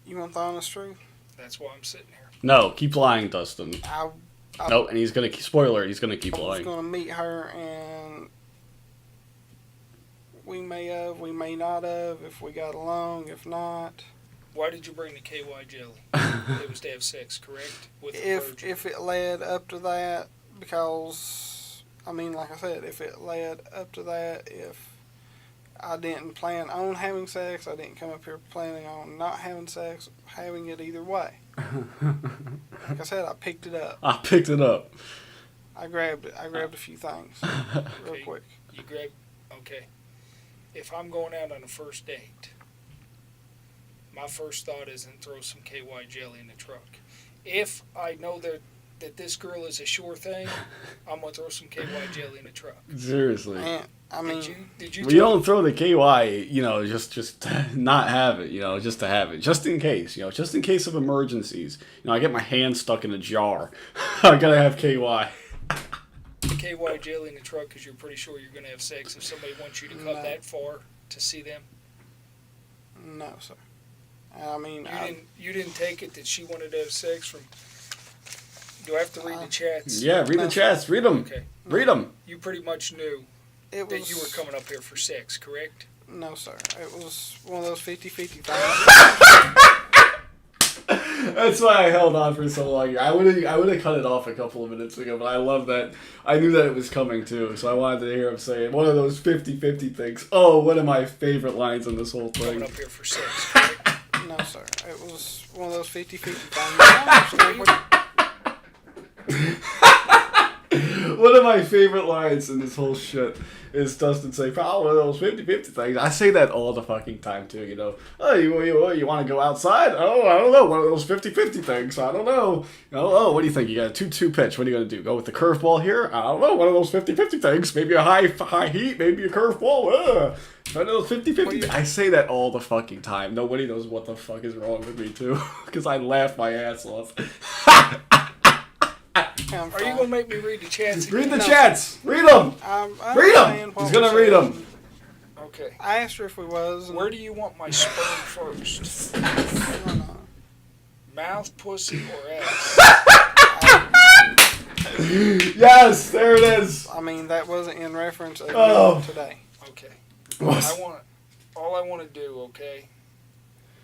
You want the honest truth? That's why I'm sitting here. No, keep lying, Dustin. I Nope, and he's gonna spoiler. He's gonna keep was lying. going to meet her, and we may have, we may not have, if we got along, if not. Why did you bring the KY jelly? It was to have sex, correct? With a virgin. If it led up to that, because, I mean, like I said, if it led up to that, if I didn't plan on having sex, I didn't come up here planning on not having sex, having it either way. Like I said, I picked it up. I picked it up. I grabbed it. I grabbed a few things real Okay. quick. You grab. Okay. If I'm going out on a first date, my first thought isn't throw some KY jelly in the truck. If I know that this girl is a sure thing, I'm gonna throw some KY jelly in the truck. Seriously. And I mean, Did you? We don't throw the KY, you know, just to not have it, you know, just to have it, just in case, you know, just in case of emergencies. You know, I get my hand stuck in a jar. I gotta have KY. the KY jelly in the truck because you're pretty sure you're gonna have sex if somebody wants you to come No. that far to see them. no, sir. I mean, You didn't take it that she wanted to have sex from. Do I have to read the chats? Yeah, read the chats. Read them. Okay. Read them. You pretty much knew it that was, you were coming up here for sex, correct? No, sir. It was one of those 50-50 things. That's why I held on for so long. I would have cut it off a couple of minutes ago, but I love that. I knew that it was coming too, so I wanted to hear him say it. One of those 50-50 things. Oh, one of my favorite lines in this whole Coming thing. up here for sex, correct? No, sir. It was one of those 50-50 things. One of my favorite lines in this whole shit is Dustin saying, probably one of those 50-50 things. I say that all the fucking time too, you know. Oh, you want to go outside? Oh, I don't know. One of those 50-50 things. I don't know. Oh, what do you think? You got a 2-2 pitch. What are you going to do? Go with the curveball here? I don't know. One of those 50-50 things. Maybe a high heat. Maybe a curveball. But no, 50-50. I say that all the fucking time. Nobody knows what the fuck is wrong with me, too. Because I laugh my ass off. Are you gonna make me read the chats? Read the chats. Read them. Read them. He's gonna read them. Okay. I asked her if we was. Where do you want my sperm first? I don't know. Mouth, pussy, or ass? Yes, there it is. I mean, that wasn't in reference of today. Okay. What? All I want to do, okay,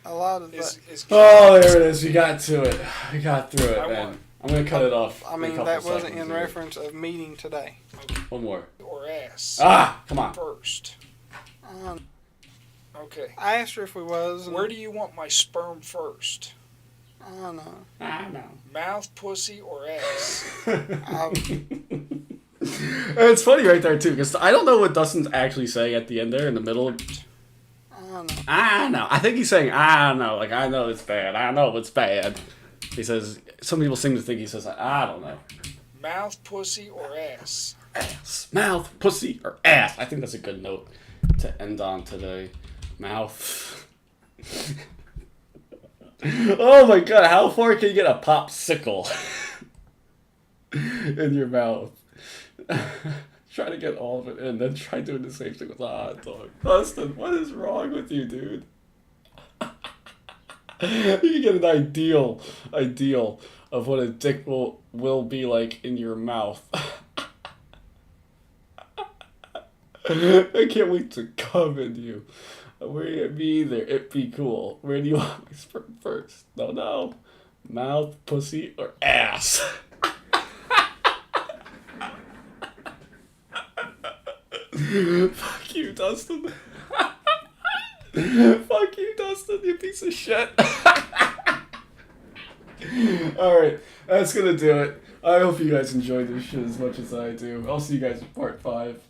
A lot of is that. Oh, there it is. We got to it. We got through it, man. I'm gonna cut it off. I mean, that wasn't in reference of meeting today. One more. or ass. Come on. First. Okay. I asked her if we was. Where do you want my sperm first? I don't know. I know. Mouth, pussy, or ass? It's funny right there, too, because I don't know what Dustin's actually saying at the end there in the middle. I don't know. I know. I think he's saying, I know. Like, I know it's bad. I know it's bad. He says, some people seem to think he says, I don't know. Mouth, pussy, or ass? Ass. Mouth, pussy, or ass. I think that's a good note to end on today. Mouth. Oh my god, how far can you get a popsicle in your mouth? Try to get all of it in, then try doing the same thing with a hot dog. Dustin, what is wrong with you, dude? You can get an ideal of what a dick will be like in your mouth. I can't wait to come in you. Where me either. It'd be cool. Where do you want my sperm first? No. Mouth, pussy, or ass? Fuck you, Dustin. Fuck you, Dustin, you piece of shit. Alright, that's gonna do it. I hope you guys enjoyed this shit as much as I do. I'll see you guys in part 5.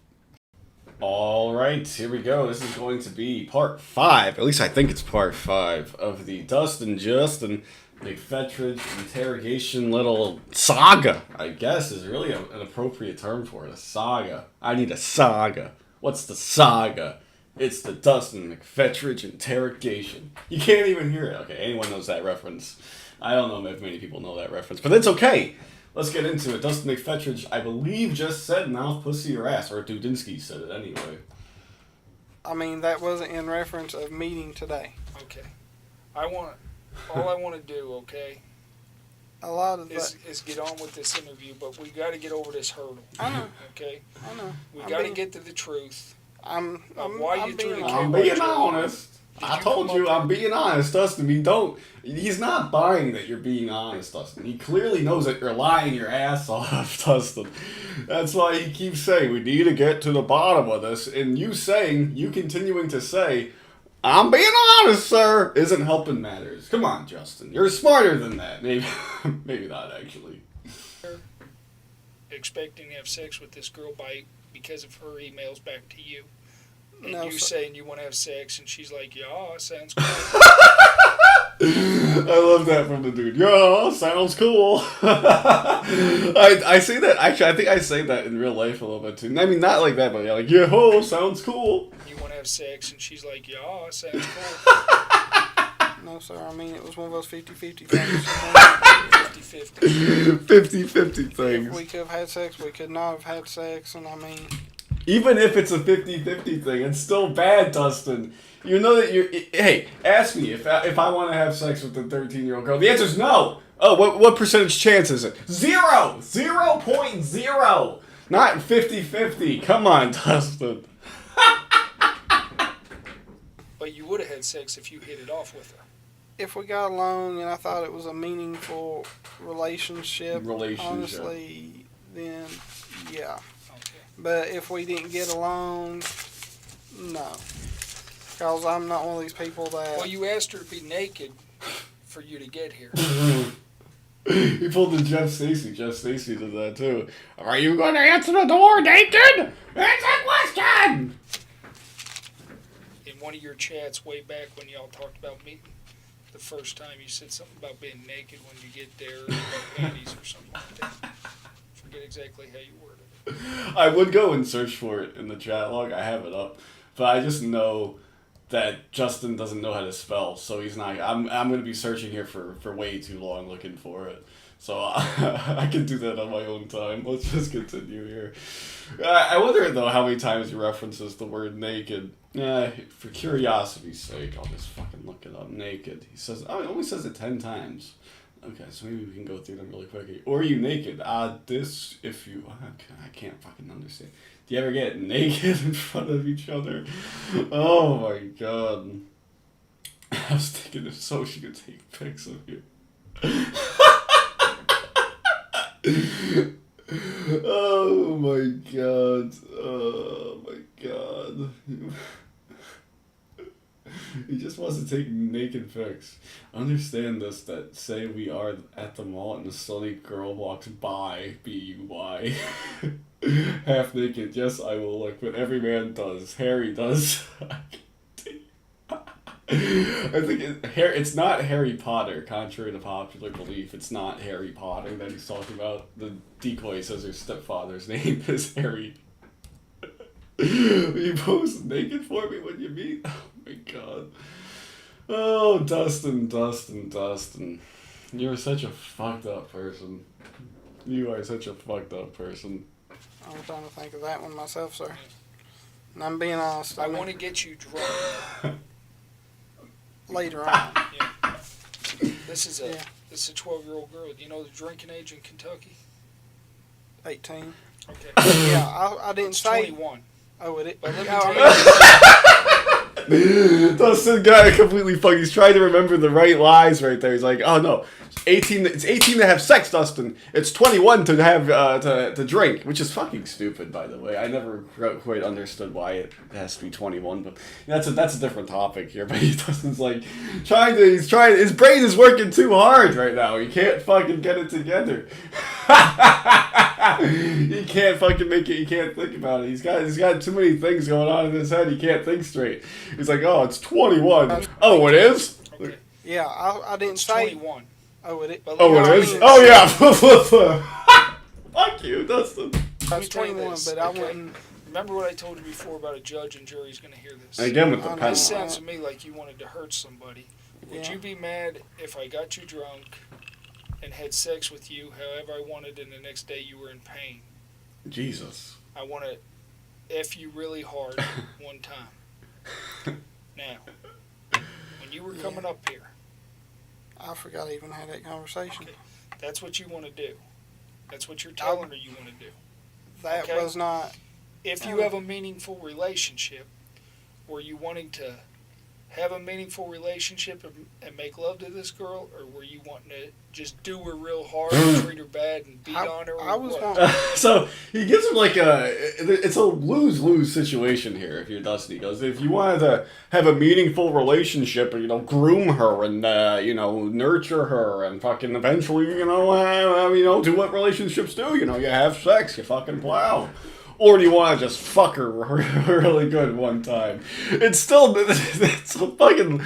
Alright, here we go. This is going to be part 5. At least I think it's part 5 of the Justin McPhetridge interrogation little saga, I guess, is really an appropriate term for it. A saga. I need a saga. What's the saga? It's the Dustin McPhetridge interrogation. You can't even hear it. Okay, anyone knows that reference. I don't know if many people know that reference, but it's okay. Let's get into it. Dustin McPhetridge, I believe, just said mouth, pussy, or ass. Or Dudinsky said it anyway. I mean, that wasn't in reference of meeting today. Okay. All I want to do, okay, A lot of that. is get on with this interview, but we got to get over this hurdle. I know. Okay? I know. We got to get to the truth. I'm being honest. I told you I'm being honest, Dustin. He's not buying that you're being honest, Dustin. He clearly knows that you're lying your ass off, Dustin. That's why he keeps saying, we need to get to the bottom of this. And you continuing to say, I'm being honest, sir, isn't helping matters. Come on, Justin. You're smarter than that. Maybe not, actually. Expecting to have sex with this girl because of her emails back to you. And No, you saying you want to have sex, and she's like, yeah, sounds cool. I love that from the dude. Yeah, sounds cool. I say that, actually, I think I say that in real life a little bit too. I mean, not like that, but yeah, like, yeah, sounds cool. You want to have sex, and she's like, yeah, sounds cool. No, sir. I mean, it was one of those 50-50 things. 50-50. 50-50 things. If we could have had sex, we could not have had sex, and I mean... Even if it's a 50-50 thing, it's still bad, Dustin. You know that you're... Hey, ask me if I want to have sex with a 13-year-old girl. The answer's no. Oh, what percentage chance is it? 0! 0.0! Not 50-50. Come on, Dustin. But you would have had sex if you hit it off with her. If we got along and I thought it was a meaningful relationship. Honestly, then yeah. But if we didn't get along, no. Because I'm not one of these people that... Well, you asked her to be naked for you to get here. He pulled the Jeff Stacy. Jeff Stacy did that too. Are you going to answer the door naked? It's a question! In one of your chats way back when y'all talked about meeting, the first time you said something about being naked when you get there, or about panties or something like that. Forget exactly how you worded it. I would go and search for it in the chat log. I have it up. but I just know that Justin doesn't know how to spell, so he's not. I'm gonna be searching here for way too long looking for it. So I can do that on my own time. Let's just continue here. I wonder though how many times he references the word naked. For curiosity's sake, I'll just fucking look it up. Naked. He says. Oh, he only says it 10 times. Okay, so maybe we can go through them really quickly. Or are you naked? This if you. Okay, I can't fucking understand. Do you ever get naked in front of each other? Oh my god. I was thinking if so, she could take pics of you. Oh my god. Oh my god. He just wants to take naked pics. Understand this, that say we are at the mall and the slutty girl walks by, B-U-Y. Half naked, yes I will look, but every man does. Harry does. I think it's not Harry Potter, contrary to popular belief. It's not Harry Potter that he's talking about. The decoy says her stepfather's name is Harry. Will you pose naked for me when you meet? Oh my god. Oh, Dustin. You're such a fucked up person. You are such a fucked up person. I'm trying to think of that one myself, sir. And I'm being honest. I want to get you drunk. Later on. Yeah. This is a 12-year-old girl. Do you know the drinking age in Kentucky? 18. Okay. Yeah, I didn't It's say. 21. Oh, it. But let me Oh, tell you, Dustin got it completely fucked. He's trying to remember the right lies right there. He's like, oh no, it's 18 to have sex, Dustin. It's 21 to have to drink, which is fucking stupid, by the way. I never quite understood why it has to be 21, but that's a different topic here. But Dustin's like his brain is working too hard right now. He can't fucking get it together. He can't fucking make it. He can't think about it. He's got too many things going on in his head. He can't think straight. He's like, oh, it's 21. Oh, it is? okay. yeah, I didn't It's say. 21. Oh, it. But Oh, let it me is? tell you- Oh, yeah. Fuck you, Dustin. I was tell you 21, this, but I okay? wouldn't. Remember what I told you before about a judge and jury's going to hear this? Again with the I know. pen. This sounds to me like you wanted to hurt somebody. Would Yeah. you be mad if I got you drunk and had sex with you however I wanted and the next day you were in pain? Jesus. I want to F you really hard one time. Now, when you were coming up here, I forgot I even had that conversation. Okay. That's what you want to do. That's what you're telling her you want to do. That Okay. was not. If you have a meaningful relationship, were you wanting to have a meaningful relationship and make love to this girl, or were you wanting to just do her real hard and treat her bad and beat on her? Or I was what? wanting. So he gives him it's a lose-lose situation here if you're Dusty. He goes, if you wanted to have a meaningful relationship and, groom her and, nurture her and fucking eventually, do what relationships do. You have sex, you fucking plow. Or do you want to just fuck her really good one time? It's a fucking,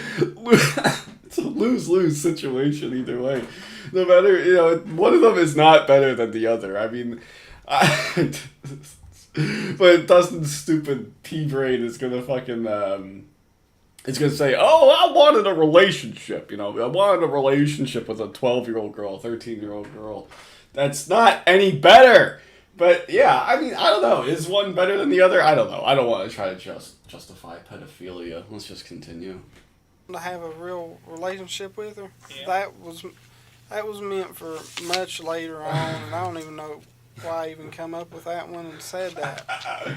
it's a lose-lose situation either way. No matter, one of them is not better than the other. I mean, but Dustin's stupid pea-brain is gonna fucking, it's gonna say, oh, I wanted a relationship, I wanted a relationship with a 12-year-old girl, 13-year-old girl. That's not any better. But yeah, I mean, I don't know. Is one better than the other? I don't know. I don't want to try to justify pedophilia. Let's just continue. To have a real relationship with her. Yeah. That was meant for much later on, and I don't even know why I even come up with that one and said that.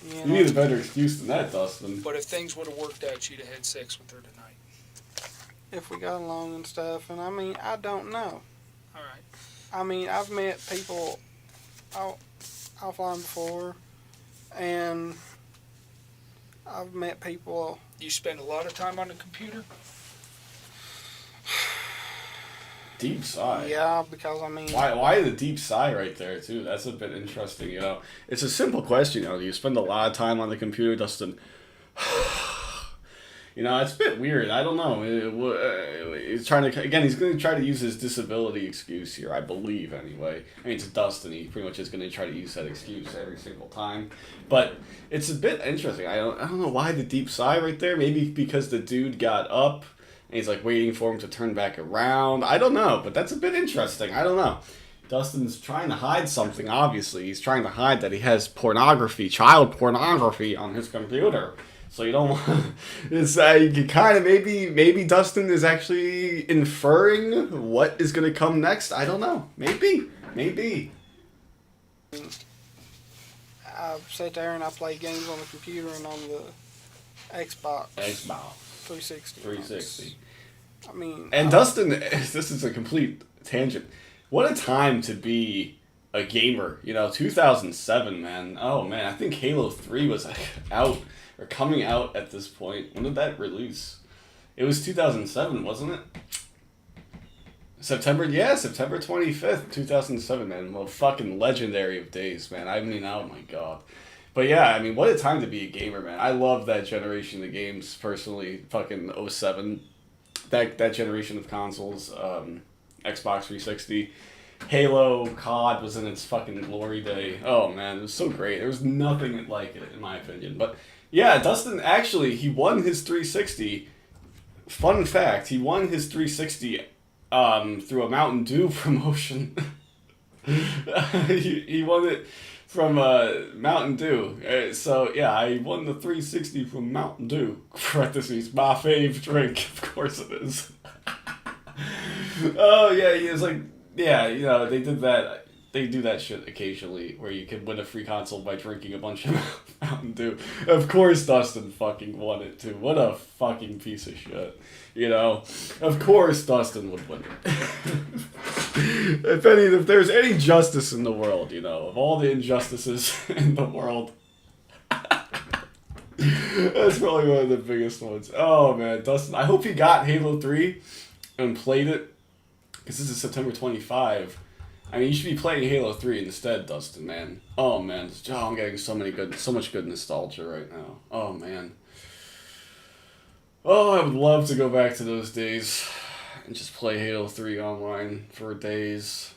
You need a better excuse than that, Dustin. But if things would have worked out, you'd have had sex with her tonight. If we got along and stuff, and I mean, I don't know. All right. I mean, I've met people offline before, and I've met people. You spend a lot of time on the computer? Deep sigh. Yeah, because I mean, Why the deep sigh right there, too? That's a bit interesting, It's a simple question, Do you spend a lot of time on the computer, Dustin? You know, it's a bit weird. I don't know. He's trying to, again, he's going to try to use his disability excuse here, I believe, anyway. I mean, it's Dustin. He pretty much is going to try to use that excuse every single time. But it's a bit interesting. I don't know why the deep sigh right there. Maybe because the dude got up and he's like waiting for him to turn back around. I don't know, but that's a bit interesting. I don't know. Dustin's trying to hide something, obviously. He's trying to hide that he has pornography, child pornography on his computer. So you don't want... It's, you can kind of... Maybe Dustin is actually inferring what is going to come next. I don't know. Maybe. I sit there and I play games on the computer and on the Xbox 360. 360. I mean... And Dustin... This is a complete tangent. What a time to be a gamer. You know, 2007, man. Oh, man. I think Halo 3 was out... or coming out at this point. When did that release? It was 2007, wasn't it? September 25th, 2007, man. Well, fucking legendary of days, man. I mean, oh my god. But yeah, I mean, what a time to be a gamer, man. I love that generation of games, personally. Fucking 07. That generation of consoles. Xbox 360. Halo, COD was in its fucking glory day. Oh, man, it was so great. There was nothing like it, in my opinion. But yeah, Dustin, actually, he won his 360. Fun fact, he won his 360 through a Mountain Dew promotion. he won it from Mountain Dew. So, yeah, I won the 360 from Mountain Dew. Parentheses, my fave drink. Of course it is. Oh, yeah, he was like, yeah, you know, they did that. They do that shit occasionally, where you can win a free console by drinking a bunch of Mountain Dew. Of course Dustin fucking won it, too. What a fucking piece of shit. You know? Of course Dustin would win it. If there's any justice in the world, you know, of all the injustices in the world, that's probably one of the biggest ones. Oh, man, Dustin. I hope he got Halo 3 and played it, because this is September 25. I mean, you should be playing Halo 3 instead, Dustin, man. Oh, man. Oh, I'm getting so much good nostalgia right now. Oh, man. Oh, I would love to go back to those days and just play Halo 3 online for days.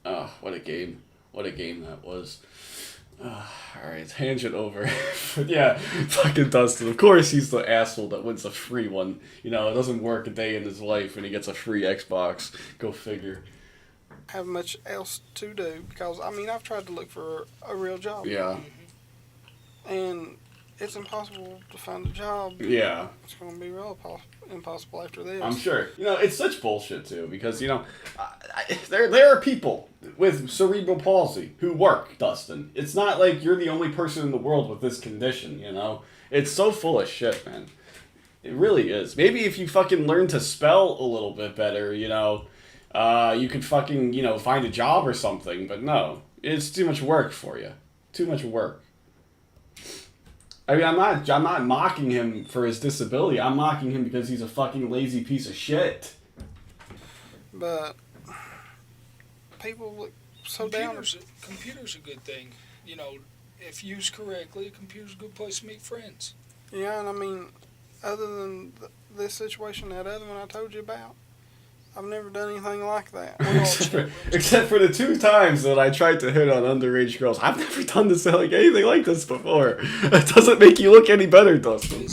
Oh, what a game. What a game that was. Alright, tangent over. But yeah, fucking Dustin. Of course he's the asshole that wins a free one. You know, it doesn't work a day in his life when he gets a free Xbox. Go figure. Have much else to do, because I mean, I've tried to look for a real job. Yeah. And it's impossible to find a job. Yeah. It's going to be real impossible after this. I'm sure. You know, it's such bullshit, too, because, you know, there are people with cerebral palsy who work, Dustin. It's not like you're the only person in the world with this condition, you know? It's so full of shit, man. It really is. Maybe if you fucking learn to spell a little bit better, you know, you could fucking, you know, find a job or something, but no. It's too much work for you. Too much work. I mean, I'm not mocking him for his disability. I'm mocking him because he's a fucking lazy piece of shit. But people look so down. Computer's a good thing. You know, if used correctly, a computer's a good place to meet friends. Yeah, and I mean, other than this situation, that other one I told you about, I've never done anything like that. Except for the 2 times that I tried to hit on underage girls. I've never done this like anything like this before. It doesn't make you look any better, Dustin.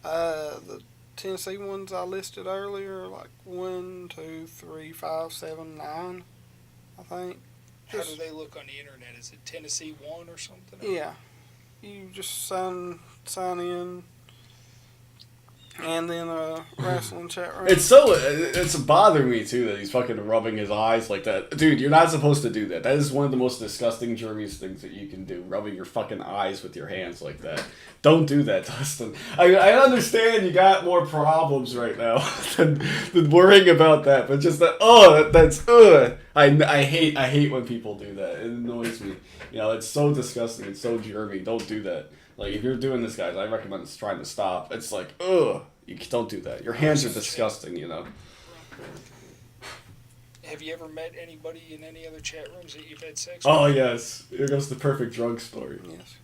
The Tennessee ones I listed earlier, like 1, 2, 3, 5, 7, 9, I think. How do they look on the internet? Is it Tennessee 1 or something? Yeah. You just sign in. And then wrestling chat room. It's bothering me too that he's fucking rubbing his eyes like that. Dude, you're not supposed to do that. That is one of the most disgusting, germiest things that you can do. Rubbing your fucking eyes with your hands like that. Don't do that, Dustin. I understand you got more problems right now than worrying about that, but just that. I hate when people do that. It annoys me. You know, it's so disgusting. It's so germy. Don't do that. Like, if you're doing this, guys, I recommend trying to stop. It's like, ugh, you don't do that. Your hands are disgusting, you know. Have you ever met anybody in any other chat rooms that you've had sex with? Oh, yes. Here goes the perfect drug story. Yes.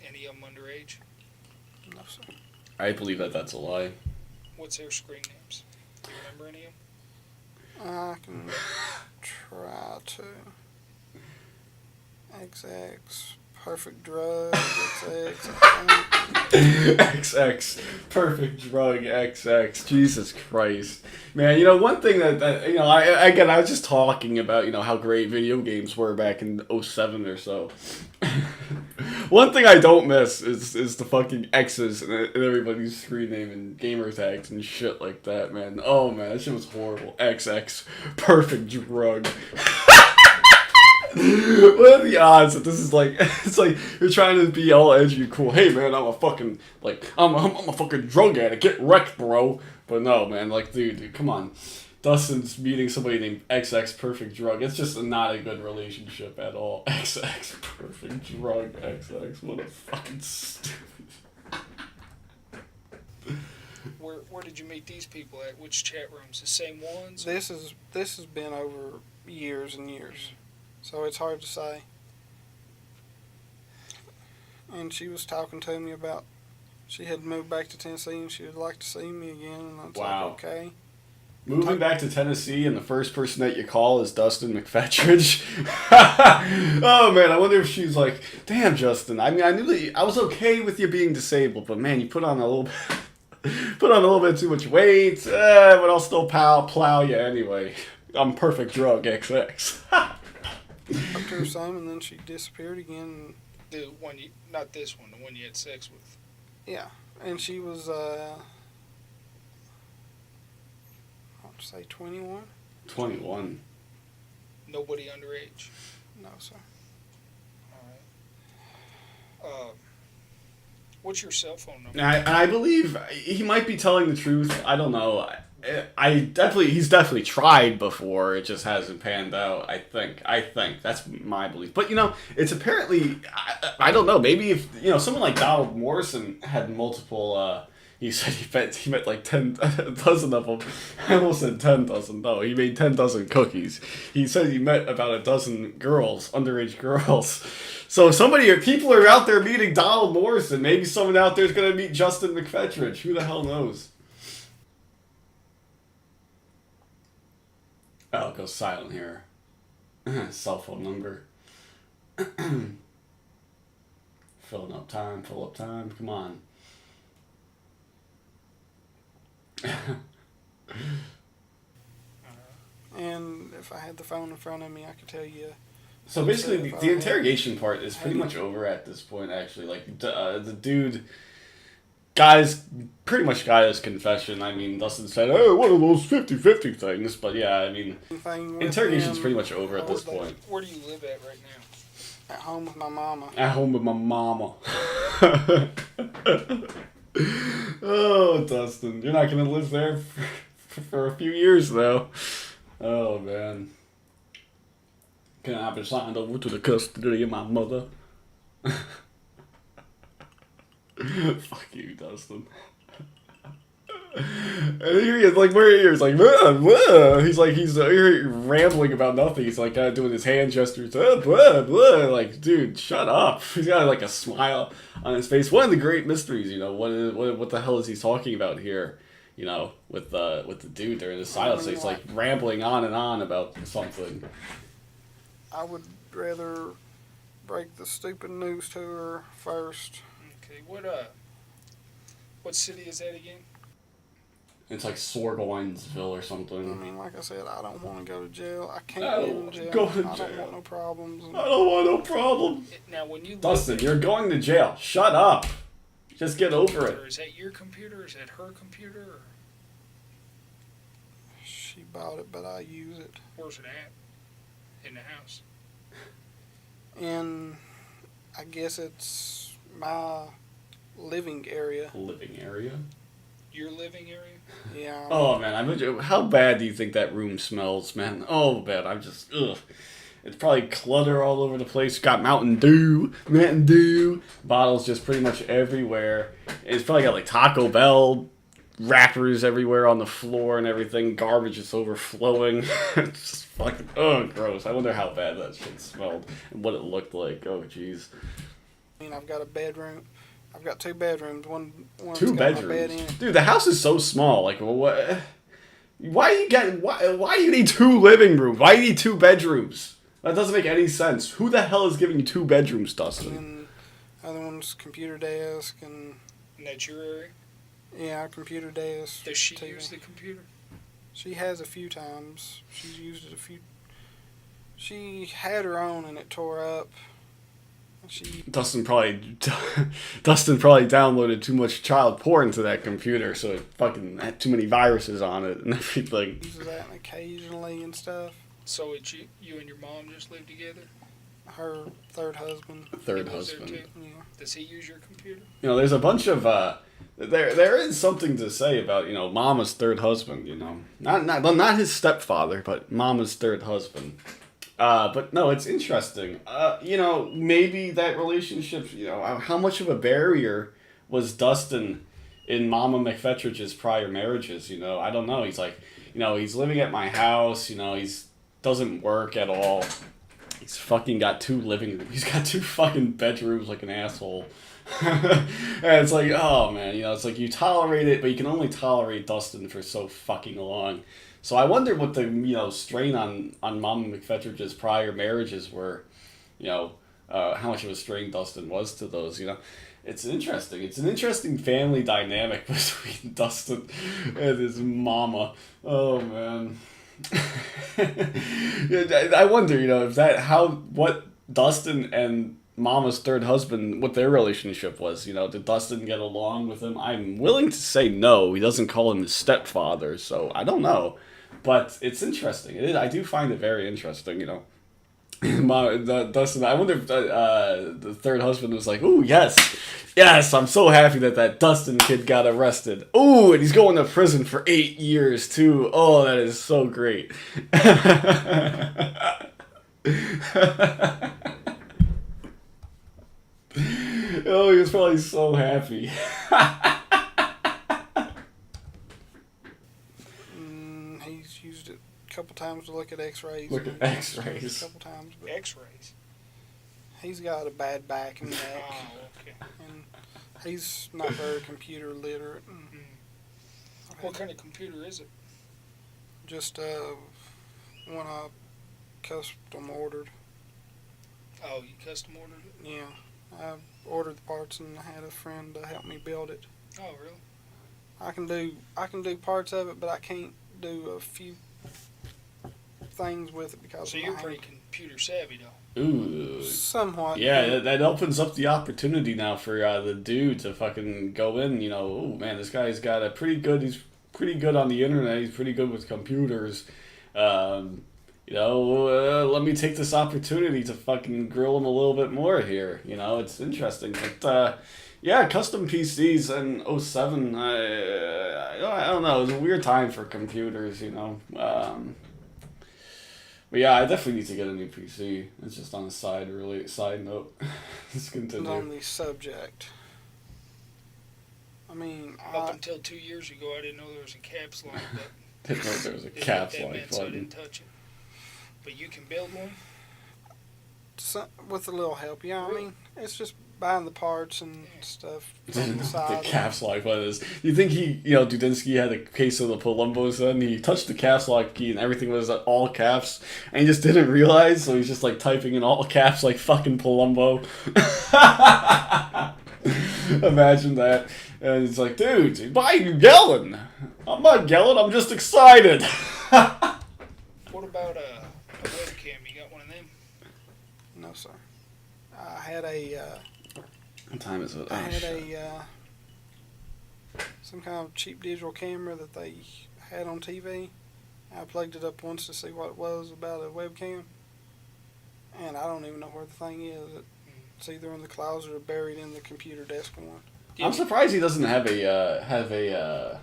Any of them underage? No, sir. I believe that that's a lie. What's their screen names? Do you remember any of them? I can try to. XX, perfect drug, XX, XX, perfect drug, XX. Jesus Christ, man! You know, one thing that you know, I was just talking about, you know, how great video games were back in 07 or so. One thing I don't miss is the fucking X's and everybody's screen name and gamer tags and shit like that, man. Oh man, that shit was horrible. XX, perfect drug. What are the odds that this is like? It's like you're trying to be all edgy and cool. Hey man, I'm a fucking I'm a fucking drug addict. Get wrecked, bro. But no, man. Like, dude, come on. Dustin's meeting somebody named XX Perfect Drug. It's just not a good relationship at all. XX Perfect Drug. XX. What a fucking stupid. Where did you meet these people at? Which chat rooms? The same ones? This has been over years and years, so it's hard to say. And she was talking to me about she had moved back to Tennessee and she would like to see me again, and I was Wow. like, okay. Moving back to Tennessee and the first person that you call is Dustin McPhetridge. Oh man, I wonder if she's like, damn Justin, I mean, I knew that I was okay with you being disabled, but man, you put on a little bit too much weight, but I'll still plow you anyway. I'm perfect drug XX. Talked to her some, and then she disappeared again. The one you, not this one, the one you had sex with. Yeah, and she was, I'd say 21. 21. Nobody underage. No, sir. All right. What's your cell phone number? I believe he might be telling the truth. I don't know. He's definitely tried before. It just hasn't panned out. I think that's my belief. But you know, it's apparently I don't know. Maybe if you know someone like Donald Morrison had multiple. He said he met like 10 dozen of them. I almost said 10 dozen. No, he made 10 dozen cookies. He said he met about a dozen girls, underage girls. So people are out there meeting Donald Morrison. Maybe someone out there is going to meet Justin McPhetridge. Who the hell knows? Oh, it goes silent here. Cell phone number. Fill up time. Come on. And if I had the phone in front of me, I could tell you. So basically, the interrogation part is pretty much over at this point, actually. Like, the dude pretty much got his confession. I mean, Dustin said, oh, one of those 50-50 things. But yeah, I mean, interrogation's pretty much over at this point. Where do you live at right now? At home with my mama. At home with my mama. Oh, Dustin, you're not going to live there for a few years, though. Oh, man. Can I be signed over to the custody of my mother? Fuck you, Dustin. And here he is, like, where he is, like, blah, blah. He's rambling about nothing. He's like, doing his hand gestures, blah, blah. Like, dude, shut up. He's got like a smile on his face. One of the great mysteries, you know, what the hell is he talking about here? You know, with the dude during the silence. So he's like rambling on and on about something. I would rather break the stupid news to her first. Okay, what city is that again? It's like Sorgwinesville or I something. mean, like I said, I don't want to go to jail. I can't I go don't to jail. go to I jail. don't want no problems. I don't want no problem. Now, when you Dustin, you're going to jail. Shut up. Just get over it. Is that your computer? Or is that her computer? Or She bought it, but I use it. where's it at? In the house. And I guess it's my living area. Living area? Your living area? Yeah. Oh, man. How bad do you think that room smells, man? Oh, man. I'm just, ugh. It's probably clutter all over the place. Got Mountain Dew. Bottles just pretty much everywhere. It's probably got like Taco Bell wrappers everywhere on the floor and everything. Garbage is overflowing. It's just fucking, gross. I wonder how bad that shit smelled and what it looked like. Oh, jeez. I mean, I've got a bedroom, I've got 2 bedrooms. One's Two got my bed bedrooms, in it. dude. The house is so small. Like, what? Why do you need 2 living rooms? Why do you need 2 bedrooms? That doesn't make any sense. Who the hell is giving you 2 bedrooms, Dustin? And other one's computer desk and And that's your area? yeah, computer desk. Does she TV. use the computer? She has a few times. She's used it a few. She had her own and it tore up. She Dustin probably downloaded too much child porn to that computer, so it fucking had too many viruses on it and everything. uses that occasionally and stuff. So it's you and your mom just live together? Her third husband. Third He lives there husband. too? Yeah. Does he use your computer? You know, there's a bunch of there is something to say about, you know, Mama's third husband. You know, not his stepfather, but Mama's third husband. But no, it's interesting. You know, maybe that relationship. You know, how much of a barrier was Dustin in Mama McPhetridge's prior marriages? You know, I don't know. He's like, you know, he's living at my house. You know, doesn't work at all. He's fucking got 2 living rooms. He's got 2 fucking bedrooms like an asshole. And it's like, oh man, you know, it's like you tolerate it, but you can only tolerate Dustin for so fucking long. So I wonder what the, you know, strain on Mama McPhetridge's prior marriages were. You know, how much of a strain Dustin was to those. You know, it's interesting. It's an interesting family dynamic between Dustin and his mama. Oh man. I wonder, you know, what Dustin and Mama's third husband, what their relationship was. You know, did Dustin get along with him? I'm willing to say no. He doesn't call him his stepfather, so I don't know. But it's interesting. I do find it very interesting, you know. Dustin, I wonder if the third husband was like, "Ooh, yes, I'm so happy that Dustin kid got arrested. Ooh, and he's going to prison for 8 years too. Oh, that is so great." Oh, he was probably so happy. He's used it a couple times to look at X-rays. Look at X-rays. A couple times, but X-rays. he's got a bad back and neck, Oh, okay. and he's not very computer literate. And What kind of computer is it? just one I custom ordered. Oh, you custom ordered it? Yeah, I ordered the parts and I had a friend to help me build it. Oh, really? I can do parts of it, but I can't do a few things with it because So of you're my pretty hand. computer savvy, though. Ooh. Somewhat. Yeah, that opens up the opportunity now for the dude to fucking go in. You know, oh man, this guy's got he's pretty good on the internet. He's pretty good with computers. You know, let me take this opportunity to fucking grill him a little bit more here. You know, it's interesting. But, yeah, custom PCs in 07, I don't know. It was a weird time for computers, you know. But yeah, I definitely need to get a new PC. It's just on a side note. Let's continue. On the subject. I mean, Up until 2 years ago, I didn't know there was a caps lock button. Didn't know there was a Didn't know caps what that lock meant, so I button. didn't touch it. But you can build one? with a little help, yeah. I mean, it's just buying the parts and stuff on Didn't the know what side. the caps lock button is. You think Dudinsky had a case of the Palombos then? He touched the caps lock key and everything was at all caps, and he just didn't realize, so he's just like typing in all caps like fucking Palumbo. Imagine that. And it's like, dude, why are you yelling? I'm not yelling, I'm just excited. What about a webcam? You got one of them? No, sir. I had a What time is it? I Oh, had shit. some kind of cheap digital camera that they had on TV. I plugged it up once to see what it was about a webcam, and I don't even know where the thing is. It's either in the closet or buried in the computer desk one. I'm surprised he doesn't have a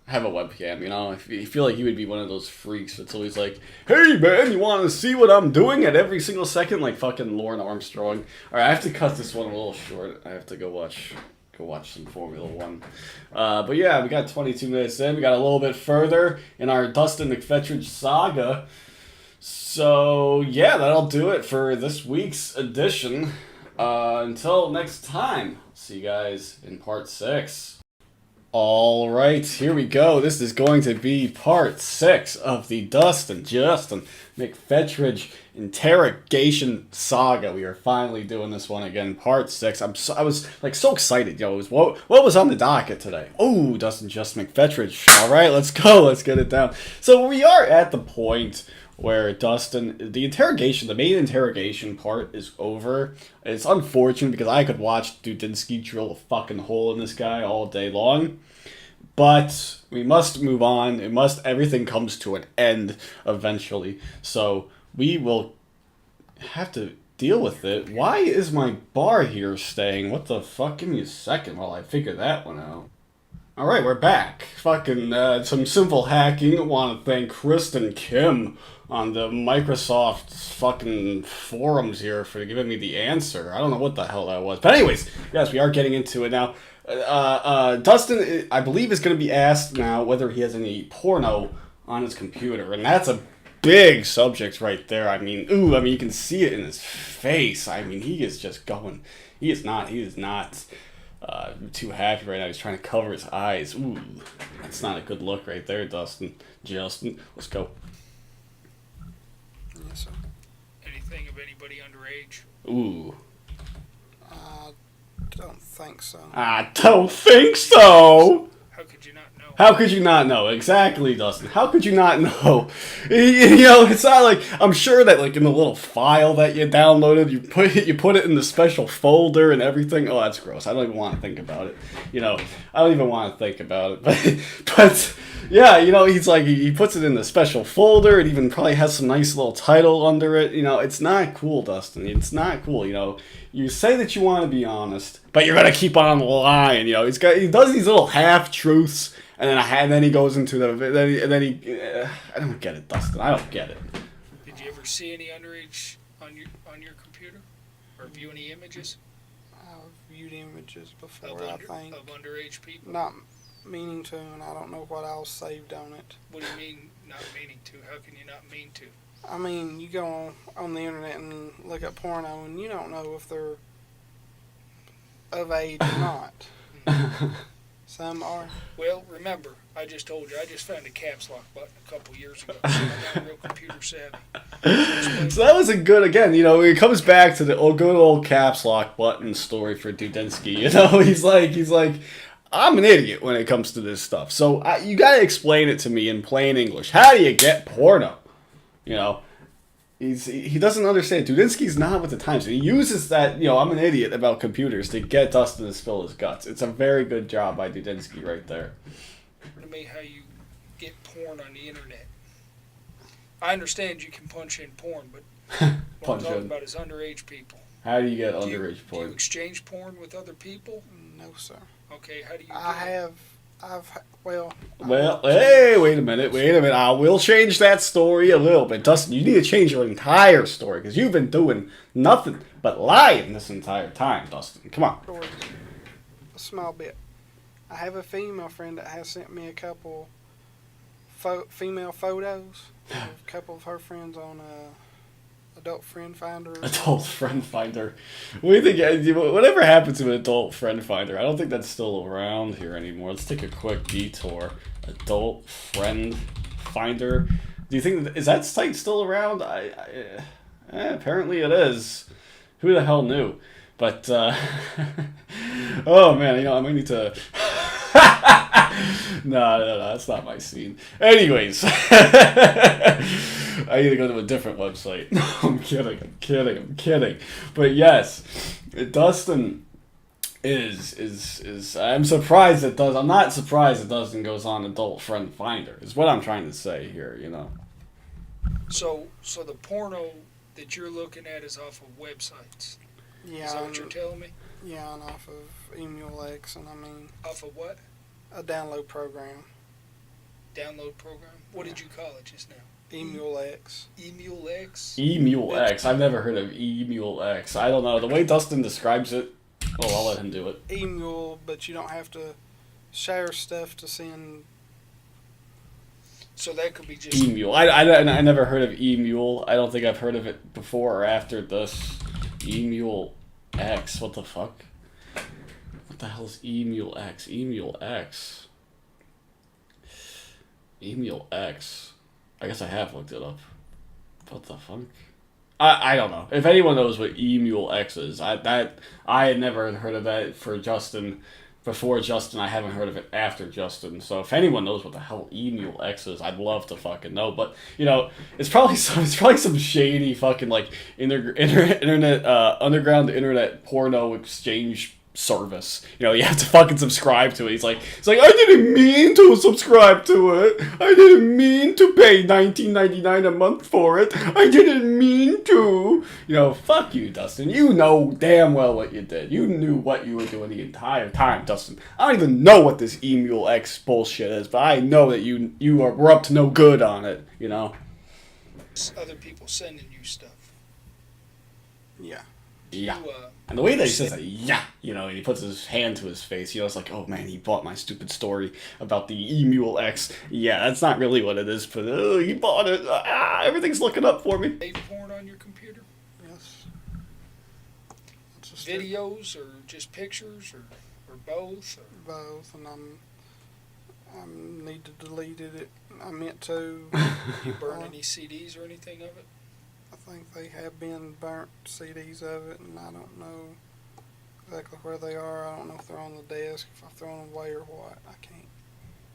webcam, you know? I feel like he would be one of those freaks that's always like, "Hey man, you want to see what I'm doing at every single second?" Like fucking Lauren Armstrong. Alright, I have to cut this one a little short. I have to go watch some Formula 1. But yeah, we got 22 minutes in. We got a little bit further in our Dustin McPhetridge saga. So yeah, that'll do it for this week's edition Until next time, see you guys in part 6. All right, here we go. This is going to be part 6 of the Dustin McPhetridge interrogation saga. We are finally doing this one again, part 6. I was like so excited, yo. It was, what was on the docket today? Oh, Dustin McPhetridge. All right, let's go. Let's get it down. So we are at the point where Dustin, the main interrogation part is over. It's unfortunate because I could watch Dudinsky drill a fucking hole in this guy all day long. But we must move on. Everything comes to an end eventually. So we will have to deal with it. Why is my bar here staying? What the fuck? Give me a second while I figure that one out. Alright, we're back. Fucking, some simple hacking. I want to thank Kristen Kim on the Microsoft fucking forums here for giving me the answer. I don't know what the hell that was. But anyways, yes, we are getting into it now. Dustin, I believe, is going to be asked now whether he has any porno on his computer. And that's a big subject right there. I mean, you can see it in his face. I mean, he is just going. He is not too happy right now. He's trying to cover his eyes. Ooh, that's not a good look right there, Dustin. Justin, let's go. Yes, sir. Anything of anybody underage? Ooh. I don't think so. I don't think so. How could you not know? How could you not know? Exactly, Dustin. How could you not know? You know, it's not like, I'm sure that like in the little file that you downloaded, you put it in the special folder and everything. Oh, that's gross. I don't even want to think about it. You know, I don't even want to think about it. But yeah, you know, he's like, he puts it in the special folder. It even probably has some nice little title under it. You know, it's not cool, Dustin. It's not cool. You know, you say that you want to be honest, but you're gonna keep on lying. You know, he does these little half truths. And then he goes into I don't get it, Dustin. I don't get it. Did you ever see any underage on your computer, or view any images I've viewed images before, of I think. of underage people? Not meaning to, and I don't know what else saved on it. What do you mean not meaning to? How can you not mean to? I mean, you go on the internet and look at porno, and you don't know if they're of age or not. Some are. Well, remember, I just told you, I just found a caps lock button a couple years ago, so I'm not real computer savvy. So that was a good, again, you know, it comes back to the good old caps lock button story for Dudinsky. You know, he's like, I'm an idiot when it comes to this stuff. So you got to explain it to me in plain English. How do you get porno? You know, he doesn't understand. Dudinsky's not with the times. He uses that, you know, I'm an idiot about computers to get Dustin to spill his guts. It's a very good job by Dudinsky right there. To me, how you get porn on the internet. I understand you can punch in porn, but what I'm talking about is underage people. How do you get underage porn? Do you exchange porn with other people? No, sir. Okay, how do you Well, hey, wait a minute. I will change that story a little bit. Dustin, you need to change your entire story, because you've been doing nothing but lying this entire time, Dustin. Come on. A small bit. I have a female friend that has sent me a couple female photos of a couple of her friends on Adult Friend Finder. Adult Friend Finder. What do you think? Whatever happened to an Adult Friend Finder? I don't think that's still around here anymore. Let's take a quick detour. Adult Friend Finder. Do you think is that site still around? Apparently it is. Who the hell knew? But oh man, you know I might need to. No, that's not my scene. Anyways, I need to go to a different website. No, I'm kidding. But yes, Dustin is I'm surprised it does. I'm not surprised it Dustin goes on Adult Friend Finder. Is what I'm trying to say here. You know. So the porno that you're looking at is off of websites. Yeah. Is that what you're telling me? Yeah, and off of Emulex, and I mean. Off of what? A download program. Download program? What did you call it just now? Emulex. Emulex? Emulex. I've never heard of Emulex. I don't know. The way Dustin describes it, well, I'll let him do it. Emule, but you don't have to share stuff to send. So that could be just... Emule. I never heard of Emule. I don't think I've heard of it before or after this. Emule. X. What the fuck? What the hell is Emule X? Emule X. Emule X. I guess I have looked it up. What the fuck? I don't know. If anyone knows what Emule X is, I had never heard of that for Justin. Before Justin, I haven't heard of it after Justin. So if anyone knows what the hell Emule X is, I'd love to fucking know. But you know, it's probably some shady fucking like internet underground internet porno exchange service. You know, you have to fucking subscribe to it. He's like, I didn't mean to subscribe to it. I didn't mean to pay $19.99 a month for it. I didn't mean to. You know, fuck you, Dustin. You know damn well what you did. You knew what you were doing the entire time, Dustin. I don't even know what this Emule X bullshit is, but I know that were up to no good on it. You know. Other people sending you stuff. Yeah. Yeah. And the way that he says that, yeah, you know, and he puts his hand to his face, you know, it's like, oh man, he bought my stupid story about the Emule X. Yeah, that's not really what it is, but he bought it. Everything's looking up for me. Save porn on your computer? Yes. Videos or just pictures or both? Or? Both, and I need to delete it. I meant to. You burn any CDs or anything of it? I think they have been burnt CDs of it, and I don't know exactly where they are. I don't know if they're on the desk, if I've thrown them away or what. I can't.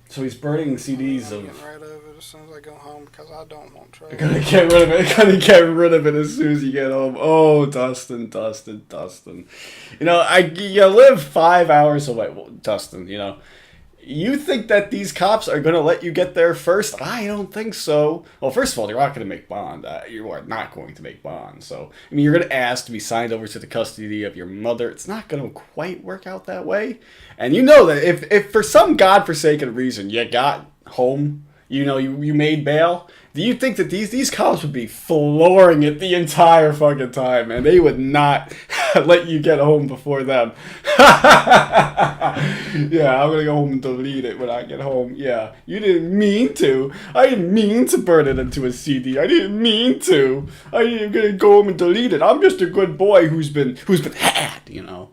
So he's burning CDs I'm of... getting rid of it as soon as I go home because I don't want trouble. Gonna get rid of it. Gonna get rid of it as soon as you get home. Oh, Dustin. You know, you live 5 hours away. Well, Dustin, you know. You think that these cops are going to let you get there first? I don't think so. Well, first of all, you're not going to make bond. You are not going to make bond. So, I mean, you're going to ask to be signed over to the custody of your mother. It's not going to quite work out that way. And you know that if for some godforsaken reason you got home, you know, you made bail, do you think that these cops would be flooring it the entire fucking time, and they would not let you get home before them? Yeah, I'm gonna go home and delete it when I get home. Yeah, you didn't mean to. I didn't mean to burn it into a CD. I didn't mean to. I'm gonna go home and delete it. I'm just a good boy who's been had, you know.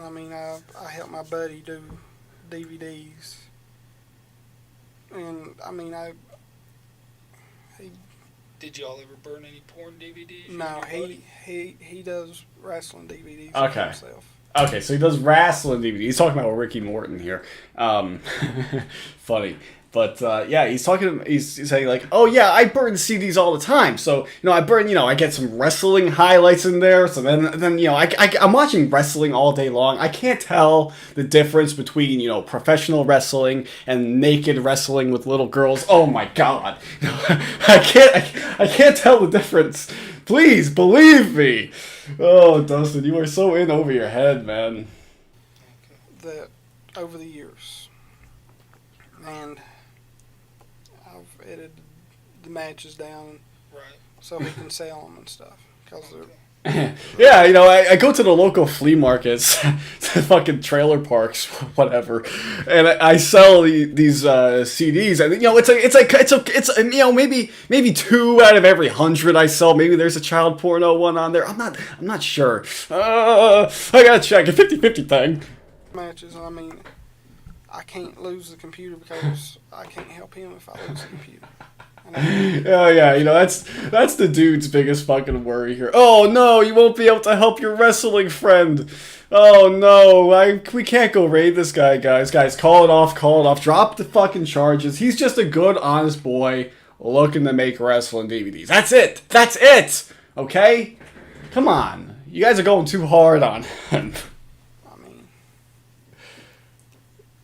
I mean, I helped my buddy do DVDs, and I mean, Did y'all ever burn any porn DVDs? No, he does wrestling DVDs Okay. himself. Okay, so he does wrestling DVDs. He's talking about Ricky Morton here. Funny. But, yeah, he's saying, like, oh, yeah, I burn CDs all the time. So, you know, I get some wrestling highlights in there. So then you know, I'm watching wrestling all day long. I can't tell the difference between, you know, professional wrestling and naked wrestling with little girls. Oh, my God. I can't tell the difference. Please, believe me. Oh, Dustin, you are so in over your head, man. That over the years, and I've edited the matches down Right. so we can sell them and stuff. Cause Yeah, you know, I go to the local flea markets, to fucking trailer parks, whatever, and I sell these CDs, and you know, it's you know, maybe 2 out of every 100 I sell. Maybe there's a child porno one on there. I'm not sure. I gotta check a 50-50 thing. matches, I mean, I can't lose the computer because I can't help him if I lose the computer. Oh yeah, you know, that's the dude's biggest fucking worry here. Oh no, you won't be able to help your wrestling friend. Oh no, we can't go raid this guy, guys. Guys, call it off. Drop the fucking charges. He's just a good, honest boy looking to make wrestling DVDs. That's it. Okay? Come on. You guys are going too hard on him. I mean,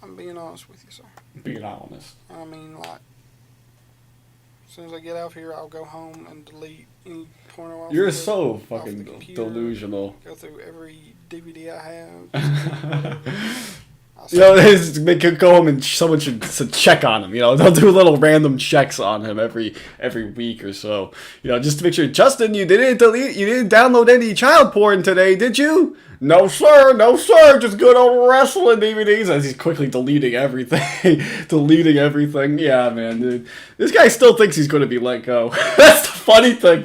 I'm being honest with you, sir. Being honest. I mean, like, as soon as I get out of here, I'll go home and delete any porno off You're the- so off fucking the computer, delusional. Go through every DVD I have. You know, they could go home and someone should check on him. You know, they'll do little random checks on him every week or so. You know, just to make sure. Justin, you didn't download any child porn today, did you? No sir, no sir. Just good old wrestling DVDs. As he's quickly deleting everything, Yeah, man, dude. This guy still thinks he's going to be let go. That's the funny thing.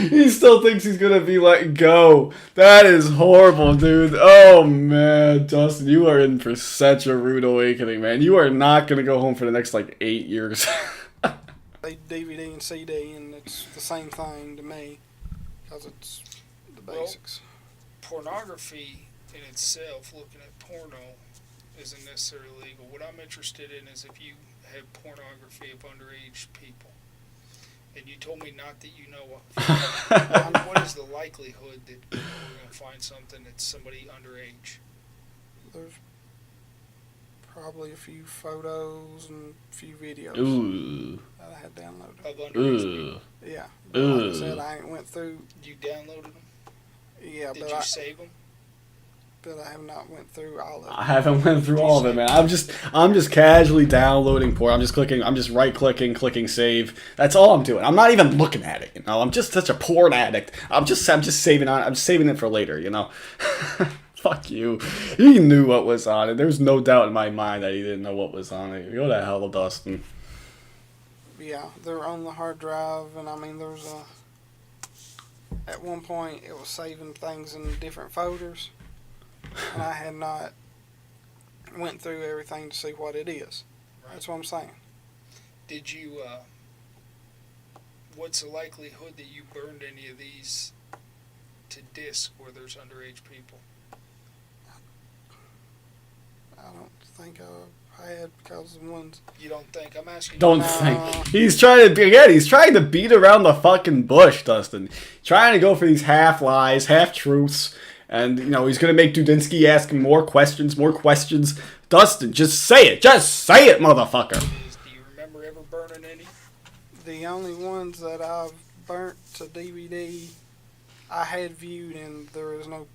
He still thinks he's going to be let go. That is horrible, dude. Oh man, Dustin, you are in for such a rude awakening, man. You are not going to go home for the next 8 years. They DVD and CD, and it's the same thing to me because it's the basics. Pornography in itself, looking at porno, isn't necessarily legal. What I'm interested in is if you have pornography of underage people, and you told me not that you know of, what is the likelihood that we're going to find something that's somebody underage? There's probably a few photos and a few videos that I had downloaded. Of underage people? Yeah. But like I said, I ain't went through. You downloaded them? Yeah, Did you save them? But I have not went through all of them. I haven't went through all of it, man. I'm just casually downloading porn. I'm just right clicking save. That's all I'm doing. I'm not even looking at it, you know. I'm just such a porn addict. I'm just saving it for later, you know. Fuck you. He knew what was on it. There's no doubt in my mind that he didn't know what was on it. Go to hell, Dustin. Yeah, they're on the hard drive, and I mean, there's at one point it was saving things in different folders, and I had not went through everything to see what it is. Right. That's what I'm saying. Did you, what's the likelihood that you burned any of these to disk where there's underage people? I don't think I had, because the ones... You don't think? I'm asking you. Don't think. He's trying to beat around the fucking bush, Dustin. Trying to go for these half lies, half truths, and, you know, he's going to make Dudinsky ask him more questions. Dustin, just say it, motherfucker. Do you remember ever burning any? The only ones that I've burnt to DVD, I had viewed, and there was no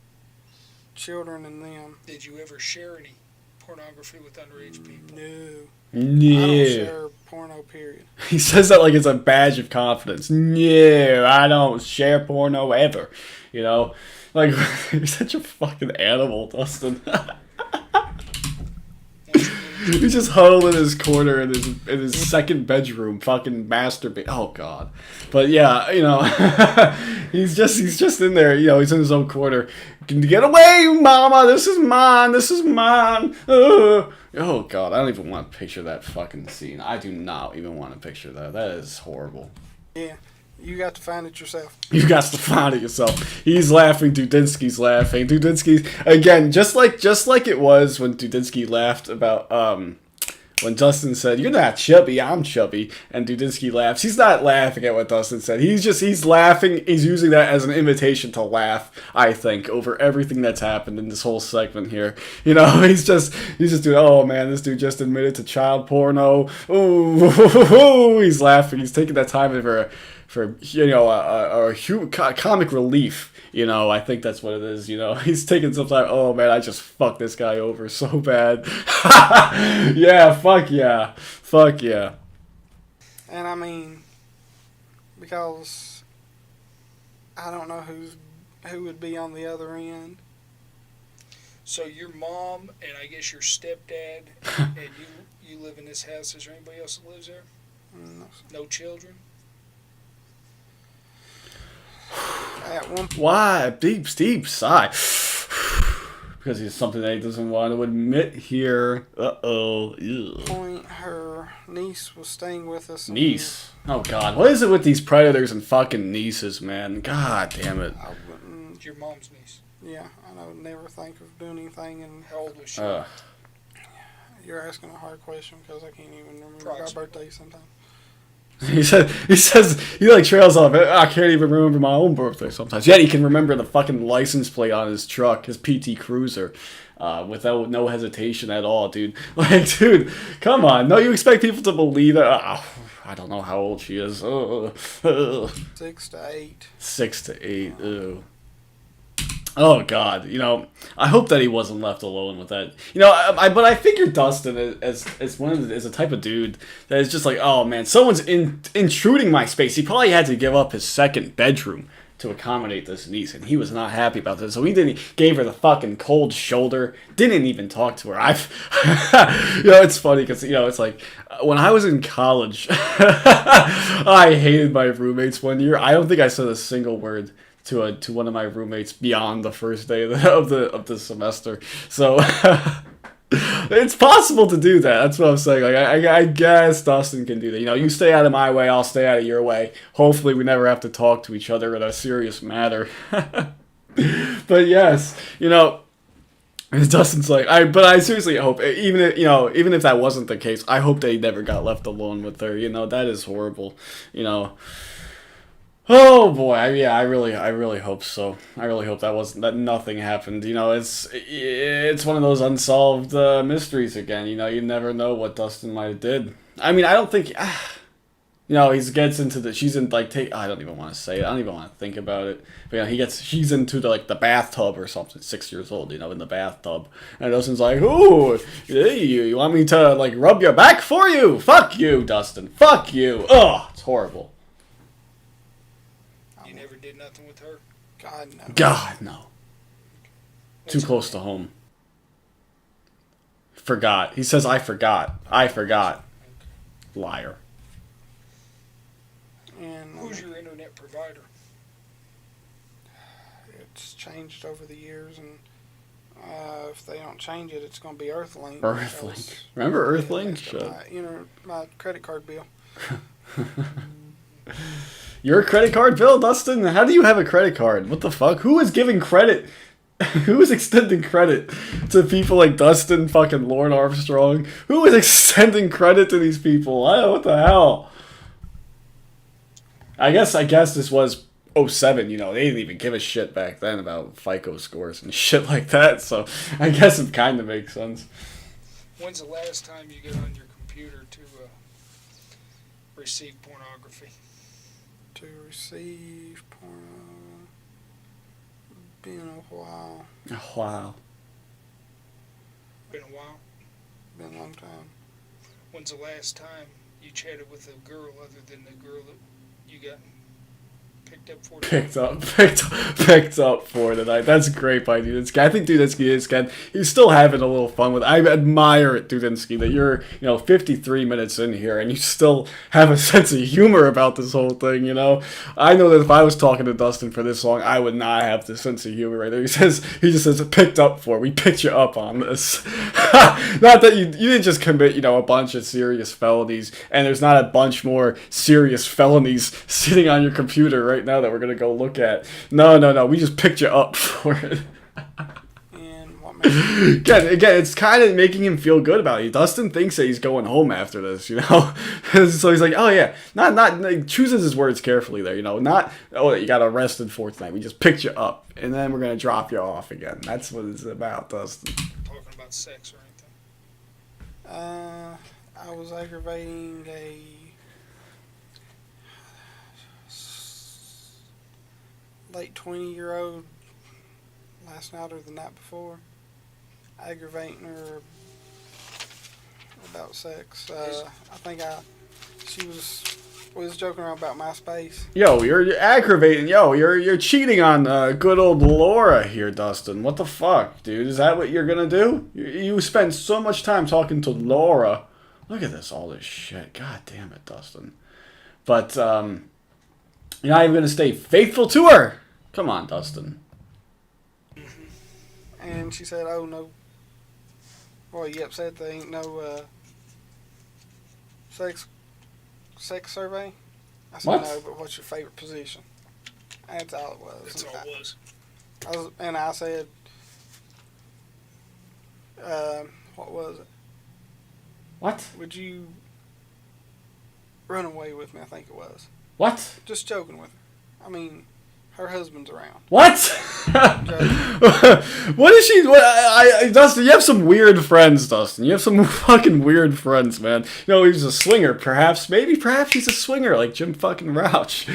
children in them. Did you ever share any pornography with underage people? No. No. I don't share porno, period. He says that like it's a badge of confidence. No, I don't share porno ever. You know? Like, you're such a fucking animal, Dustin. He's just huddled in his corner in his second bedroom, fucking masturbate. Oh God! But yeah, you know, he's just in there. You know, he's in his own corner. Get away, Mama! This is mine. Oh God! I don't even want to picture that fucking scene. I do not even want to picture that. That is horrible. Yeah. You got to find it yourself. You got to find it yourself. He's laughing. Dudinsky's laughing. Dudinsky's again, just like it was when Dudinsky laughed about when Dustin said, "You're not chubby, I'm chubby," and Dudinsky laughs. He's not laughing at what Dustin said. He's laughing. He's using that as an invitation to laugh. I think over everything that's happened in this whole segment here. You know, he's just doing. Oh man, this dude just admitted to child porno. Ooh, he's laughing. He's taking that time for you know a comic relief. You know, I think that's what it is. You know, he's taking some time. Oh man, I just fucked this guy over so bad. Yeah, fuck yeah. And I mean, because I don't know who would be on the other end. So your mom and I guess your stepdad and you live in this house. Is there anybody else that lives there? No. No children? At one point, Why? Deep sigh. Because it's something that he doesn't want to admit here. point, her niece was staying with us. Niece. Oh God, what is it with these predators and fucking nieces, man? God damn it. I wouldn't. Your mom's niece. Yeah, I would never think of doing anything. And How old was she? you're asking a hard question because I can't even remember our birthday sometimes. He says he like trails off. I can't even remember my own birthday sometimes. Yet he can remember the fucking license plate on his truck, his PT Cruiser, without no hesitation at all, dude. Like, dude, come on. No, you expect people to believe it? I don't know how old she is. 6 to 8. 6 to 8. Ew. Oh God, I hope that he wasn't left alone with that. But I figure Dustin as a type of dude that is just like, oh man, someone's intruding my space. He probably had to give up his second bedroom to accommodate this niece, and he was not happy about this. So he gave her the fucking cold shoulder. Didn't even talk to her. It's funny because it's like when I was in college, I hated my roommates one year. I don't think I said a single word to one of my roommates beyond the first day of the semester. So it's possible to do that. That's what I'm saying. Like I guess Dustin can do that. You stay out of my way, I'll stay out of your way. Hopefully we never have to talk to each other in a serious matter. But yes, Dustin's like, but I seriously hope, even if that wasn't the case, I hope they never got left alone with her. That is horrible. Oh boy, I really hope so. I really hope that nothing happened. It's one of those unsolved mysteries again. You never know what Dustin might have did. I mean, I don't think, he gets into she's in I don't even want to say it. I don't even want to think about it. But she's into the bathtub or something. 6 years old, in the bathtub, and Dustin's like, ooh, you want me to rub your back for you? Fuck you, Dustin. Fuck you. Ugh, it's horrible. Did nothing with her? God, no. Too close to home. Forgot. He says, I forgot. Liar. And who's your internet provider? It's changed over the years, and if they don't change it, it's going to be Earthlink. Earthlink. Remember Earthlink? My credit card bill. Your credit card bill, Dustin? How do you have a credit card? What the fuck? Who is giving credit? Who is extending credit to people like Dustin, fucking Lord Armstrong? Who is extending credit to these people? What the hell? I guess this was 07, they didn't even give a shit back then about FICO scores and shit like that, so I guess it kind of makes sense. When's the last time you get on your computer to receive pornography? To receive porno, been a while. Wow. Been a while? Been a long time. When's the last time you chatted with a girl other than the girl that you got picked up for tonight? Picked up for tonight. That's great by Dudinsky. I think Dudinsky is good. He's still having a little fun with it. I admire it, Dudinsky, that you're 53 minutes in here and you still have a sense of humor about this whole thing. I know that if I was talking to Dustin for this long, I would not have the sense of humor right there. He just says picked up for. We picked you up on this. Not that you didn't just commit a bunch of serious felonies, and there's not a bunch more serious felonies sitting on your computer right now that we're gonna go look at. No. We just picked you up for it. And what makes again, it's kind of making him feel good about it. Dustin thinks that he's going home after this, So he's like, oh yeah, not chooses his words carefully there, Not you got arrested for tonight. We just picked you up, and then we're gonna drop you off again. That's what it's about, Dustin. Talking about sex or anything? I was aggravating a late 20-year-old last night or the night before, aggravating her about sex. I think we was joking around about MySpace. Yo, you're aggravating. Yo, you're cheating on good old Laura here, Dustin. What the fuck, dude? Is that what you're gonna do? You spend so much time talking to Laura. Look at all this shit. God damn it, Dustin. But you're not even gonna stay faithful to her. Come on, Dustin. And she said, oh, no. Well, you upset there ain't no sex survey? I said, what? No, but what's your favorite position? That's all it was. That's all it was. And I said, what was it? What? Would you run away with me? I think it was. What? Just joking with her. I mean, Her husband's around. What? What is she? Dustin, you have some weird friends, Dustin. You have some fucking weird friends, man. You know, he's a swinger, perhaps. Perhaps he's a swinger, like Jim fucking Rouch.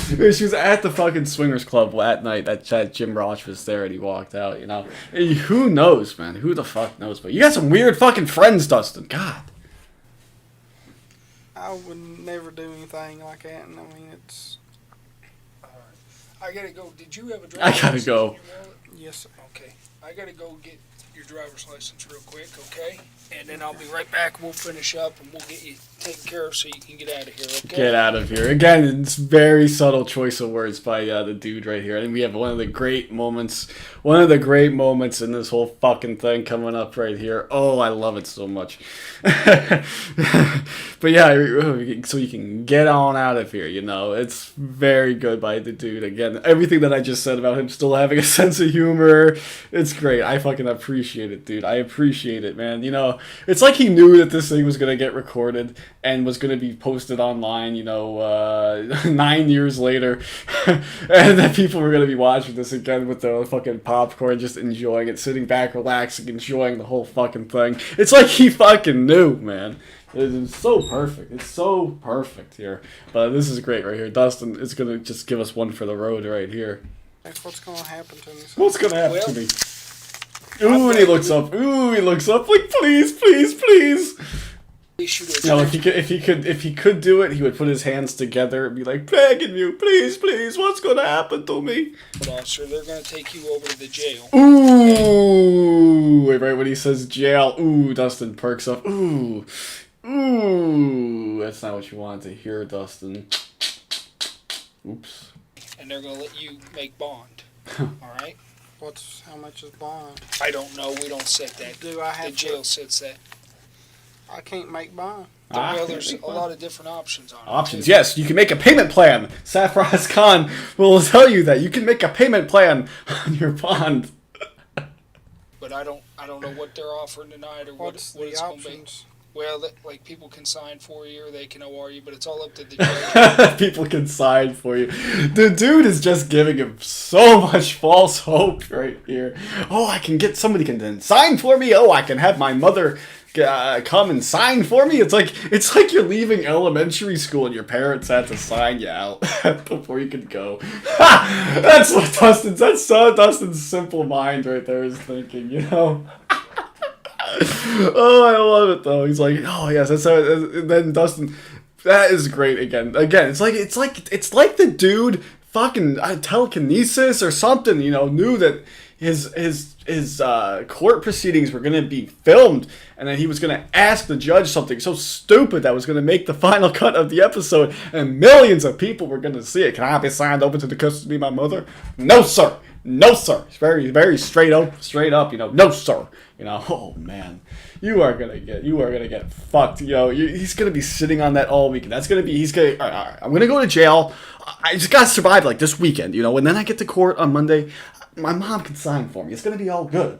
She was at the fucking swingers club at night. That Jim Rouch was there and he walked out, you know. Who knows, man? Who the fuck knows? But you got some weird fucking friends, Dustin. God. I would never do anything like that, and I mean, it's... I gotta go. Did you have a driver's I gotta license go. in your wallet? Yes, sir. Okay. I gotta go get your driver's license real quick, okay? And then I'll be right back. We'll finish up and we'll get you taken care of so you can get out of here, okay? Get out of here. Again, it's very subtle choice of words by the dude right here. I think we have one of the great moments in this whole fucking thing coming up right here. Oh, I love it so much. But yeah, so you can get on out of here, you know. It's very good by the dude. Again, everything that I just said about him still having a sense of humor, it's great. I fucking appreciate it, dude. I appreciate it, man. You know, it's like he knew that this thing was going to get recorded and was going to be posted online, you know, 9 years later. And that people were going to be watching this again with their fucking popcorn, just enjoying it, sitting back, relaxing, enjoying the whole fucking thing. It's like he fucking knew, man. It's so perfect. It's so perfect here. But this is great right here. Dustin is going to just give us one for the road right here. That's what's going to happen to me. What's going to happen to me? Ooh, and he looks up. Ooh, he looks up like, please, please, please. No, if he could do it, he would put his hands together and be like, begging you, please, please, what's going to happen to me? Officer, they're going to take you over to the jail. Ooh, wait, right when he says jail, ooh, Dustin perks up. Ooh, ooh, that's not what you wanted to hear, Dustin. Oops. And they're going to let you make bond. All right? How much is bond? I don't know. We don't set that. Do I have the jail sets that. I can't make bond. Well, there's a lot of different options on it. Options, yes. You can make a payment plan. Safraz Khan will tell you that you can make a payment plan on your bond. But I don't know what they're offering tonight or what it's going to be. Well, like people can sign for you or they can OR you, but it's all up to the judge. People can sign for you. The dude is just giving him so much false hope right here. Oh, somebody can then sign for me. Oh, I can have my mother come and sign for me. It's like you're leaving elementary school and your parents had to sign you out before you could go. That's what Dustin's simple mind right there is thinking, you know. Oh, I love it though. He's like, oh yes, that's how. And then Dustin, that is great again. It's like the dude fucking telekinesis or something. You know, knew that his court proceedings were gonna be filmed, and then he was gonna ask the judge something so stupid that was gonna make the final cut of the episode, and millions of people were gonna see it. Can I be signed over to the custody of my mother? No, sir. No, sir. It's very, very straight up, you know. No, sir. You know, oh man, you are gonna get fucked. You know, he's gonna be sitting on that all weekend. All right, I'm gonna go to jail. I just gotta survive like this weekend, you know. And then I get to court on Monday. My mom can sign for me. It's gonna be all good.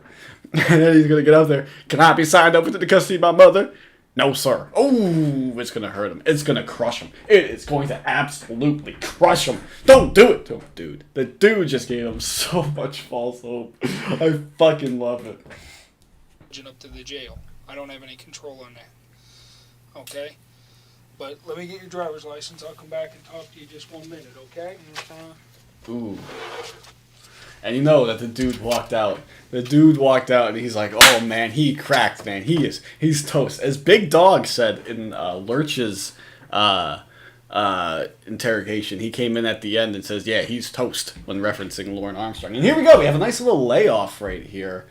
And then he's gonna get out there. Can I be signed up into the custody of my mother? No, sir. Oh, it's going to hurt him. It's going to crush him. It is going to absolutely crush him. Don't do it to him, dude. The dude just gave him so much false hope. I fucking love it. Up to the jail. I don't have any control on that. Okay? But let me get your driver's license. I'll come back and talk to you just 1 minute, okay? Ooh. And you know that the dude walked out. The dude walked out and he's like, oh man, he cracked, man. He's toast. As Big Dog said in Lurch's interrogation, he came in at the end and says, yeah, he's toast when referencing Lauren Armstrong. And here we go. We have a nice little layoff right here.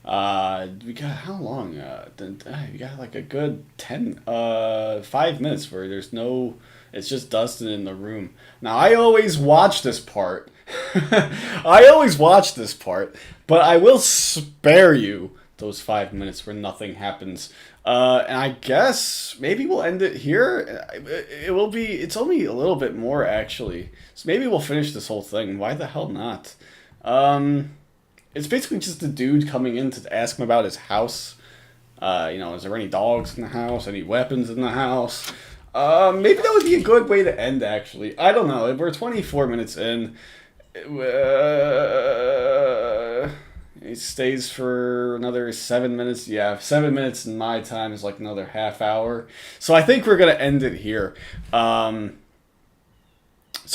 We got how long? We got like a good 5 minutes where it's just Dustin in the room. Now, I always watch this part. But I will spare you those 5 minutes where nothing happens. And I guess maybe we'll end it here. It's only a little bit more actually. So maybe we'll finish this whole thing. Why the hell not? It's basically just a dude coming in to ask him about his house. You know, is there any dogs in the house? Any weapons in the house? Maybe that would be a good way to end actually. I don't know. We're 24 minutes in. He stays for another 7 minutes. Yeah, 7 minutes in my time is like another half hour. So I think we're gonna end it here. So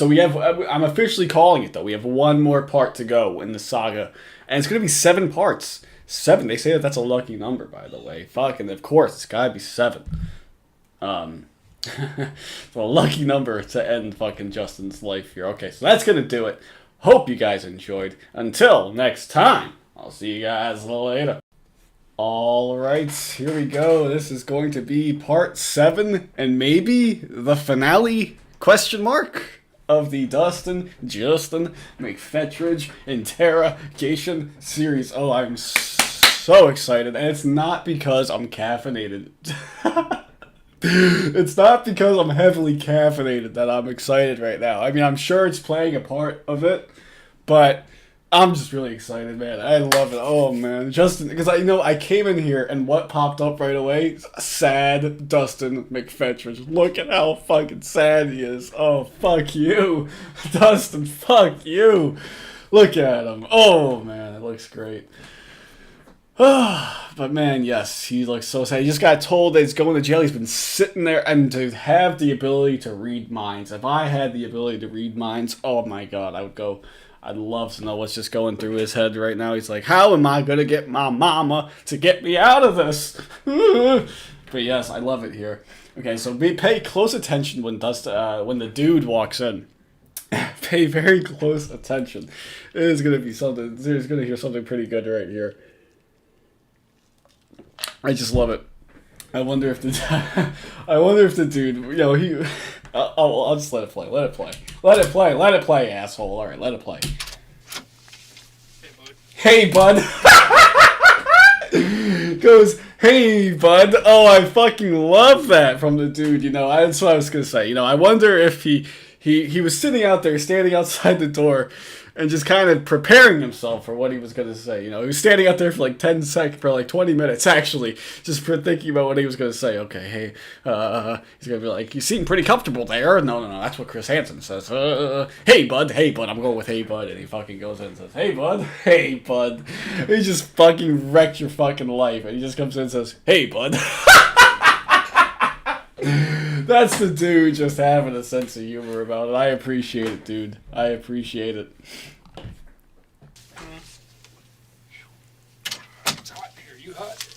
we have. I'm officially calling it though. We have one more part to go in the saga, and it's gonna be 7 parts. 7. They say that that's a lucky number, by the way. Fucking, of course, it's gotta be 7. It's a lucky number to end fucking Justin's life here. Okay, so that's gonna do it. Hope you guys enjoyed. Until next time, I'll see you guys later. Alright, here we go. This is going to be part 7 and maybe the finale, question mark, of the Dustin, Justin, McPhetridge Interrogation series. Oh, I'm so excited. And it's not because I'm caffeinated. It's not because I'm heavily caffeinated that I'm excited right now. I mean, I'm sure it's playing a part of it, but I'm just really excited, man. I love it. Oh, man. Justin, because I came in here and what popped up right away? Sad Dustin McPhetridge. Look at how fucking sad he is. Oh, fuck you. Dustin, fuck you. Look at him. Oh, man. It looks great. But man, yes, he looks so sad. He just got told that he's going to jail. He's been sitting there, and to have the ability to read minds. If I had the ability to read minds, oh my god, I would go. I'd love to know what's just going through his head right now. He's like, how am I going to get my mama to get me out of this? But yes, I love it here. Okay, so pay close attention when the dude walks in. Pay very close attention. It is going to be something. There's going to hear something pretty good right here. I just love it. I wonder if the dude, he. I'll just let it play. Let it play, asshole. All right, let it play. Hey, bud. Goes, hey, bud. Oh, I fucking love that from the dude. That's what I was gonna say. I wonder if he was sitting out there, standing outside the door, and just kind of preparing himself for what he was going to say. He was standing out there for like 10 seconds, for like 20 minutes, actually, just for thinking about what he was going to say. Okay, hey, he's going to be like, you seem pretty comfortable there. No, that's what Chris Hansen says. Hey, bud, I'm going with hey, bud. And he fucking goes in and says, hey, bud. He just fucking wrecked your fucking life. And he just comes in and says, hey, bud. That's the dude just having a sense of humor about it. I appreciate it, dude. I appreciate it. It's hot here. You hot?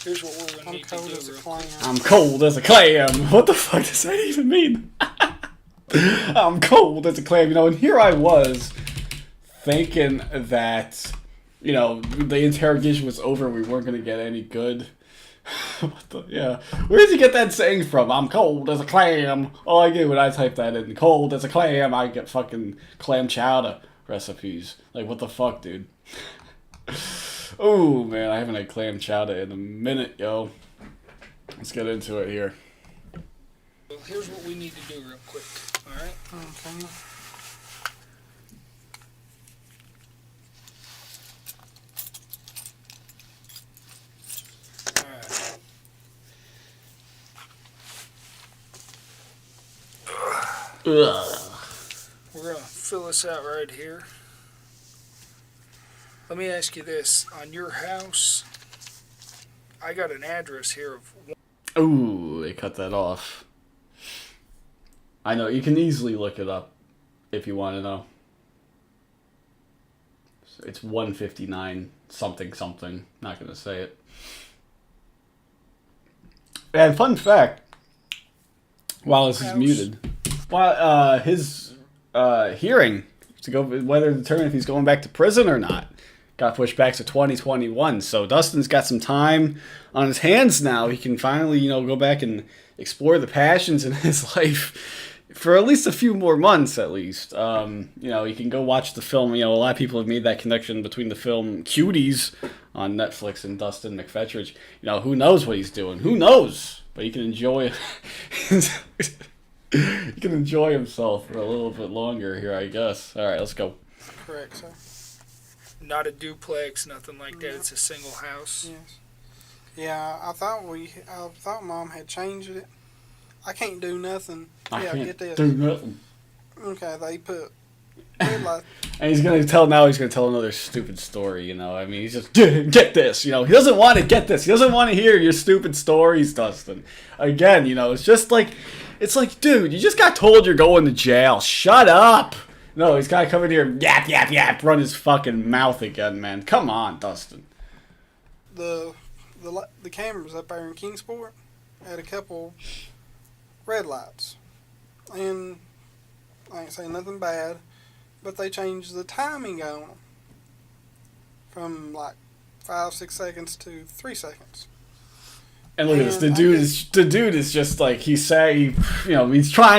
Here's what we're going to need to do. I'm cold as a clam. What the fuck does that even mean? I'm cold as a clam. And here I was thinking that, the interrogation was over. We weren't going to get any good. Yeah. Where did you get that saying from? I'm cold as a clam. All I get when I type that in, cold as a clam, I get fucking clam chowder recipes. Like, what the fuck, dude? Oh, man, I haven't had clam chowder in a minute, yo. Let's get into it here. Well, here's what we need to do real quick, alright? Okay. Ugh. We're going to fill this out right here. Let me ask you this. On your house, I got an address here of... Ooh, they cut that off. I know, you can easily look it up if you want to know. It's 159 something. Not going to say it. And fun fact, while this is muted... Well, his hearing to go whether to determine if he's going back to prison or not got pushed back to 2021. So Dustin's got some time on his hands now. He can finally, go back and explore the passions in his life for at least a few more months, at least. He can go watch the film. A lot of people have made that connection between the film Cuties on Netflix and Dustin McPhetridge. Who knows what he's doing? Who knows? But he can enjoy He can enjoy himself for a little bit longer here, I guess. All right, let's go. Correct, sir. Not a duplex, nothing like that. It's a single house. Yes. Yeah, I thought Mom had changed it. I can't do nothing. I can't get this. do nothing. Okay, they put red light. And he's gonna tell another stupid story, you know. I mean, he's just get this, you know. He doesn't want to get this. He doesn't want to hear your stupid stories, Dustin. Again, you know, it's like, dude, you just got told you're going to jail. Shut up. No, he's gotta come in here, yap yap yap, run his fucking mouth again, man. Come on, Dustin. The cameras up there in Kingsport had a couple red lights, and I ain't saying nothing bad, but they changed the timing on them from like 5-6 seconds to 3 seconds. And look at this. The dude is just like he's trying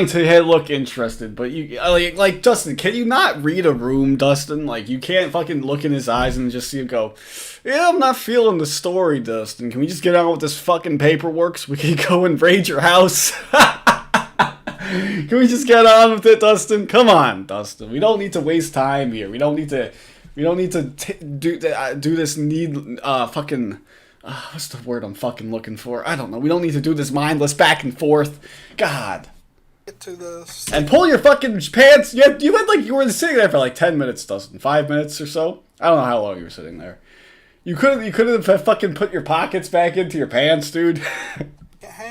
to look interested, but you like Dustin. Can you not read a room, Dustin? Like you can't fucking look in his eyes and just see him go, "Yeah, I'm not feeling the story, Dustin. Can we just get on with this fucking paperwork so we can go and raid your house?" Can we just get on with it, Dustin? Come on, Dustin. We don't need to waste time here. We don't need to do this fucking. What's the word I'm fucking looking for? I don't know. We don't need to do this mindless back and forth. God. Get to the and pull your fucking pants. You were sitting there for like 10 minutes, Dustin. 5 minutes or so. I don't know how long you were sitting there. You couldn't have fucking put your pockets back into your pants, dude.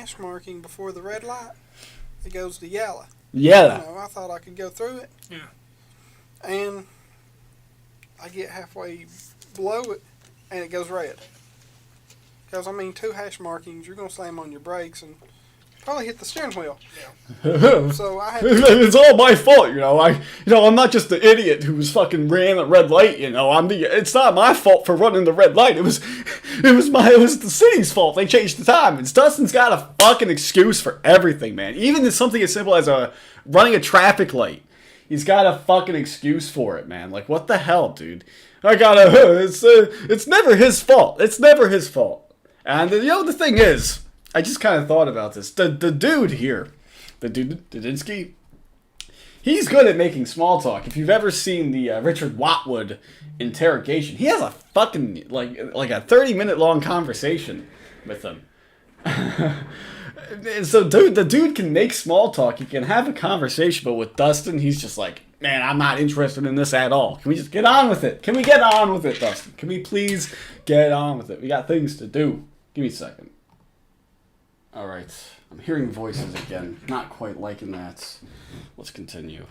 hash marking before the red light. It goes to yellow. Yeah. You know, I thought I could go through it. Yeah. And I get halfway below it, and it goes red. Because, I mean, 2 hash markings, you're going to slam on your brakes and probably hit the steering wheel. Yeah. So I had to... It's all my fault, you know. I'm not just the idiot who was fucking ran a red light, you know. It's not my fault for running the red light. It was the city's fault. They changed the time. And Dustin's got a fucking excuse for everything, man. Even something as simple as running a traffic light. He's got a fucking excuse for it, man. Like, what the hell, dude? It's never his fault. It's never his fault. And, you know, the thing is, I just kind of thought about this. The dude here, the dude, Dudinsky, he's good at making small talk. If you've ever seen the Richard Watwood Interrogation, he has a fucking, like a 30-minute long conversation with him. So, the dude can make small talk. He can have a conversation, but with Dustin, he's just like, man, I'm not interested in this at all. Can we just get on with it? Can we get on with it, Dustin? Can we please get on with it? We got things to do. Give me a second. Alright. I'm hearing voices again. Not quite liking that. Let's continue.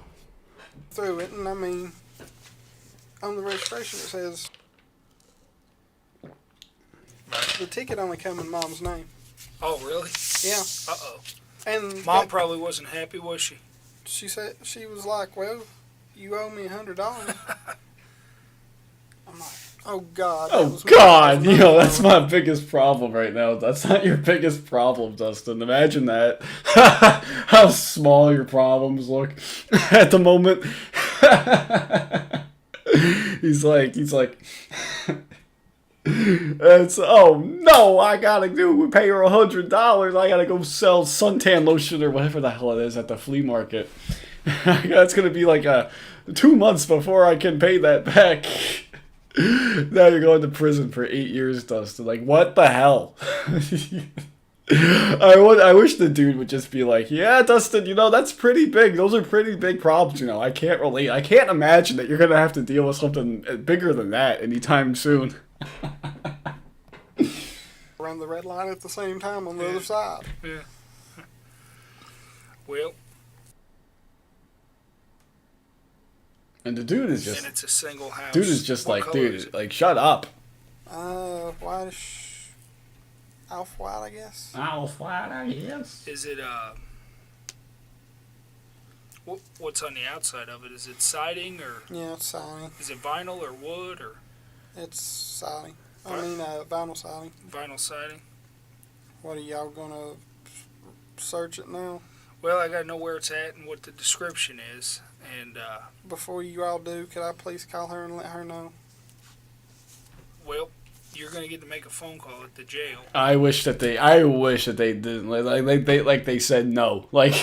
Through it, and I mean, on the registration it says the ticket only come in Mom's name. Oh, really? Yeah. Uh-oh. And Mom probably wasn't happy, was she? She said, she was like, well, you owe me $100. I'm like, oh God. Oh God, you know, that's my biggest problem right now. That's not your biggest problem, Dustin. Imagine that. How small your problems look at the moment. He's like, it's, oh no, I gotta pay her $100. I gotta go sell suntan lotion or whatever the hell it is at the flea market. That's gonna be like 2 months before I can pay that back. Now you're going to prison for 8 years, Dustin. Like, what the hell? I wish the dude would just be like, yeah, Dustin, you know, that's pretty big. Those are pretty big problems, you know. I can't relate. I can't imagine that you're going to have to deal with something bigger than that anytime soon. Run the red light at the same time on the other side. Yeah. Well. And the dude is just... And it's a single house. Dude is just What like, color dude, is it? Whitish, off-white, I guess. Off-white, I guess. Is it, what's on the outside of it? Is it siding or... Yeah, it's siding. Is it vinyl or wood or... It's siding. I mean, vinyl siding. Vinyl siding? What are y'all gonna search it now? Well, I gotta know where it's at and what the description is, and, Before you all do, could I please call her and let her know? well, you're gonna get to make a phone call at the jail. I wish that they didn't like they said no. Like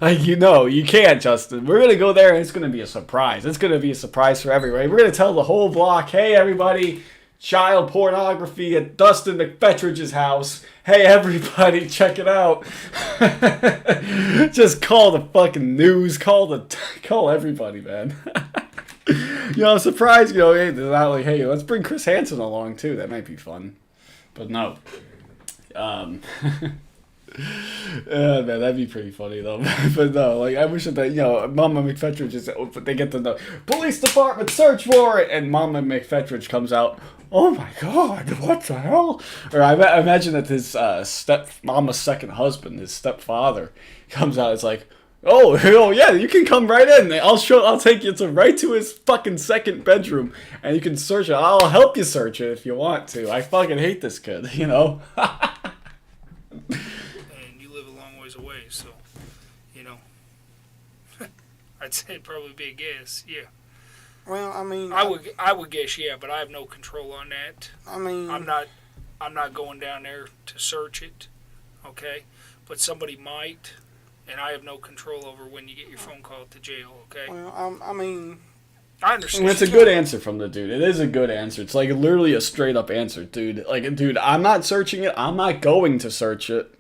you know, you can't, Justin. We're gonna go there and it's gonna be a surprise. It's gonna be a surprise for everybody. We're gonna tell the whole block, hey everybody, child pornography at Dustin McPhetridge's house. Hey, everybody, check it out. Just call the fucking news. Call everybody, man. I'm surprised, hey, they're not like, hey, let's bring Chris Hansen along, too. That might be fun. But no. Man, that'd be pretty funny though. But no, like I wish that Mama McPhetridge they get the police department search warrant, and Mama McPhetridge comes out. Oh my God, what the hell? Or I imagine that his Mama's second husband, his stepfather, comes out. It's like, oh yeah, you can come right in. I'll take you right to his fucking second bedroom, and you can search it. I'll help you search it if you want to. I fucking hate this kid, Away, so I'd say it'd probably be a guess. Yeah. Well, I mean, I would guess yeah, but I have no control on that. I mean, I'm not going down there to search it, okay? But somebody might, and I have no control over when you get your phone call to jail, okay? Well, I mean, I understand. It's a good answer from the dude. It is a good answer. It's like literally a straight up answer, dude. Like, dude, I'm not searching it. I'm not going to search it.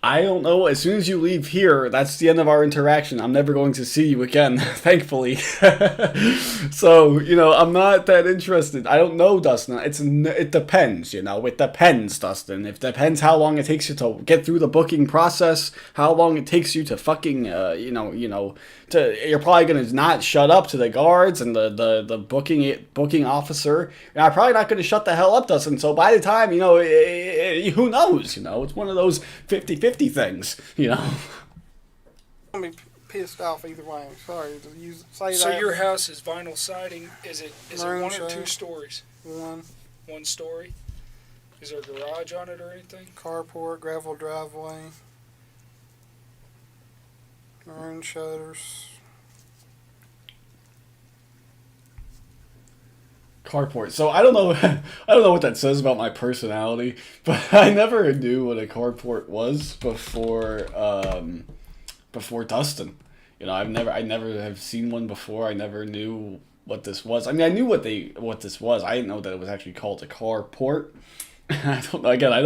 I don't know. As soon as you leave here, that's the end of our interaction. I'm never going to see you again, thankfully. So, I'm not that interested. I don't know, Dustin. It depends, It depends, Dustin. It depends how long it takes you to get through the booking process, how long it takes you to fucking, you're probably going to not shut up to the guards and the booking officer. And I'm probably not going to shut the hell up, Dustin. So by the time, who knows, It's one of those 50-50 things, I'm gonna be pissed off either way. Sorry to say that. So your house is vinyl siding. Is it one or two stories? One story. Is there a garage on it or anything? Carport, gravel driveway, maroon shutters. Carport. So I don't know what that says about my personality, but I never knew what a carport was before Dustin. I never have seen one before. I never knew what this was. I mean, I knew what this was. I didn't know that it was actually called a carport. I don't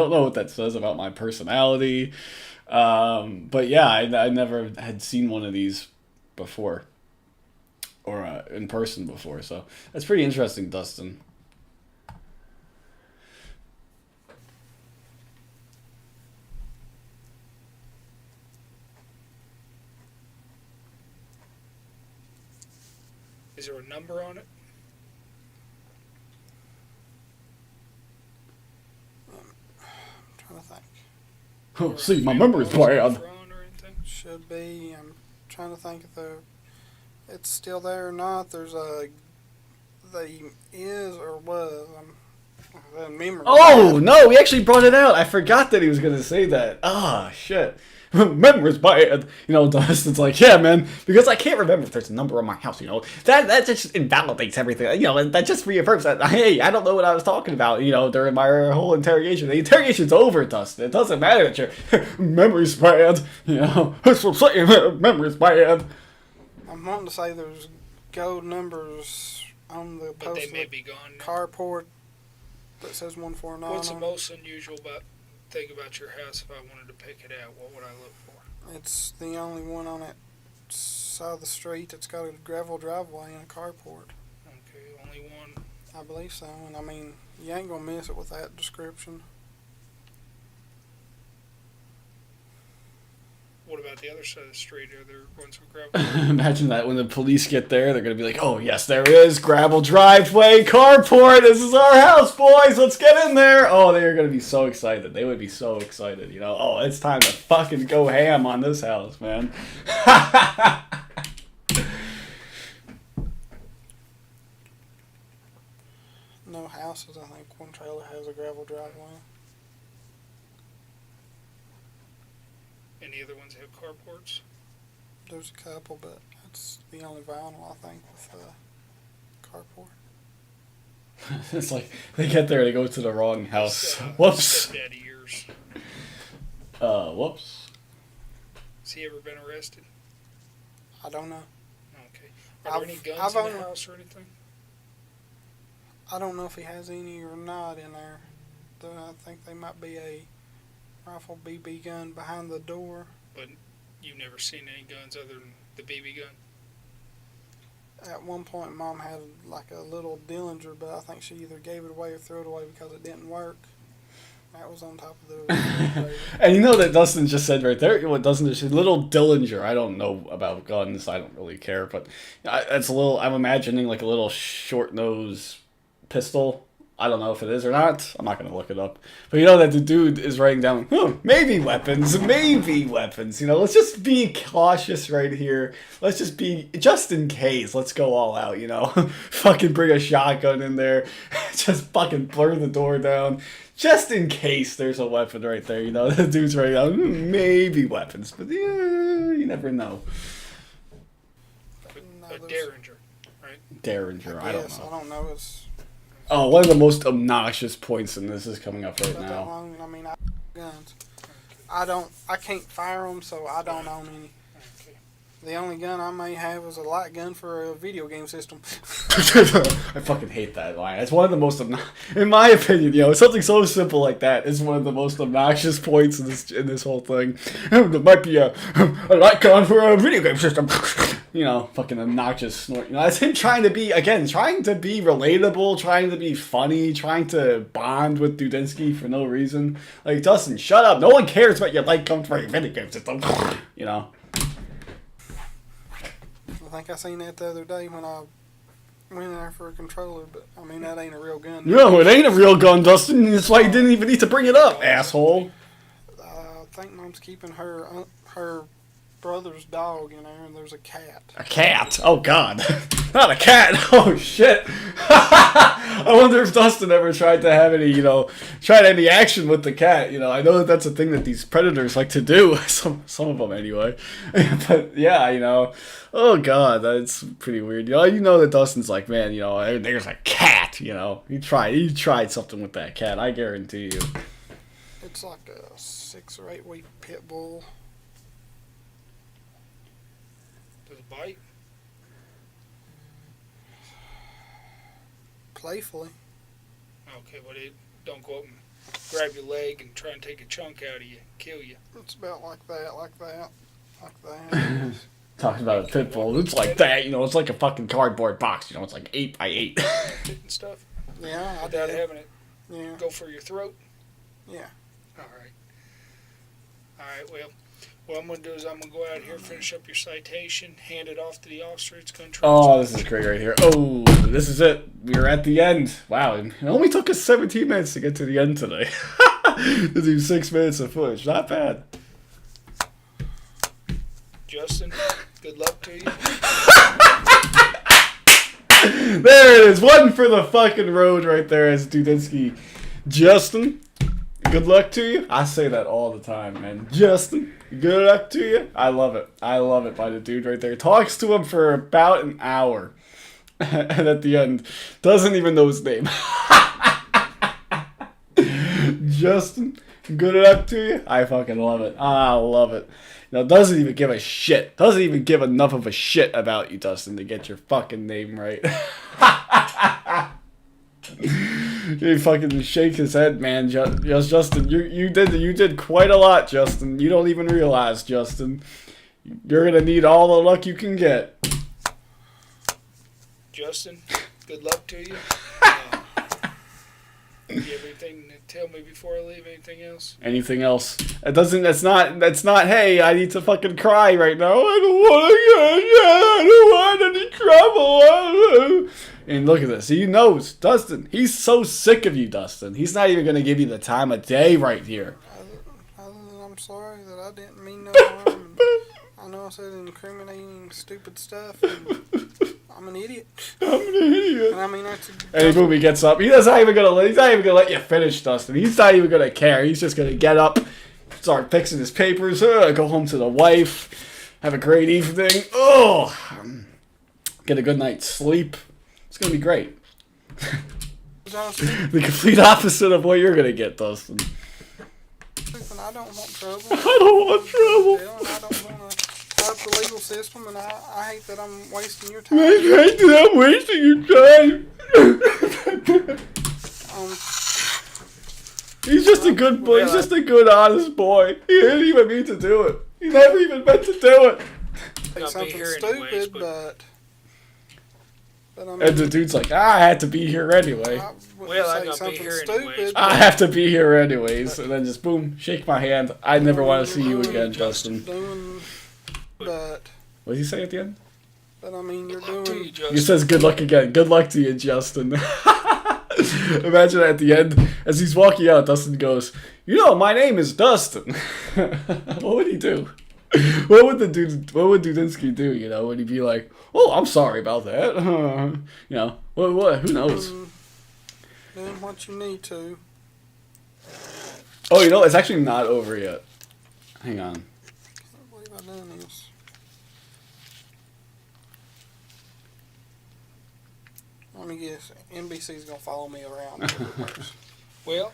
know what that says about my personality. But yeah, I never had seen one of these before. Or in person before, so that's pretty interesting, Dustin. Is there a number on it? I'm trying to think. Oh, see, my memory's bad. Should be. I'm trying to think if it's still there or not. There's they is or was. Memory. Oh no, we actually brought it out. I forgot that he was gonna say that. Ah, shit. Memory's bad. Dustin's like, yeah, man, because I can't remember if there's a number on my house. That just invalidates everything. And that just reaffirms that, hey, I don't know what I was talking about. During my whole interrogation. The interrogation's over, Dustin. It doesn't matter that your memory's bad. That's what I'm saying. Memory's bad. I'm wanting to say there's gold numbers on the but post. They may be gone now. Carport that says 149. What's the most unusual thing about your house? If I wanted to pick it out, what would I look for? It's the only one on that side of the street that's got a gravel driveway and a carport. Okay, only one. I believe so, and I mean, you ain't gonna miss it with that description. What about the other side of the street? Are there ones with gravel? Imagine that when the police get there, they're going to be like, oh, yes, there is. Gravel driveway, carport. This is our house, boys. Let's get in there. Oh, they're going to be so excited. They would be so excited. Oh, it's time to fucking go ham on this house, man. No houses, I think. One trailer has a gravel driveway. Any other ones have carports? There's a couple, but that's the only vinyl, I think, with carport. It's like they get there, they go to the wrong house. Whoops. Stepdaddy yours. Whoops. Has he ever been arrested? I don't know. Okay. Are there any guns in the house or anything? I don't know if he has any or not in there. Though I think they might be a rifle BB gun behind the door. But you've never seen any guns other than the BB gun? At one point, Mom had like a little Dillinger, but I think she either gave it away or threw it away because it didn't work. That was on top of the... And you know that Dustin just said right there, what Dustin just said, little Dillinger. I don't know about guns. I don't really care, but it's a little, I'm imagining like a little short nose pistol. I don't know if it is or not. I'm not going to look it up. But you know that the dude is writing down, maybe weapons, maybe weapons. You know, let's just be cautious right here. Let's just be, just in case, let's go all out, you know. Fucking bring a shotgun in there. Just fucking blur the door down. Just in case there's a weapon right there, you know. The dude's writing down, maybe weapons. But yeah, you never know. A Derringer, right? Derringer, I don't Yes, know. I don't know. It's Oh, one of the most obnoxious points in this is coming up right not that now. long. I mean, I guns. I can't fire them, so I don't own any. Okay. The only gun I may have is a light gun for a video game system. I fucking hate that line. It's one of the most, in my opinion, you know, something so simple like that is one of the most obnoxious points in this whole thing. There might be a light gun for a video game system. You know, fucking obnoxious snort. You know, that's him trying to be relatable, trying to be funny, trying to bond with Dudinsky for no reason. Like, Dustin, shut up. No one cares about your light gun for your video game system. You know. I think I seen that the other day when I went in there for a controller, but I mean, that ain't a real gun. No, it ain't a real gun, Dustin. That's why you didn't even need to bring it up, asshole. I think Mom's keeping her brother's dog in there, and there's a cat. A cat? Oh, God. Not a cat. Oh, shit. I wonder if Dustin ever tried to have any action with the cat. You know, I know that that's a thing that these predators like to do. Some of them, anyway. But, yeah, you know. Oh, God, that's pretty weird. You know that Dustin's like, man, you know, there's a cat, you know. He tried something with that cat, I guarantee you. It's like a 6 or 8 week pit bull. Does it bite? Playfully. Okay, but it don't go up and grab your leg and try and take a chunk out of you, kill you. It's about like that. Talking about a pit bull, it's like that, you know, it's like a fucking cardboard box, you know, it's like 8 by 8. And stuff. Yeah, I Without did. having it Yeah. go for your throat. Yeah. All right. Well, what I'm gonna do is I'm gonna go out here, finish up your citation, hand it off to the officer. It's gonna transfer. Oh, this is great right here. Oh, this is it. We're at the end. Wow, it only took us 17 minutes to get to the end today. To do 6 minutes of footage. Not bad. Justin, good luck to you. There it is. One for the fucking road right there as Dudinsky. Justin, good luck to you. I say that all the time, man. Justin, good luck to you. I love it. I love it by the dude right there. Talks to him for about an hour. And at the end, doesn't even know his name. Justin, good luck to you. I fucking love it. I love it. You know, doesn't even give a shit. Doesn't even give enough of a shit about you, Dustin, to get your fucking name right. He fucking shake his head, man. Justin, you did quite a lot, Justin. You don't even realize, Justin. You're gonna need all the luck you can get. Justin, good luck to you. You have anything to tell me before I leave? Anything else? Anything else? That's not, hey, I need to fucking cry right now. I don't want any trouble. And look at this. He knows. Dustin, he's so sick of you, Dustin. He's not even going to give you the time of day right here. Other than I'm sorry that I didn't mean no harm. I know I said incriminating, stupid stuff. And I'm an idiot. And I mean, And boom, he gets up. He's not even gonna let you finish, Dustin. He's not even gonna care. He's just gonna get up, start fixing his papers, go home to the wife, have a great evening. Get a good night's sleep. It's gonna be great. The complete opposite of what you're gonna get, Dustin. I don't want trouble. I don't want trouble. And I don't want to tie up the legal system, and I hate that I'm wasting your time. I hate that I'm wasting your time. He's just a good boy. He's just a good, honest boy. He didn't even mean to do it. He never even meant to do it. It's something stupid, but I mean, And the dude's like, I had to be here anyway. I gotta be here anyways. I have to be here anyways. And then just boom, shake my hand. I never want to see you again, Justin. But What did he say at the end? But I mean, you're doing. He says, "Good luck again. Good luck to you, Justin." Imagine at the end, as he's walking out, Dustin goes, "You know, my name is Dustin." What would he do? What would Dudinsky do? You know, would he be like, "Oh, I'm sorry about that." You know, what? Who knows? Doing what you need to. Oh, you know, it's actually not over yet. Hang on. I can't believe I done this. Let me guess. NBC's gonna follow me around. Well,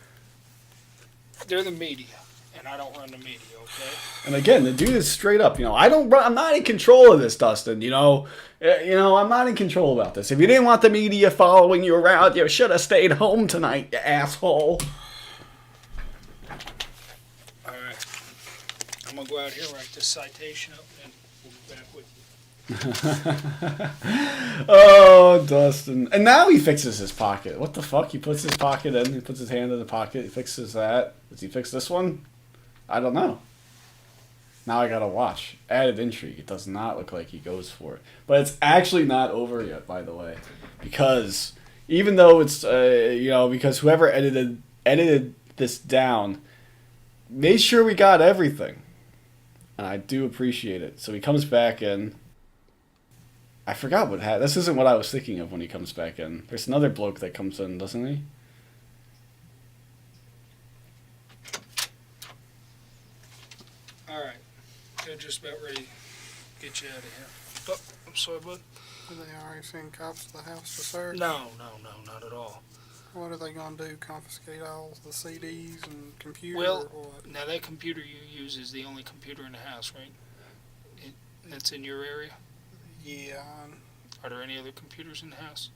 they're the media, and I don't run the media, okay? And again, the dude is straight up. You know, I'm not in control of this, Dustin. You know, I'm not in control about this. If you didn't want the media following you around, you should have stayed home tonight, you asshole. All right. I'm gonna go out here, write this citation up, and we'll be back with you. Oh, Dustin. And now he fixes his pocket. What the fuck? He puts his pocket in. He puts his hand in the pocket. He fixes that. Does he fix this one? I don't know. Now I gotta watch. Added intrigue. It does not look like he goes for it. But it's actually not over yet, by the way. Because even though it's, because whoever edited this down made sure we got everything. And I do appreciate it. So he comes back in. I forgot what happened. This isn't what I was thinking of when he comes back in. There's another bloke that comes in, doesn't he? Alright. They're just about ready to get you out of here. Oh, I'm sorry, bud. Are they already send cops to the house to search? No, not at all. What are they gonna do? Confiscate all the CDs and computer? Well, or what? now that computer you use is the only computer in the house, right? That's in your area? Yeah. Are there any other computers in the house?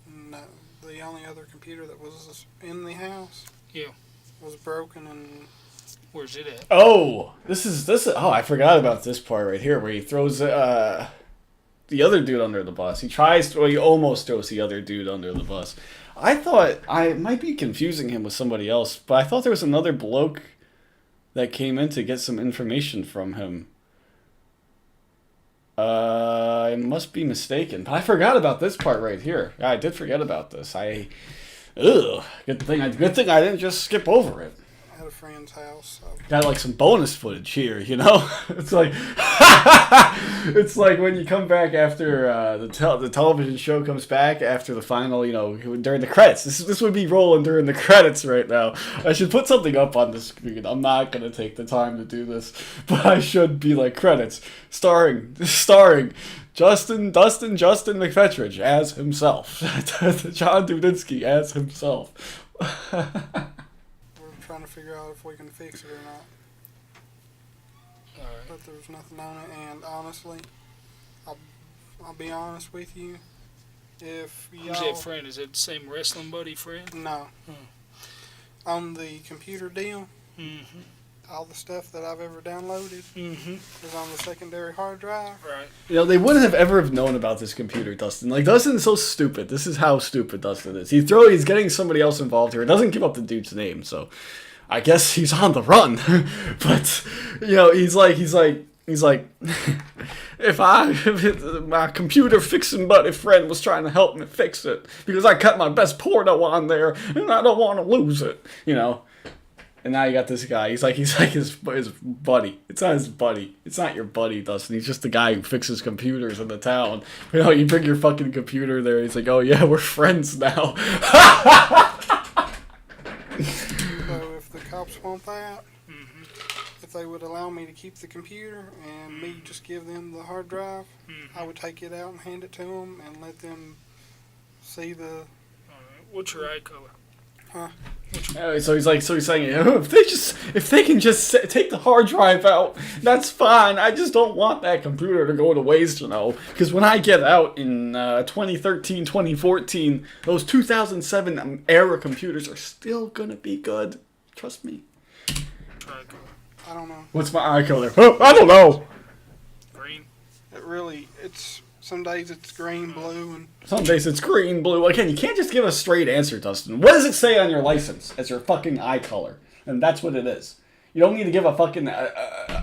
No, the only other computer that was in the house. Yeah. Was broken and. Where's it at? Oh, this is. Oh, I forgot about this part right here where he throws the other dude under the bus. He almost throws the other dude under the bus. I thought I might be confusing him with somebody else, but I thought there was another bloke that came in to get some information from him. I must be mistaken, but I forgot about this part right here. Yeah, I did forget about this. Good thing I didn't just skip over it. At a friend's house. So. Got like some bonus footage here, you know. It's like it's like when you come back after the television show comes back after the final, during the credits. This would be rolling during the credits right now. I should put something up on the screen. I'm not gonna take the time to do this, but I should be like credits starring Dustin McPhetridge as himself, John Dudinsky as himself. Trying to figure out if we can fix it or not. Alright. But there's nothing on it, and honestly, I'll be honest with you. If y'all... Who's that friend? Is it the same wrestling buddy friend? No. On the computer deal, Mm-hmm. all the stuff that I've ever downloaded is on the secondary hard drive. Right. They wouldn't have ever have known about this computer, Dustin. Like, Dustin's so stupid. This is how stupid Dustin is. He's getting somebody else involved here. He doesn't give up the dude's name, so I guess he's on the run. But, he's like, if my computer fixing buddy friend was trying to help me fix it because I cut my best porno on there and I don't want to lose it, And now you got this guy. He's like his buddy. It's not his buddy. It's not your buddy, Dustin. He's just the guy who fixes computers in the town. You bring your fucking computer there. He's like, oh yeah, we're friends now. So if the cops want that, if they would allow me to keep the computer and me just give them the hard drive, I would take it out and hand it to them and let them see the. Alright. What's your eye color? Huh? So he's saying, oh, if they can just take the hard drive out, that's fine. I just don't want that computer to go to waste, because when I get out in 2013, 2014, those 2007 era computers are still gonna be good. Trust me. I don't know. What's my eye color? Oh, I don't know. Green. It's some days it's green, blue, and Some days it's green, blue. Again, you can't just give a straight answer, Dustin. What does it say on your license as your fucking eye color? And that's what it is. You don't need to give a fucking a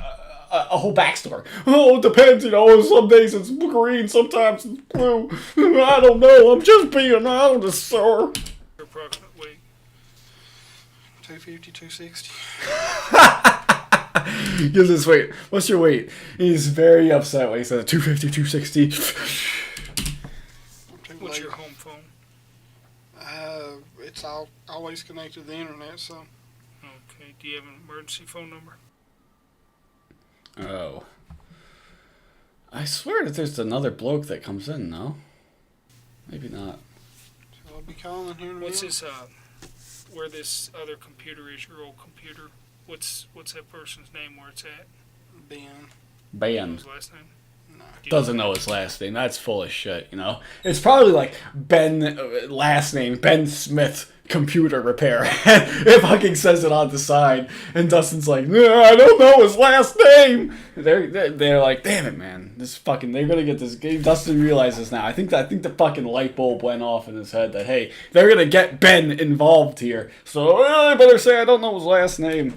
whole backstory. Oh, it depends, some days it's green, sometimes it's blue. I don't know, I'm just being honest, sir. Approximate weight. 250, 260. Gives his weight. What's your weight? He's very upset when he says 250, 260. What's your home phone? It's always connected to the internet, so. Okay. Do you have an emergency phone number? Oh. I swear that there's another bloke that comes in, no? Maybe not. So I'll be calling here in a What's minute. this, where this other computer is, your old computer? What's that person's name where it's at? Ben. His last name? No. Doesn't know his last name. That's full of shit, It's probably like Ben, last name, Ben Smith, computer repair. It fucking says it on the side, and Dustin's like, I don't know his last name. They're like, damn it, man. They're gonna get this game. Dustin realizes now. I think the fucking light bulb went off in his head that, hey, they're gonna get Ben involved here. So I better say I don't know his last name.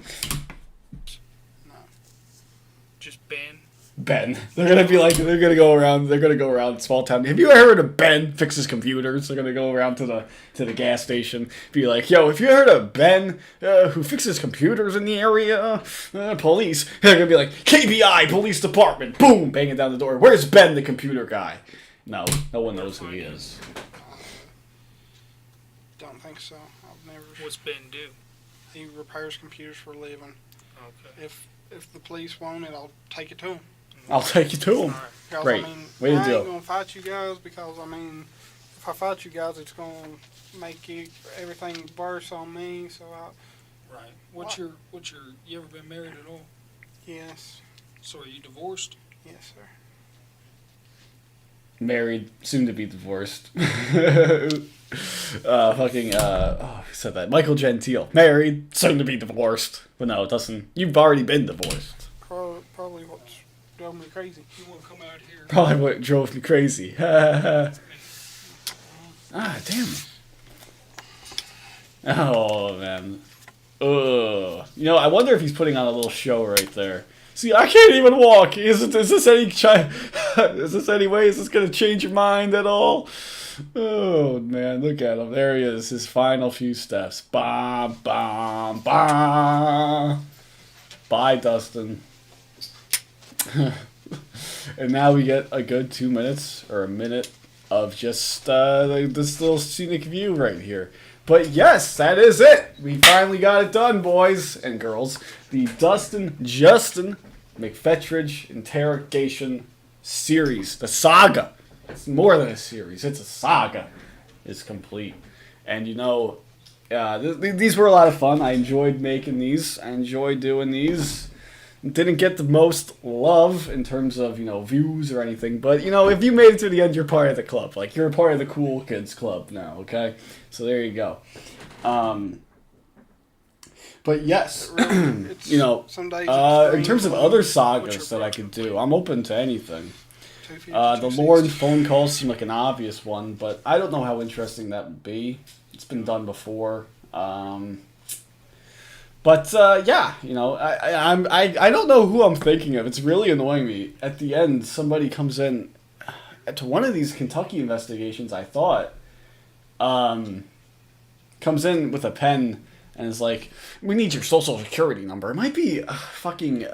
Just Ben. Ben. They're gonna go around small town. Have you ever heard of Ben fixes computers? They're gonna go around to the gas station, be like, yo, if you heard of Ben who fixes computers in the area, police. They're gonna be like, KBI Police Department. Boom, banging down the door. Where's Ben, the computer guy? No one knows who he is. Don't think so. I've never. What's Ben do? He repairs computers for a living. Okay. If the police want it, I'll take it to him. I'll take you to him. Because, Great. Way to I do ain't it. gonna fight you guys because if I fight you guys, it's gonna make everything worse on me. So Right. What's your? You ever been married at all? yes, So are you divorced? yes, sir. Married, soon to be divorced. Who said that? Michael Gentile. Married, soon to be divorced. But no, Dustin, you've already been divorced. Probably what's drove me crazy. You want to come out here? Probably what drove me crazy. Damn. Oh, man. Ugh. I wonder if he's putting on a little show right there. See, I can't even walk. Is this any way? Is this going to change your mind at all? Oh, man, look at him. There he is. His final few steps. Bah, bah, bah. Bye, Dustin. And now we get a good 2 minutes or a minute of just this little scenic view right here. But yes, that is it. We finally got it done, boys and girls. The Justin McPhetridge interrogation series, the saga. It's more than a series. It's a saga. Is complete. And these were a lot of fun. I enjoyed making these. I enjoyed doing these. Didn't get the most love in terms of, views or anything. But, if you made it to the end, you're part of the club. Like, you're a part of the cool kids club now, okay? So there you go. But yes, Some days in terms of other sagas that I could do, I'm open to anything. The Lauren phone calls seem like an obvious one, but I don't know how interesting that would be. It's been done before. But yeah, I don't know who I'm thinking of. It's really annoying me. At the end, somebody comes in to one of these Kentucky investigations. I thought comes in with a pen and is like, "We need your social security number." It might be fucking.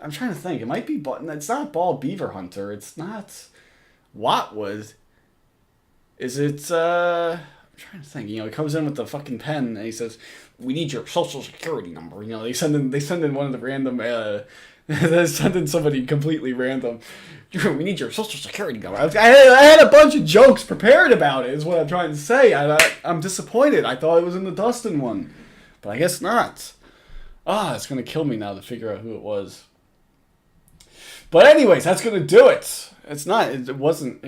I'm trying to think. It might be. It's not Bald Beaver Hunter. It's not Watwood. Is it? I'm trying to think. He comes in with the fucking pen and he says, "We need your social security number." They send in one of the random. They send in somebody completely random. We need your social security number. I had a bunch of jokes prepared about it, is what I'm trying to say. I'm disappointed. I thought it was in the Dustin one. But I guess not. It's going to kill me now to figure out who it was. But anyways, that's going to do it. It's not. It wasn't.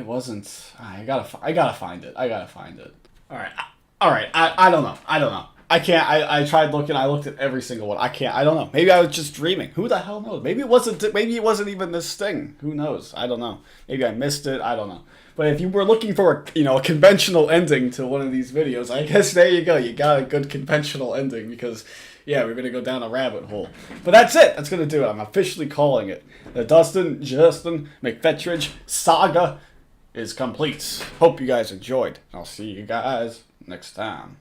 I gotta find it. All right. I don't know. I can't. I tried looking. I looked at every single one. I can't. I don't know. Maybe I was just dreaming. Who the hell knows? Maybe it wasn't. Maybe it wasn't even this thing. Who knows? I don't know. Maybe I missed it. I don't know. But if you were looking for a conventional ending to one of these videos, I guess there you go. You got a good conventional ending because, yeah, we're gonna go down a rabbit hole. But that's it. That's gonna do it. I'm officially calling it. The Justin McPhetridge saga is complete. Hope you guys enjoyed. I'll see you guys next time.